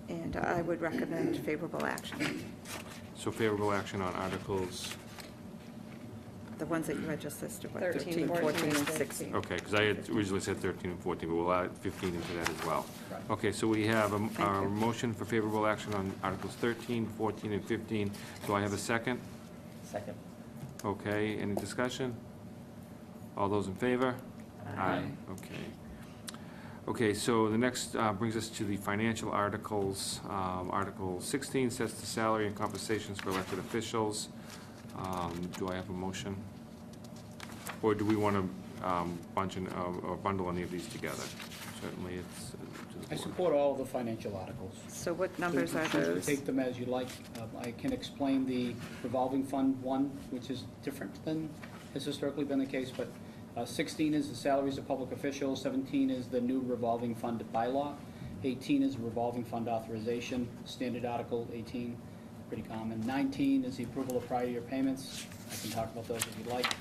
and I would recommend favorable action. So favorable action on articles, The ones that you had just listed, what, 13, 13, 14, and 14, 16. okay, because I had originally said 13 and 14, but we'll add 15 into that as well. Right. Okay, so we have a you. motion for favorable action on articles 13, 14, and 15. Do I have a second? Second. Okay, any discussion? All those in favor? Aye. Okay. Okay, so the next brings us to the financial articles. Article 16 sets the salary and compensations for elected officials. Do I have a motion? Or do we want to bundle any of these together? Certainly, it's to the I board. support all of the financial articles. So what numbers So you are can choose those? to take them as you like. I can explain the revolving fund 1, which is different than has historically been the case, but 16 is the salaries of public officials, 17 is the new revolving fund bylaw, 18 is revolving fund authorization, standard article 18, pretty common. 19 is the approval of prior year payments. I can talk about those if you'd like.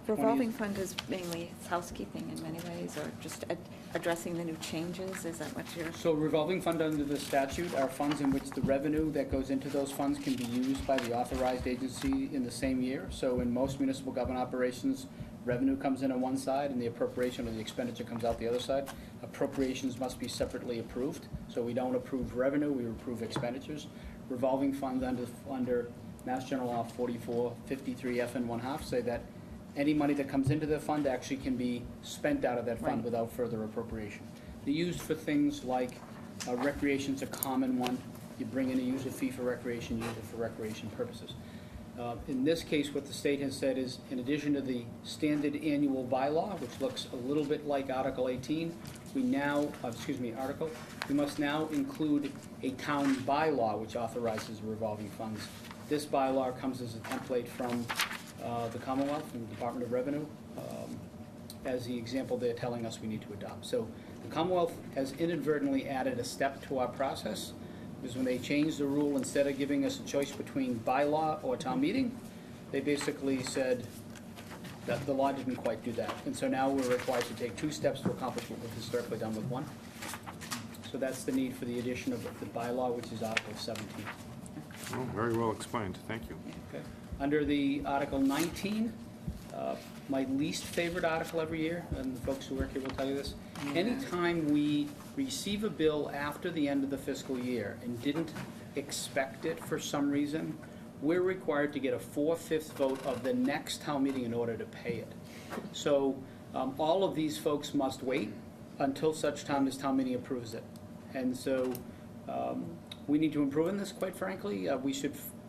20 Revolving fund is mainly housekeeping in many ways, or just addressing the new changes, is that what you're? So revolving fund under the statute are funds in which the revenue that goes into those funds can be used by the authorized agency in the same year. So in most municipal government operations, revenue comes in on one side and the appropriation or the expenditure comes out the other side. Appropriations must be separately approved. So we don't approve revenue, we approve expenditures. Revolving funds under Mass General Law 4453 F and 1/2 say that any money that comes into the fund actually can be spent out of that fund Right. without further appropriation. They're used for things like recreation's a common one. You bring in a user fee for recreation, use it for recreation purposes. In this case, what the state has said is, in addition to the standard annual bylaw, which looks a little bit like Article 18, we must now include a town bylaw which authorizes revolving funds. This bylaw comes as a template from the Commonwealth and the Department of Revenue, as the example they're telling us we need to adopt. So the Commonwealth has inadvertently added a step to our process, because when they changed the rule, instead of giving us a choice between bylaw or town meeting, they basically said that the law didn't quite do that. And so now we're required to take 2 steps to accomplish what we've historically done with 1. So that's the need for the addition of the bylaw, which is Article 17. Oh, very well explained, thank you. Okay. Under the Article 19, my least favorite article every year, and the folks who work here will tell you this, anytime we receive a bill after the end of the fiscal year and didn't expect it for some reason, we're required to get a 4/5 vote of the next town meeting in order to pay it. So all of these folks must wait until such time as town meeting approves it. And so we need to improve in this, quite frankly.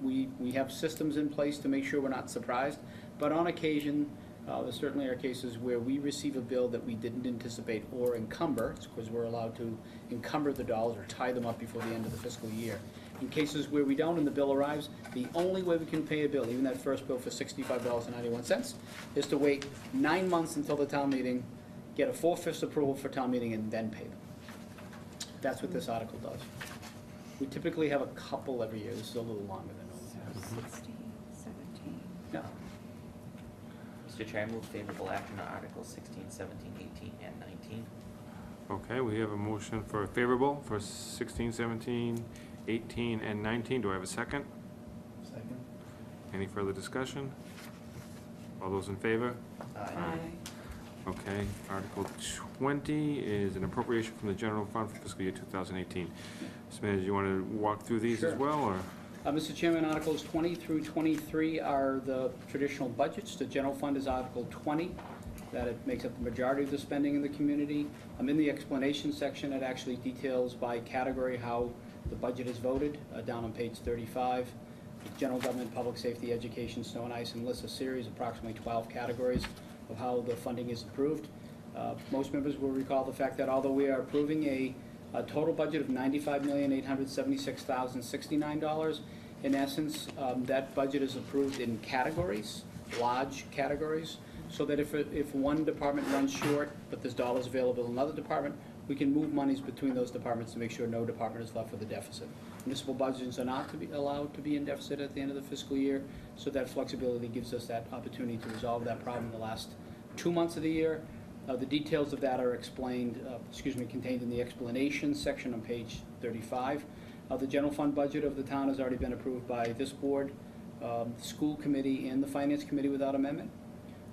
We have systems in place to make sure we're not surprised, but on occasion, there certainly are cases where we receive a bill that we didn't anticipate or encumber, because we're allowed to encumber the dollars or tie them up before the end of the fiscal year. In cases where we don't and the bill arrives, the only way we can pay a bill, even that first bill for $65.91, is to wait 9 months until the town meeting, get a 4/5 approval for town meeting, and then pay them. That's what this article does. We typically have a couple every year. This is a little longer than normal. 16, 17. Yeah. Mr. Chair, I move favorable action on Articles 16, 17, 18, and 19. Okay, we have a motion for favorable for 16, 17, 18, and 19. Do I have a second? Second. Any further discussion? All those in favor? Aye. Okay, Article 20 is an appropriation from the general fund for fiscal year 2018. Mr. Manager, you want to walk through these as Sure. well, or? Mr. Chairman, Articles 20 through 23 are the traditional budgets. The general fund is Article 20, that it makes up the majority of the spending in the community. In the explanation section, it actually details by category how the budget is voted, down on page 35. General government, public safety, education, snow and ice, and lists a series, approximately 12 categories of how the funding is approved. Most members will recall the fact that although we are approving a total budget of $95,876,069, in essence, that budget is approved in categories, large categories, so that if one department runs short, but there's dollars available in another department, we can move monies between those departments to make sure no department is left with a deficit. Municipal budgets are not to be allowed to be in deficit at the end of the fiscal year, so that flexibility gives us that opportunity to resolve that problem in the last 2 months of the year. The details of that are explained, contained in the explanation section on page 35. The general fund budget of the town has already been approved by this board, the school committee, and the finance committee without amendment.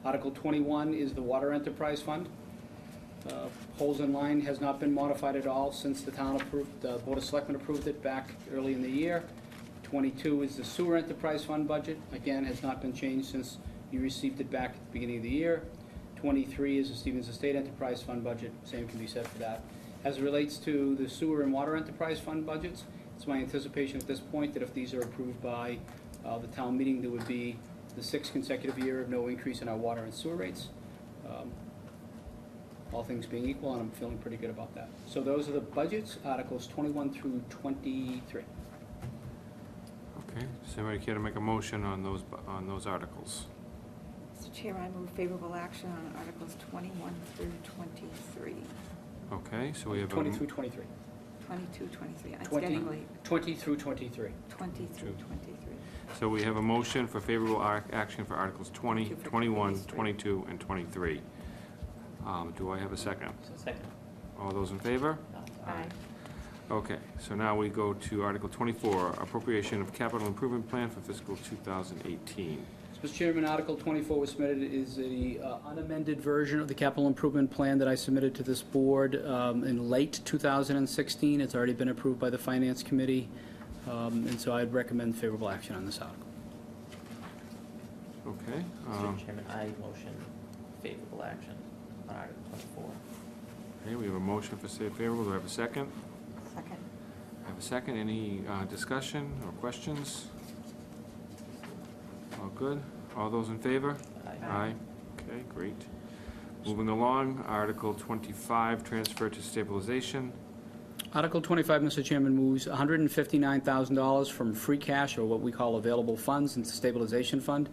Article 21 is the water enterprise fund. Holes in line has not been modified at all since the town approved, the Board of Selectmen approved it back early in the year. 22 is the sewer enterprise fund budget. Again, has not been changed since you received it back at the beginning of the year. 23 is the Stevens Estate Enterprise Fund budget. Same can be said for that. As it relates to the sewer and water enterprise fund budgets, it's my anticipation at this point that if these are approved by the town meeting, there would be the 6th consecutive year of no increase in our water and sewer rates. All things being equal, and I'm feeling pretty good about that. So those are the budgets, Articles 21 through 23. Okay, does anybody care to make a motion on those articles? Mr. Chair, I move favorable action on Articles 21 through 23. Okay, so we have 20 through 23. 22, 23. It's 20 getting late. 20 through 23. 20 through 23. So we have a motion for favorable action for Articles 20, 21, 22, and 23. Do I have a second? Second. All those in favor? Aye. Okay, so now we go to Article 24, appropriation of capital improvement plan for fiscal 2018. Mr. Chairman, Article 24 was submitted is the unamended version of the capital improvement plan that I submitted to this board in late 2016. It's already been approved by the Finance Committee, and so I'd recommend favorable action on this article. Okay. Mr. Chairman, I motion favorable action on Article 24. Okay, we have a motion for say favorable. Do I have a second? Second. I have a second. Any discussion or questions? All good? All those in favor? Aye. Okay, great. Moving along, Article 25, transfer to stabilization. Article 25, Mr. Chairman, moves $159,000 from free cash, or what we call available funds, into stabilization fund.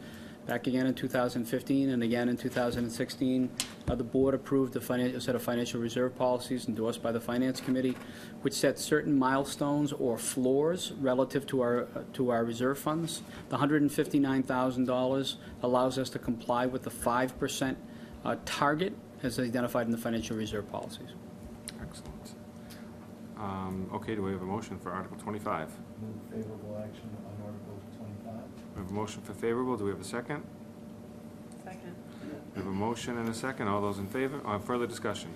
Back again in 2015 and again in 2016, the board approved a set of financial reserve policies endorsed by the Finance Committee, which set certain milestones or floors relative to our reserve funds. The $159,000 allows us to comply with the 5% target as identified in the financial reserve policies. Excellent. Okay, do we have a motion for Article 25? Move favorable action on Article 25. We have a motion for favorable. Do we have a second? Second. We have a motion and a second. All those in favor? Further discussion?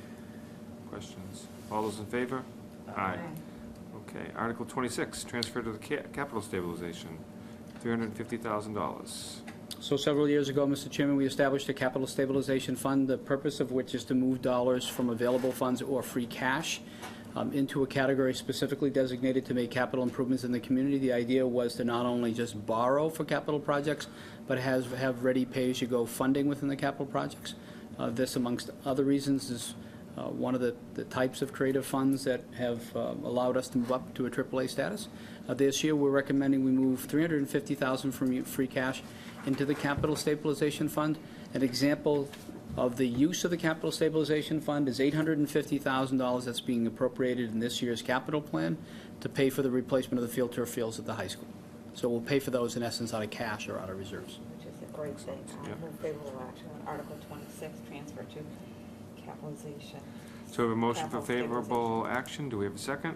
Questions? All those in favor? Aye. Okay, Article 26, transfer to the capital stabilization, $350,000. So several years ago, Mr. Chairman, we established a capital stabilization fund, the purpose of which is to move dollars from available funds or free cash into a category specifically designated to make capital improvements in the community. The idea was to not only just borrow for capital projects, but have ready pay-as-you-go funding within the capital projects. This, amongst other reasons, is one of the types of creative funds that have allowed us to move up to a AAA status. This year, we're recommending we move $350,000 from free cash into the Capital Stabilization Fund. An example of the use of the Capital Stabilization Fund is $850,000 that's being appropriated in this year's capital plan to pay for the replacement of the field turf fields at the high school. So we'll pay for those, in essence, out of cash or out of reserves. Which is a great thing. Move favorable action on Article 26, transfer to capitalization. So we have a motion for Capital stabilization. favorable action. Do we have a second?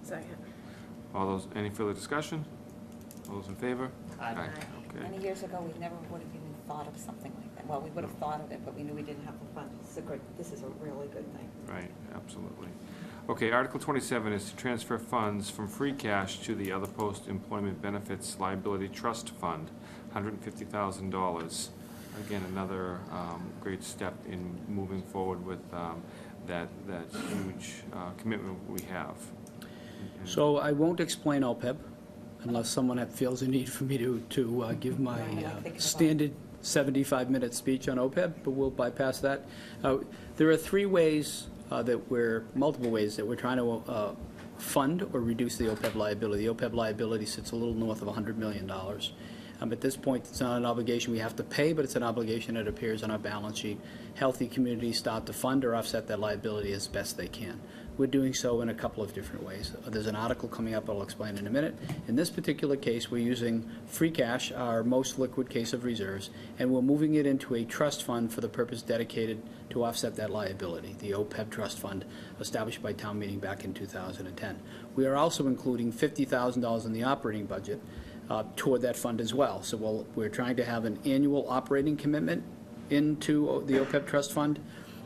Second. All those, any further discussion? All those in favor? Aye. Okay. Many years ago, we never would have even thought of something like that. Well, we would have thought of it, but we knew we didn't have the funds. This is a really good thing. Right, absolutely. Okay, Article 27 is to transfer funds from free cash to the other post-employment benefits liability trust fund, $150,000. Again, another great step in moving forward with that huge commitment we have. So I won't explain OPEB unless someone feels a need for me to give my standard 75-minute speech on OPEB, but we'll bypass that. There are multiple ways that we're trying to fund or reduce the OPEB liability. The OPEB liability sits a little north of $100 million. At this point, it's not an obligation we have to pay, but it's an obligation that appears on our balance sheet. Healthy communities start to fund or offset that liability as best they can. We're doing so in a couple of different ways. There's an article coming up I'll explain in a minute. In this particular case, we're using free cash, our most liquid case of reserves, and we're moving it into a trust fund for the purpose dedicated to offset that liability, the OPEB trust fund established by town meeting back in 2010. We are also including $50,000 in the operating budget toward that fund as well. So we're trying to have an annual operating commitment into the OPEB trust fund,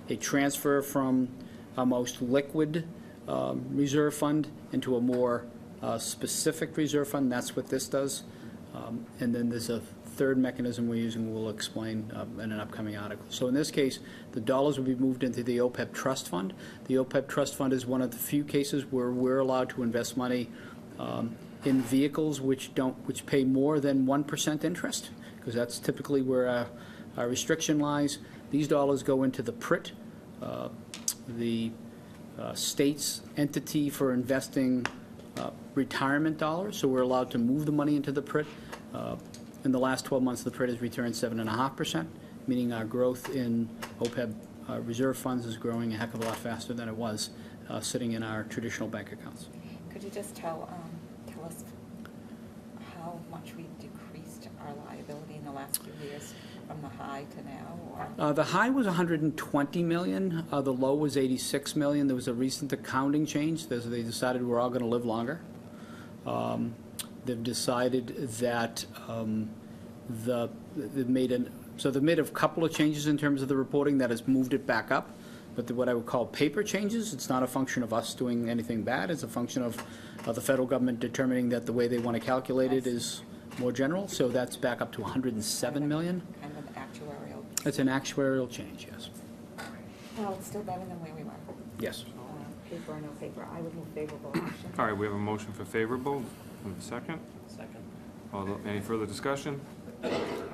a transfer from our most liquid reserve fund into a more specific reserve fund. That's what this does. And then there's a third mechanism we're using we'll explain in an upcoming article. So in this case, the dollars will be moved into the OPEB trust fund. The OPEB trust fund is one of the few cases where we're allowed to invest money in vehicles which pay more than 1% interest, because that's typically where our restriction lies. These dollars go into the PRIT, the state's entity for investing retirement dollars, so we're allowed to move the money into the PRIT. In the last 12 months, the PRIT has returned 7.5%, meaning our growth in OPEB reserve funds is growing a heck of a lot faster than it was sitting in our traditional bank accounts. Could you just tell us how much we've decreased our liability in the last few years from the high to now? Or? The high was $120 million. The low was $86 million. There was a recent accounting change. They decided we're all going to live longer. They've decided that they've made a couple of changes in terms of the reporting that has moved it back up. But what I would call paper changes, it's not a function of us doing anything bad. It's a function of the federal government determining that the way they want to calculate it is more general. So that's back up to $107 million. Kind of an actuarial. It's an actuarial change, yes. Well, it's still better than where we were. Yes. Paper or no paper, I would move favorable action. All right, we have a motion for favorable. We have a second. Second. Any further discussion?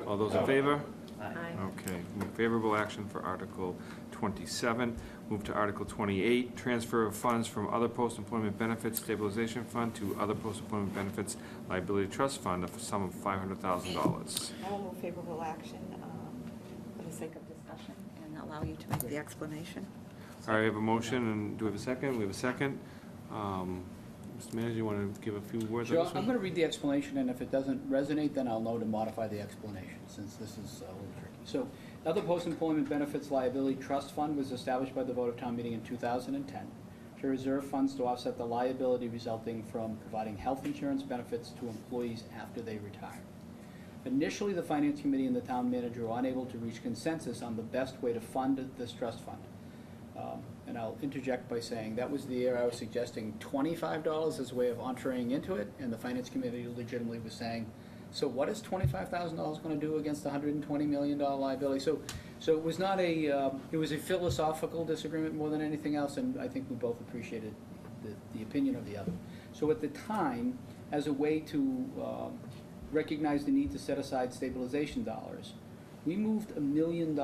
All those in favor? Aye. Okay, move favorable action for Article 27. Move to Article 28, transfer of funds from other post-employment benefits stabilization fund to other post-employment benefits liability trust fund of a sum of $500,000. I will move favorable action for the sake of discussion and allow you to make the explanation. All right, we have a motion, and do we have a second? We have a second. Mr. Manager, you want to give a few words on Sure, this I'm one? going to read the explanation, and if it doesn't resonate, then I'll know to modify the explanation, since this is a little tricky. So, other post-employment benefits liability trust fund was established by the vote of town meeting in 2010 to reserve funds to offset the liability resulting from providing health insurance benefits to employees after they retire. Initially, the Finance Committee and the town manager were unable to reach consensus on the best way to fund this trust fund. And I'll interject by saying that was the year I was suggesting $25 as a way of entreeing into it, and the Finance Committee legitimately was saying, so what is $25,000 going to do against the $120 million liability? So it was not it was a philosophical disagreement more than anything else, and I think we both appreciated the opinion of the other. So at the time, as a way to recognize the need to set aside stabilization dollars, we moved $1 million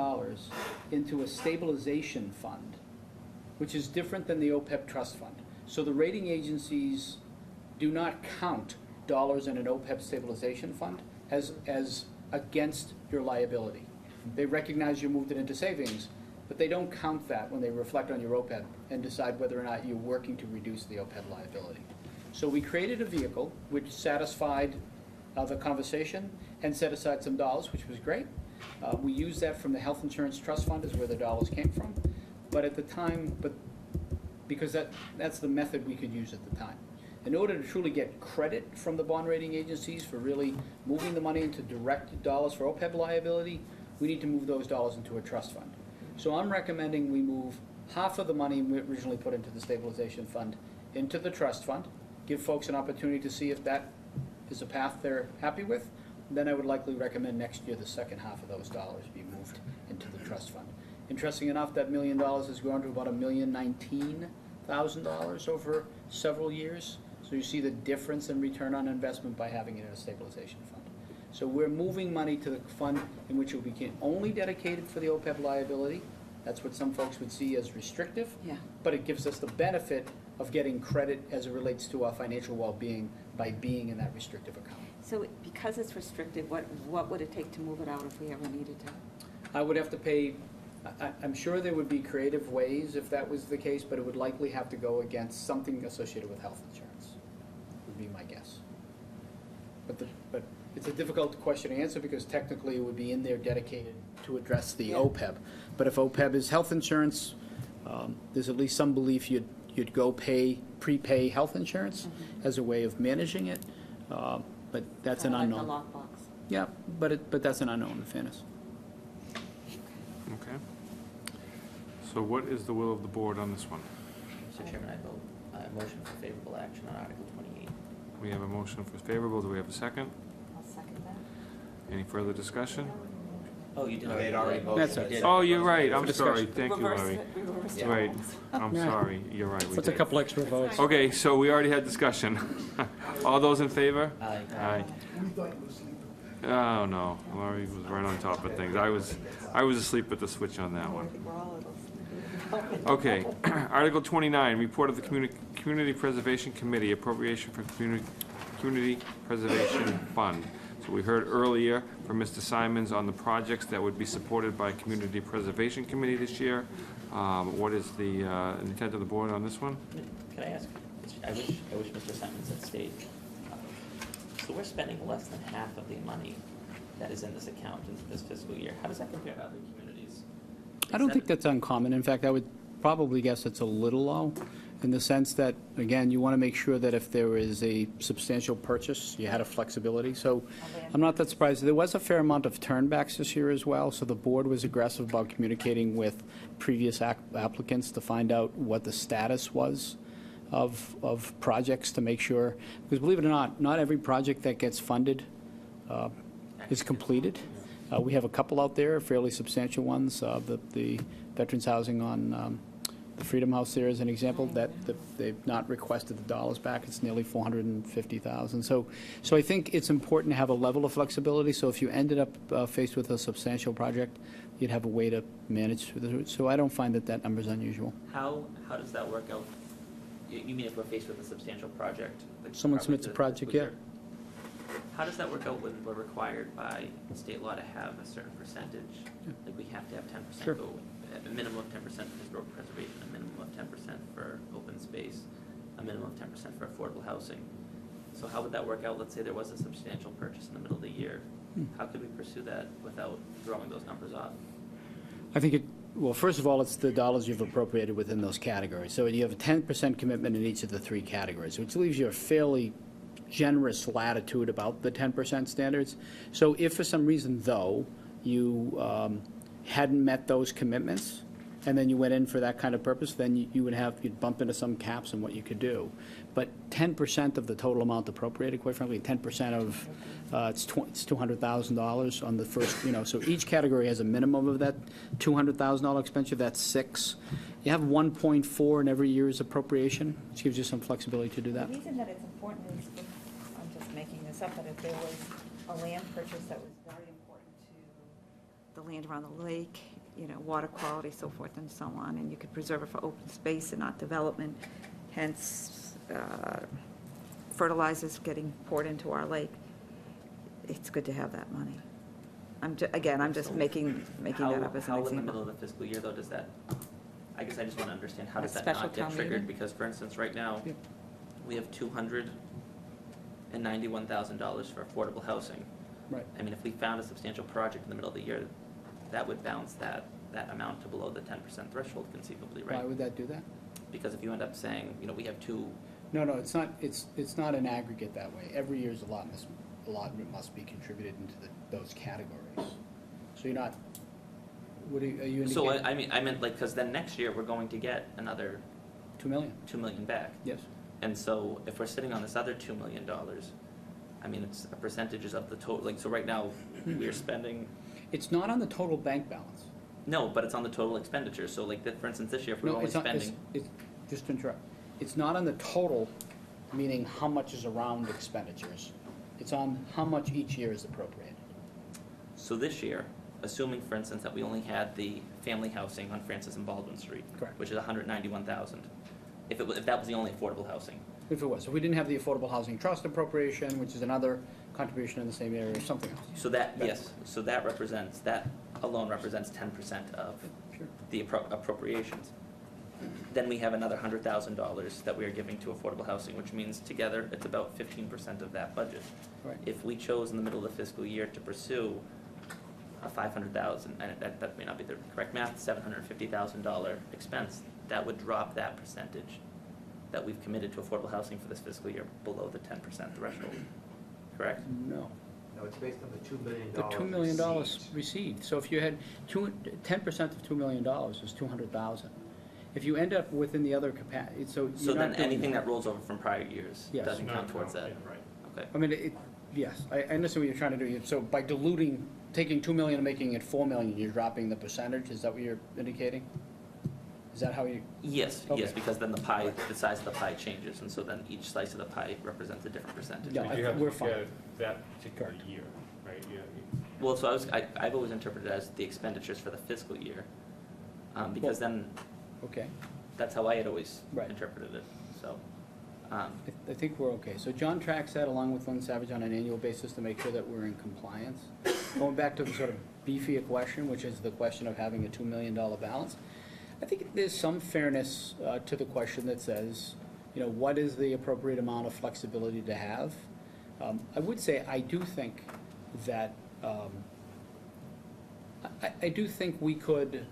into a stabilization fund which is different than the OPEB trust fund. So the rating agencies do not count dollars in an OPEB stabilization fund as against your liability. They recognize you moved it into savings, but they don't count that when they reflect on your OPEB and decide whether or not you're working to reduce the OPEB liability. So we created a vehicle which satisfied the conversation and set aside some dollars, which was great. We used that from the health insurance trust fund is where the dollars came from. But at the time, because that's the method we could use at the time. In order to truly get credit from the bond rating agencies for really moving the money into direct dollars for OPEB liability, we need to move those dollars into a trust fund. So I'm recommending we move half of the money we originally put into the stabilization fund into the trust fund, give folks an opportunity to see if that is a path they're happy with. Then I would likely recommend next year the second half of those dollars be moved into the trust fund. Interesting enough, that $1 million has grown to about $1,019,000 over several years. So you see the difference in return on investment by having it in a stabilization fund. So we're moving money to the fund in which it will be only dedicated for the OPEB liability. That's what some folks would see as restrictive. Yeah. But it gives us the benefit of getting credit as it relates to our financial well-being by being in that restrictive account. So because it's restricted, what would it take to move it out if we ever needed to? I would have to pay, I'm sure there would be creative ways if that was the case, but it would likely have to go against something associated with health insurance, would be my guess. But it's a difficult question to answer because technically it would be in there dedicated to address the OPEB. But if OPEB is health insurance, there's at least some belief you'd go prepay health insurance as a way of managing it. But that's an unknown. Like the lockbox. Yeah, but that's an unknown in fairness. Okay. So what is the will of the board on this one? Mr. Chairman, I vote motion for favorable action on Article 28. We have a motion for favorable. Do we have a second? I'll second that. Any further discussion? Oh, you did. No, they'd already voted. That's You it. did. Oh, you're right. I'm Discussion. sorry. Thank you, Larry. Right. I'm Yeah. sorry. You're right. We What's a did. couple extra votes? Okay, so we already had discussion. All those in favor? Aye. Aye. Oh, no. Laurie was right on top of things. I was asleep at the switch on that one. Okay. Article 29, report of the Community Preservation Committee, appropriation for Community Preservation Fund. So we heard earlier from Mr. Simons on the projects that would be supported by Community Preservation Committee this year. What is the intent of the board on this one? Can I ask, I wish Mr. Simons had stayed. So we're spending less than half of the money that is in this account in this fiscal year. How does that compare to other communities? I don't think that's uncommon. In fact, I would probably guess it's a little low in the sense that, again, you want to make sure that if there is a substantial purchase, you had a flexibility. So I'm not that surprised. There was a fair amount of turnbacks this year as well, so the board was aggressive about communicating with previous applicants to find out what the status was of projects to make sure, because believe it or not every project that gets funded is completed. We have a couple out there, fairly substantial ones. The Veterans Housing on the Freedom House there is an example that they've not requested the dollars back. It's nearly $450,000. So I think it's important to have a level of flexibility. So if you ended up faced with a substantial project, you'd have a way to manage through it. So I don't find that number is unusual. How does that work out? You mean if we're faced with a substantial project? which Someone probably submits a the project, fiscal yeah. year, how does that work out when we're required by state law to have a certain percentage? Like we have to have 10% Sure. go, a minimum of 10% for historic preservation, a minimum of 10% for open space, a minimum of 10% for affordable housing. So how would that work out? Let's say there was a substantial purchase in the middle of the year. How could we pursue that without throwing those numbers off? I think well, first of all, it's the dollars you've appropriated within those categories. So you have a 10% commitment in each of the three categories, which leaves you a fairly generous latitude about the 10% standards. So if for some reason, though, you hadn't met those commitments, and then you went in for that kind of purpose, then you'd bump into some caps on what you could do. But 10% of the total amount appropriated, quite frankly, 10% of, it's $200,000 on the first, so each category has a minimum of that $200,000 expenditure, that's 6. You have 1.4 in every year's appropriation, which gives you some flexibility to do that. The reason that it's important is, I'm just making this up, but if there was a land purchase that was very important to the land around the lake, water quality, so forth and so on, and you could preserve it for open space and not development, hence fertilizers getting poured into our lake. It's good to have that money. I'm just making that up as an How in the middle example. of the fiscal year, though, does that, I guess I just want to understand, how does At that special not get town triggered? meeting? Because, for instance, right now, we have $291,000 for affordable housing. Right. I mean, if we found a substantial project in the middle of the year, that would bounce that amount to below the 10% threshold conceivably, right? Why would that do that? Because if you end up saying, we have two, No, it's not, it's not an aggregate that way. Every year's allotment must be contributed into those categories. So you're not, are you indicating? so I meant like, because then next year, we're going to get another 2 million. 2 million back. Yes. And so if we're sitting on this other $2 million, I mean, it's a percentages of the total, like, so right now, we're spending, It's not on the total bank balance. no, but it's on the total expenditure, so like, for instance, this year, if we're only It's not- spending, just to interrupt, it's not on the total, meaning how much is around expenditures. It's on how much each year is appropriated. so this year, assuming, for instance, that we only had the family housing on Francis and Baldwin Street, Correct. which is 191,000, if that was the only affordable housing, If it was, if we didn't have the Affordable Housing Trust appropriation, which is another contribution in the same area, or something else. so that, yes, so that alone represents 10% of Sure. the appropriations. Then we have another $100,000 that we are giving to affordable housing, which means together, it's about 15% of that budget. Right. If we chose in the middle of the fiscal year to pursue a $500,000, and that may not be the correct math, $750,000 expense, that would drop that percentage that we've committed to affordable housing for this fiscal year below the 10% threshold, correct? No. No, it's based on the $2 million. The $2 million received. So if you had 10% of $2 million is 200,000. If you end up within the other capacity, so So you're then not doing anything that. that rolls over from prior years Yes. doesn't count towards that? Okay. I mean, yes, I understand what you're trying to do. So by diluting, taking 2 million and making it 4 million, you're dropping the percentage? Is that what you're indicating? Is that how you? Yes, Okay. yes, because then the size of the pie changes, and so then each slice of the pie represents a different percentage. No, we're fine. that particular year, right? Well, so I've always interpreted it as the expenditures for the fiscal year, because then Okay. that's how I had always Right. interpreted it, so. I think we're okay. So John tracks that along with Lynn Savage on an annual basis to make sure that we're in compliance. Going back to the sort of beefier question, which is the question of having a $2 million balance, I think there's some fairness to the question that says, what is the appropriate amount of flexibility to have? I would say I do think that I do think we could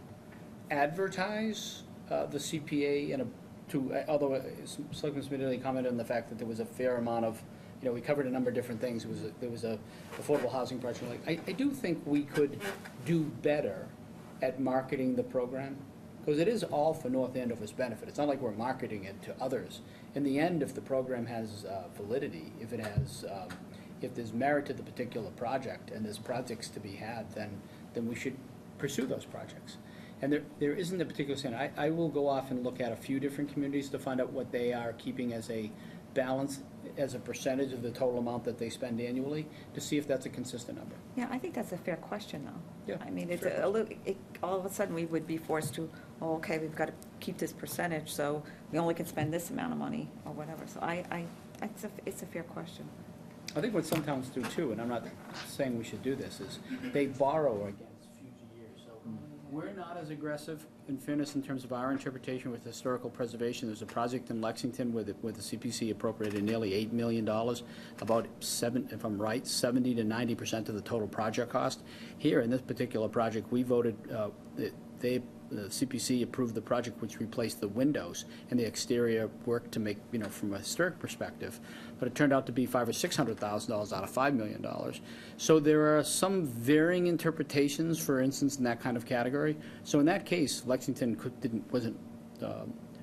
advertise the CPA although Selectmen Smitty commented on the fact that there was a fair amount of, we covered a number of different things. There was a affordable housing project. I do think we could do better at marketing the program, because it is all for North Andover's benefit. It's not like we're marketing it to others. In the end, if the program has validity, if there's merit to the particular project and there's projects to be had, then we should pursue those projects. And there isn't a particular standard. I will go off and look at a few different communities to find out what they are keeping as a balance, as a percentage of the total amount that they spend annually, to see if that's a consistent number. Yeah, I think that's a fair question, though. Yeah, I mean, all of a sudden, we would be forced to, okay, we've got to keep this percentage, so we only can spend this amount of money, or whatever. So it's a fair question. I think what some towns do too, and I'm not saying we should do this, is they borrow against future years. So we're not as aggressive, in fairness, in terms of our interpretation with historical preservation. There's a project in Lexington where the CPC appropriated nearly $8 million, about if I'm right, 70 to 90% of the total project cost. Here, in this particular project, we voted, the CPC approved the project which replaced the windows and the exterior work to make, from a historic perspective. But it turned out to be $500,000 or $600,000 out of $5 million. So there are some varying interpretations, for instance, in that kind of category. So in that case, Lexington wasn't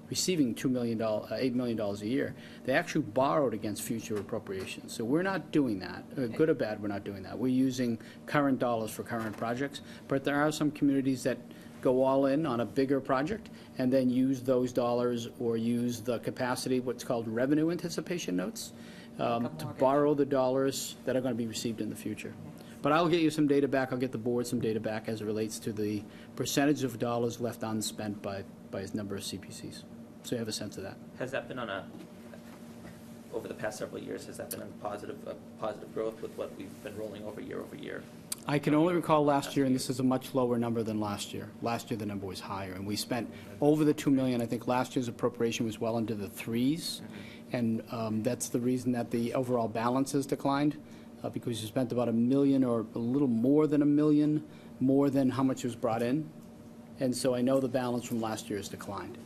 receiving $8 million a year. They actually borrowed against future appropriations. So we're not doing that. Good or bad, we're not doing that. We're using current dollars for current projects. But there are some communities that go all in on a bigger project and then use those dollars or use the capacity, what's called revenue anticipation notes, to borrow the dollars that are going to be received in the future. But I'll get you some data back, I'll get the board some data back as it relates to the percentage of dollars left unspent by a number of CPCs. So you have a sense of that. Has that been over the past several years, has that been a positive growth with what we've been rolling over year? I can only recall last year, and this is a much lower number than last year. Last year, the number was higher, and we spent over the $2 million. I think last year's appropriation was well into the threes, and that's the reason that the overall balance has declined, because you spent about $1 million or a little more than $1 million more than how much was brought in. And so I know the balance from last year has declined.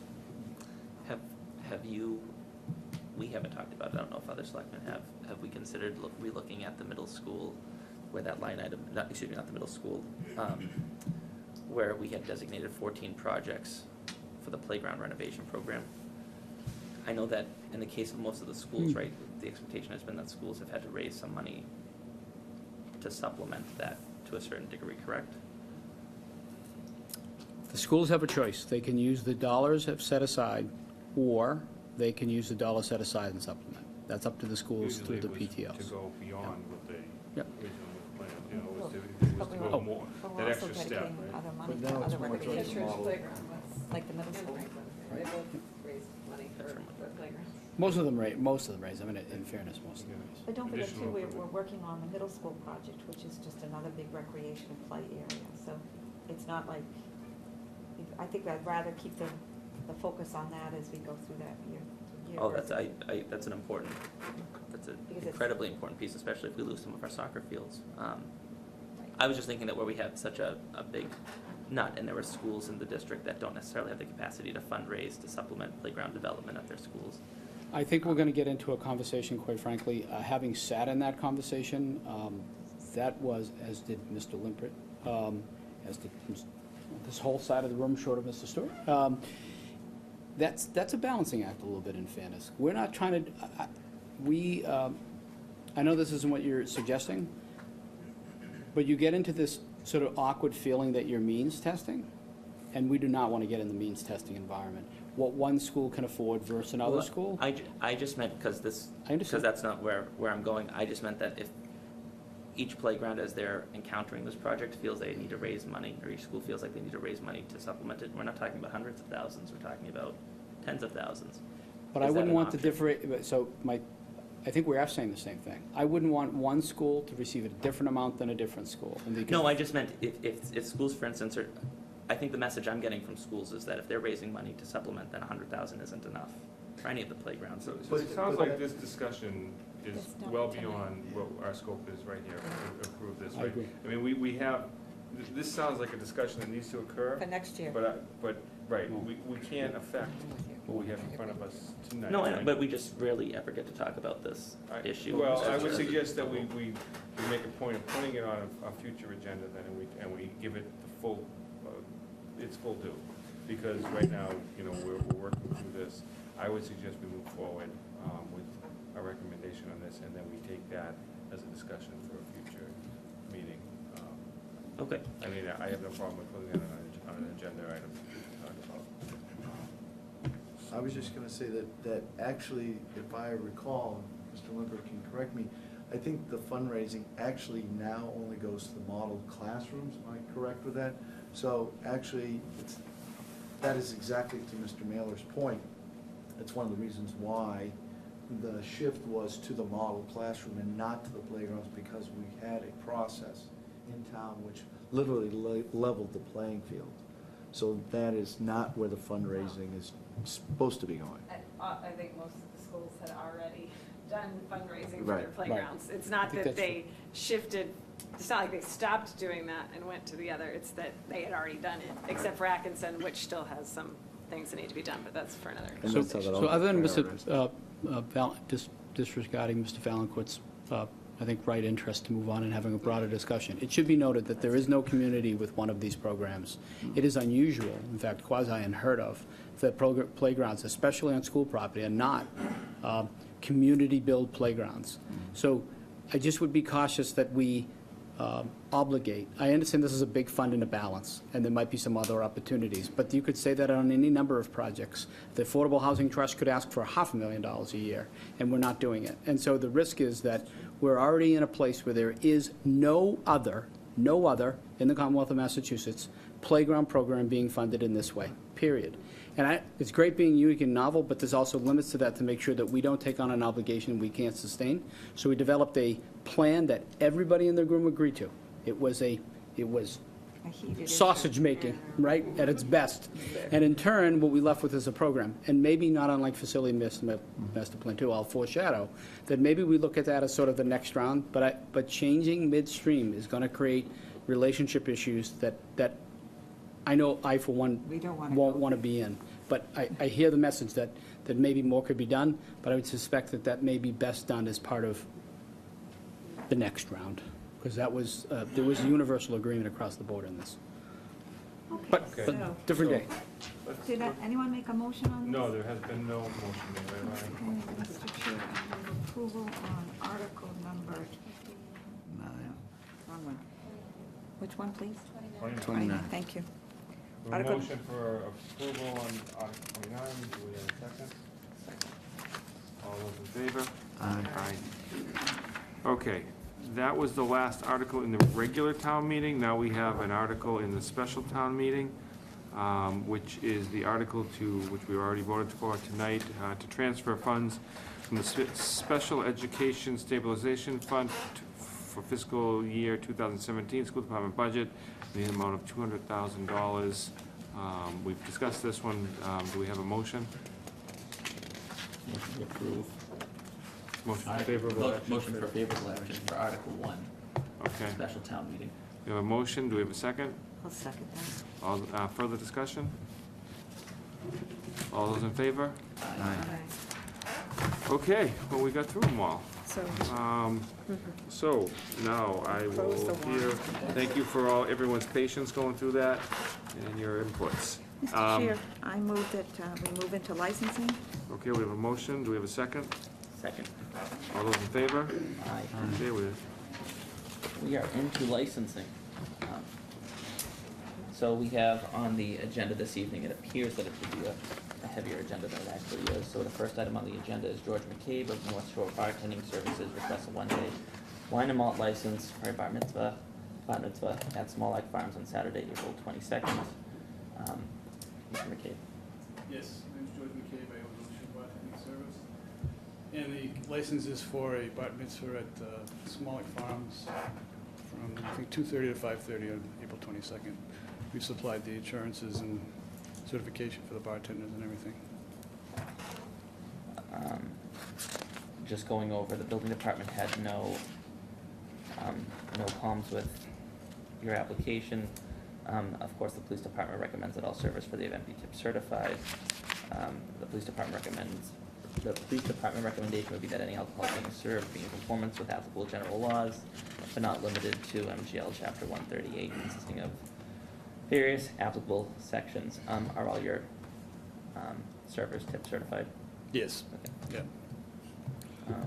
We haven't talked about it, I don't know if other selectmen have we considered relooking at the middle school, where that line item, not the middle school, where we had designated 14 projects for the playground renovation program. I know that in the case of most of the schools, right, the expectation has been that schools have had to raise some money to supplement that to a certain degree, correct? The schools have a choice. They can use the dollars have set aside, or they can use the dollars set aside and supplement. That's up to the schools through the PTOs. To go beyond what they Yep. originally planned, you know, was to go more, that extra step, right? Other money, But now it's other more towards the recreation, model. like the middle school. They both raised money for the playground. Most of them raise. I mean, in fairness, most of them raise. But don't forget too, Additional we're working on the middle school project, which is just another big recreation and play area. So it's not like, I think I'd rather keep the focus on that as we go through that year. Oh, that's an Because it's- incredibly important piece, especially if we lose some of our soccer fields. I was just thinking that where we have such a big nut, and there are schools in the district that don't necessarily have the capacity to fundraise to supplement playground development at their schools. I think we're going to get into a conversation, quite frankly, having sat in that conversation, that was, as did Mr. Limpert, as did this whole side of the room, short of Mr. Stewart. That's a balancing act a little bit, in fairness. We're not trying to, I know this isn't what you're suggesting, but you get into this sort of awkward feeling that you're means testing, and we do not want to get in the means testing environment. What one school can afford versus another school. I just meant, because that's not where I'm going, I just meant that if each playground, as they're encountering this project, feels they need to raise money, or each school feels like they need to raise money to supplement it, we're not talking about hundreds of thousands, we're talking about tens of thousands. But I wouldn't want to differentiate, so I think we are saying the same thing. I wouldn't want one school to receive a different amount than a different school. No, I just meant if schools, for instance, are, I think the message I'm getting from schools is that if they're raising money to supplement, then 100,000 isn't enough for any of the playgrounds. So it sounds like this discussion is well beyond what our scope is right here, to approve this, I right? agree. I mean, we have, this sounds like a discussion that needs to occur. For next year. But, right, we can't affect what we have in front of us tonight. No, right? but we just rarely ever get to talk about this issue. Well, I would suggest that we make a point of putting it on a future agenda then, and we give it the full, its full due. Because right now, you know, we're working through this. I would suggest we move forward with a recommendation on this, and then we take that as a discussion for a future meeting. Okay. I mean, I have no problem with putting that on an agenda item to talk about. I was just gonna say that actually, if I recall, Mr. Limpert can correct me, I think the fundraising actually now only goes to the model classrooms, am I correct with that? So actually, that is exactly to Mr. Mailer's point. That's one of the reasons why the shift was to the model classroom and not to the playgrounds, because we had a process in town which literally leveled the playing field. So that is not where the fundraising is supposed to be going. I think most of the schools had already done fundraising for Right. their playgrounds. It's not that they shifted, it's not like they stopped doing that and went to the other, it's that they had already done it, except for Atkinson, which still has some things that need to be done, but that's for another. So other than Mr. Disregarding Mr. Valancourt's, I think, right interest to move on and having a broader discussion, it should be noted that there is no community with one of these programs. It is unusual, in fact, quasi unheard of, that playgrounds, especially on school property, are not community-built playgrounds. So I just would be cautious that we obligate. I understand this is a big fund and a balance, and there might be some other opportunities, but you could say that on any number of projects. The Affordable Housing Trust could ask for $500,000 a year, and we're not doing it. And so the risk is that we're already in a place where there is no other in the Commonwealth of Massachusetts playground program being funded in this way, period. And it's great being unique and novel, but there's also limits to that to make sure that we don't take on an obligation we can't sustain. So we developed a plan that everybody in the room agreed to. It was sausage making, right, at its best. And in turn, what we left with is a program. And maybe not unlike Facility Master Plan 2, I'll foreshadow, that maybe we look at that as sort of the next round, but changing midstream is going to create relationship issues that I know I, for one, won't want to be in. But I hear the message that maybe more could be done, but I would suspect that may be best done as part of the next round, because there was universal agreement across the board in this. But different day. Did anyone make a motion on this? No, there has been no motion made, right, Ryan? Okay, Mr. Chair, I move approval on article number, wrong one. Which one, please? 29. Thank you. We have a motion for approval on Article 29. Do we have a second? All those in favor? Aye. Okay, that was the last article in the regular town meeting. Now we have an article in the special town meeting, which is the article which we already voted for tonight, to transfer funds from the Special Education Stabilization Fund for fiscal year 2017 school department budget, in the amount of $200,000. We've discussed this one. Do we have a motion? Motion to approve. Motion for favorable action. Motion for favorable action for Article 1. Okay. Special town meeting. We have a motion. Do we have a second? I'll second that. All, further discussion? All those in favor? Okay, well, we got through them all. So now I will hear, thank you for everyone's patience going through that and your inputs. Mr. Chair, I move that we move into licensing. Okay, we have a motion. Do we have a second? Second. All those in favor? Aye. Okay, We are into licensing. So we have on the agenda this evening, it appears that it should be a heavier agenda than it actually is. So the first item on the agenda is George McCabe of North Shore Bartending Services requests a one-day wine and malt license for a bat mitzvah at Small Lake Farms on Saturday, April 22nd. Mr. McCabe. Yes, my name is George McCabe. I own North Shore Bartending Service. And the license is for a bat mitzvah at Small Lake Farms from, I think, 2:30 to 5:30 on April 22nd. We've supplied the insurances and certification for the bartenders and everything. Just going over, the building department had no qualms with your application. Of course, the police department recommends that all servers for the event be tip certified. The police department recommendation would be that any alcohol being served be in conformance with applicable general laws, but not limited to MGL Chapter 138, consisting of various applicable sections. Are all your servers tip certified? Yes. Okay. Yeah.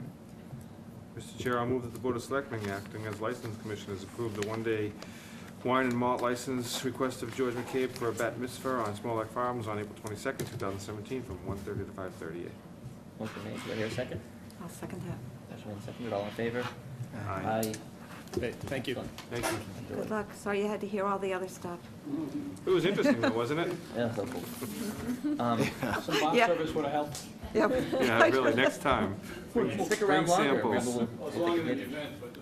Mr. Chair, I'll move that the Board of Selectmen, acting as license commissioners, approve the one-day wine and malt license request of George McCabe for a bat mitzvah on Small Lake Farms on April 22nd, 2017, from 1:30 to 5:30. Motion made. Do I hear a second? I'll second that. Motion made, seconded. All in favor? Aye. Hey, thank you. Thank you. Good luck. Sorry you had to hear all the other stuff. It was interesting though, wasn't it? Yeah, helpful. Some bar Yeah. service would have helped. Yep. Yeah, really, next time. Stick around longer. samples. As long as the event, but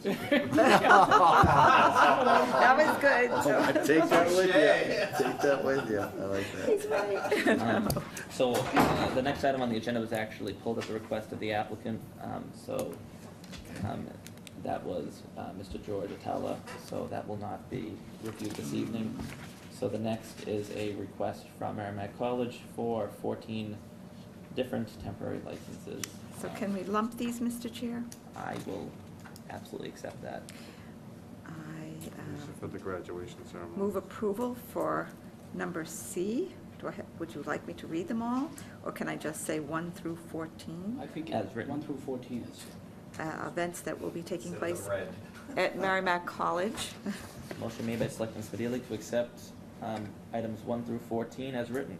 That was good. Take that with you. Take that with you. I like that. He's right. So the next item on the agenda was actually pulled at the request of the applicant. That was Mr. George Atala, so that will not be reviewed this evening. So the next is a request from Merrimack College for 14 different temporary licenses. So can we lump these, Mr. Chair? I will absolutely accept that. This is for the graduation ceremony. Move approval for number C. Would you like me to read them all, or can I just say 1 through 14? I think As written. 1 through 14 is. Events that will be taking place. at Merrimack College. Motion made by Selectman Spadili to accept items 1 through 14 as written.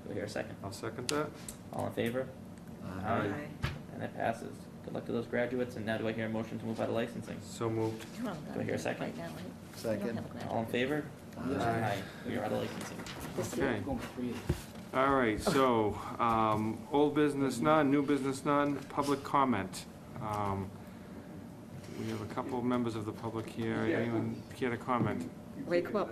Do I hear a second? I'll second that. All in favor? Aye. And that passes. Good luck to those graduates, and now do I hear a motion to move out of licensing? So moved. Do I hear a second? Second. All in favor? Aye. We are out of licensing. Okay. All right, so, old business none, new business none, public comment. We have a couple of members of the public here. Anyone care to comment? Wake up.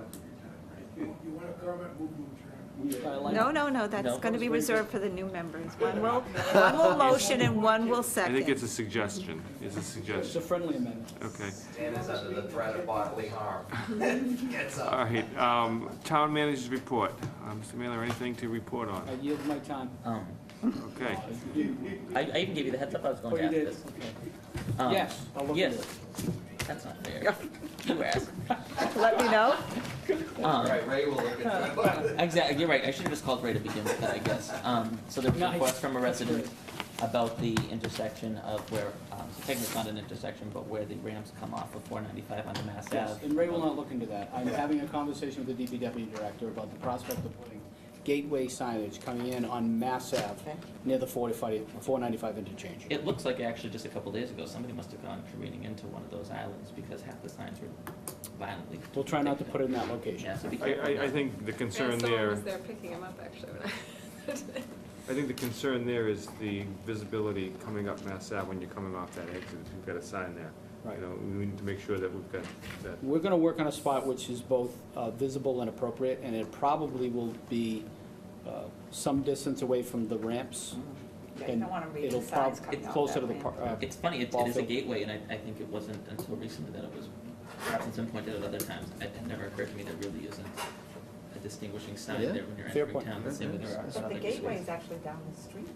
You want to comment, move to adjourn. No, that's No. going to be reserved for the new members. One will motion and one will I second. think it's a suggestion. It's a It's a suggestion. friendly amendment. Okay. Stan is under the threat of bodily harm. Gets up. All right, town manager's report. Mr. Mailer, anything to report on? I yield my time. Okay. I even gave you the heads up I was going Oh, to you ask did? this. Okay. Yes, I'll look Yes. into it. That's not fair. You asked. Let me know. Right, Ray will look at that. Exactly, you're right, I should have just called Ray to begin with that, I guess. So there was a Nice. request from a resident about the intersection of where, technically it's not an intersection, but where the ramps come off of 495 onto Mass Yes, Ave. and Ray will not look into that. I'm having a conversation with the DPW director about the prospect of putting gateway signage coming in on Mass Ave near the 495 interchange. It looks like actually just a couple days ago, somebody must have gone careening into one of those islands because half the signs were violently. We'll try not to put it in that location. Yeah, so be careful. I think the concern Someone there, was there picking him up, actually. I think the concern there is the visibility coming up Mass Ave when you're coming off that exit. We've got a sign there. Right. You know, we need to make sure that we've got that. We're gonna work on a spot which is both visible and appropriate, and it probably will be some distance away from the ramps. Yeah, you don't wanna read the It'll signs probably, coming out closer that to the, ramp. It's funny, it ball is a field. gateway, and I think it wasn't until recently that it was, perhaps it's been pointed out other times. It never occurred to me there really isn't a distinguishing sign Yeah, there when you're fair entering point. town, the same way there are But some the other gateway gateways. is actually down the street.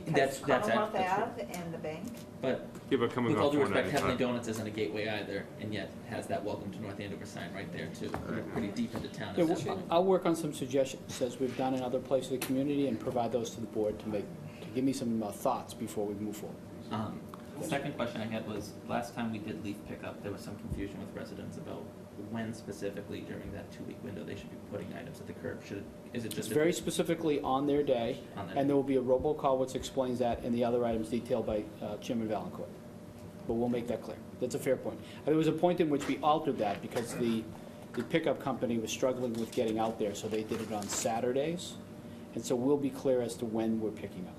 That's Commonwealth true. Ave and the bank. But Yeah, but coming with all off due respect, 495. Heavenly Donuts isn't a gateway either, and yet has that welcome to North Andover sign right there too. Pretty deep into town. Yeah, It's I'll work on some suggestions, as we've done in other places of the community, and provide those to the board to give me some thoughts before we move forward. The second question I had was, last time we did leaf pickup, there was some confusion with residents about when specifically during that 2-week window they should be putting items at the curb. Is it It's just? very specifically on their day, On their and there will be a robocall which explains that, and the other items detailed by Chairman Valencourt. But we'll make that clear. That's a fair point. There was a point in which we altered that, because the pickup company was struggling with getting out there, so they did it on Saturdays. And so we'll be clear as to when we're picking up.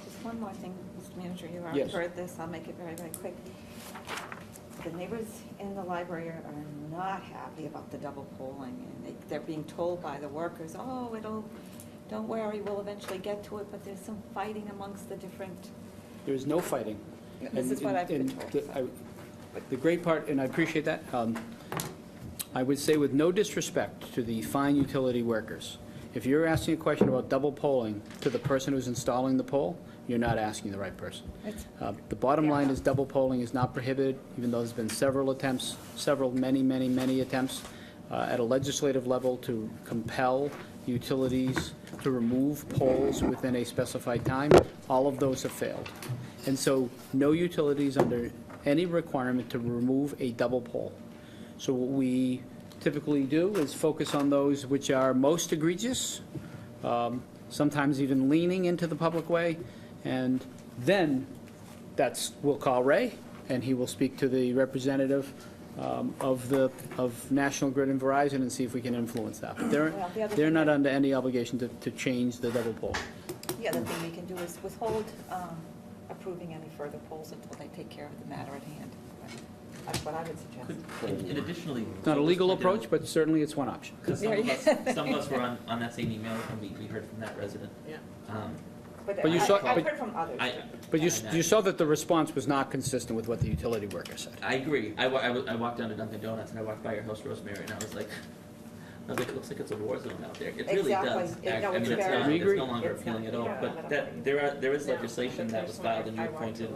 Just one more thing, Mr. Manager, you already Yes. heard this, I'll make it very, very quick. The neighbors in the library are not happy about the double polling, and they're being told by the workers, oh, don't worry, we'll eventually get to it, but there's some fighting amongst the different. There is no fighting. This is what I've been And told. the great part, and I appreciate that, I would say with no disrespect to the fine utility workers, if you're asking a question about double polling to the person who's installing the pole, you're not asking the right person. The bottom line is double polling is not prohibited, even though there's been several attempts, many attempts at a legislative level to compel utilities to remove poles within a specified time. All of those have failed. And so no utilities under any requirement to remove a double pole. So what we typically do is focus on those which are most egregious, sometimes even leaning into the public way, and then we'll call Ray, and he will speak to the representative of National Grid and Verizon and see if we can influence that. But they're not under any obligation to change the double pole. The other thing we can do is withhold approving any further polls until they take care of the matter at hand. That's what I would suggest. And additionally. It's not a legal approach, but certainly it's one option. Because some of us were on that same email, and we heard from that resident. Yeah. But you saw- I've heard from others. But you saw that the response was not consistent with what the utility worker said. I agree. I walked down to Dunkin' Donuts, and I walked by your house, Rosemary, and I was like, it looks like it's a war zone out there. It really does. Exactly. I No, mean, it's it's very- not, We it's agree. no longer It's appealing not- at all, yeah, but there is legislation that was filed, and you pointed,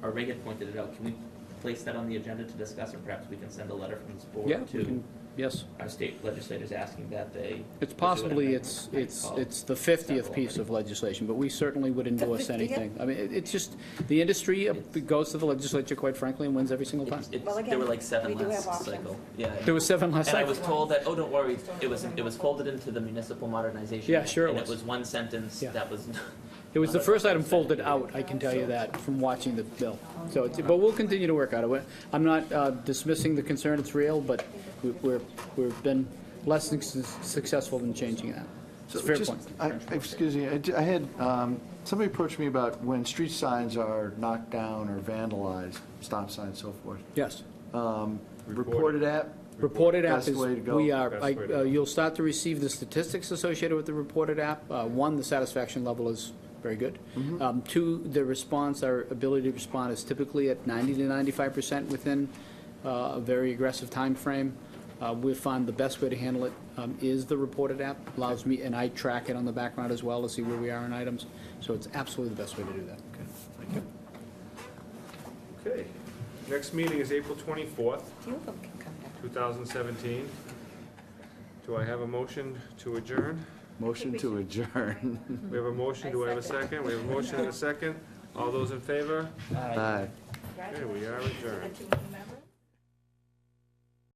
or Ray had pointed it out. Can we place that on the agenda to discuss, or perhaps we can send a letter from this board Yeah, we to can- yes. our state legislators asking that they. It's pursue possibly, an it's amendment. the 50th piece of legislation, but we certainly would endorse anything. I mean, it's just, the industry goes to the legislature, quite frankly, and wins every single time. There were like 7 last cycle. Yeah. There were 7 last And I cycle. was told that, oh, don't worry, it was folded into the municipal modernization. Yeah, Act, sure it and was. it was one sentence Yeah. that was. It was the first item folded out, I can tell you that, from watching the bill. So, but we'll continue to work out of it. I'm not dismissing the concern, it's real, but we've been less successful in changing that. It's a fair Just- point. Excuse me, I had, somebody approached me about when street signs are knocked down or vandalized, stop signs, so forth. Yes. Reported at? Reported app Best is, way to go. we are, Best way to go. you'll start to receive the statistics associated with the reported app. One, the satisfaction level is very good. Mm-hmm. 2, the response, our ability to respond is typically at 90 to 95% within a very aggressive time frame. We found the best way to handle it is the reported app. Allows me, and I track it on the background as well to see where we are in items. So it's absolutely the best way to do that. Thank you. Okay. Next meeting is April 24th, Few of them can come down. 2017. Do I have a motion to adjourn? Motion to adjourn. We have a motion, do I have a second? We have a motion and a second. All those in favor? Aye. Okay, we are adjourned.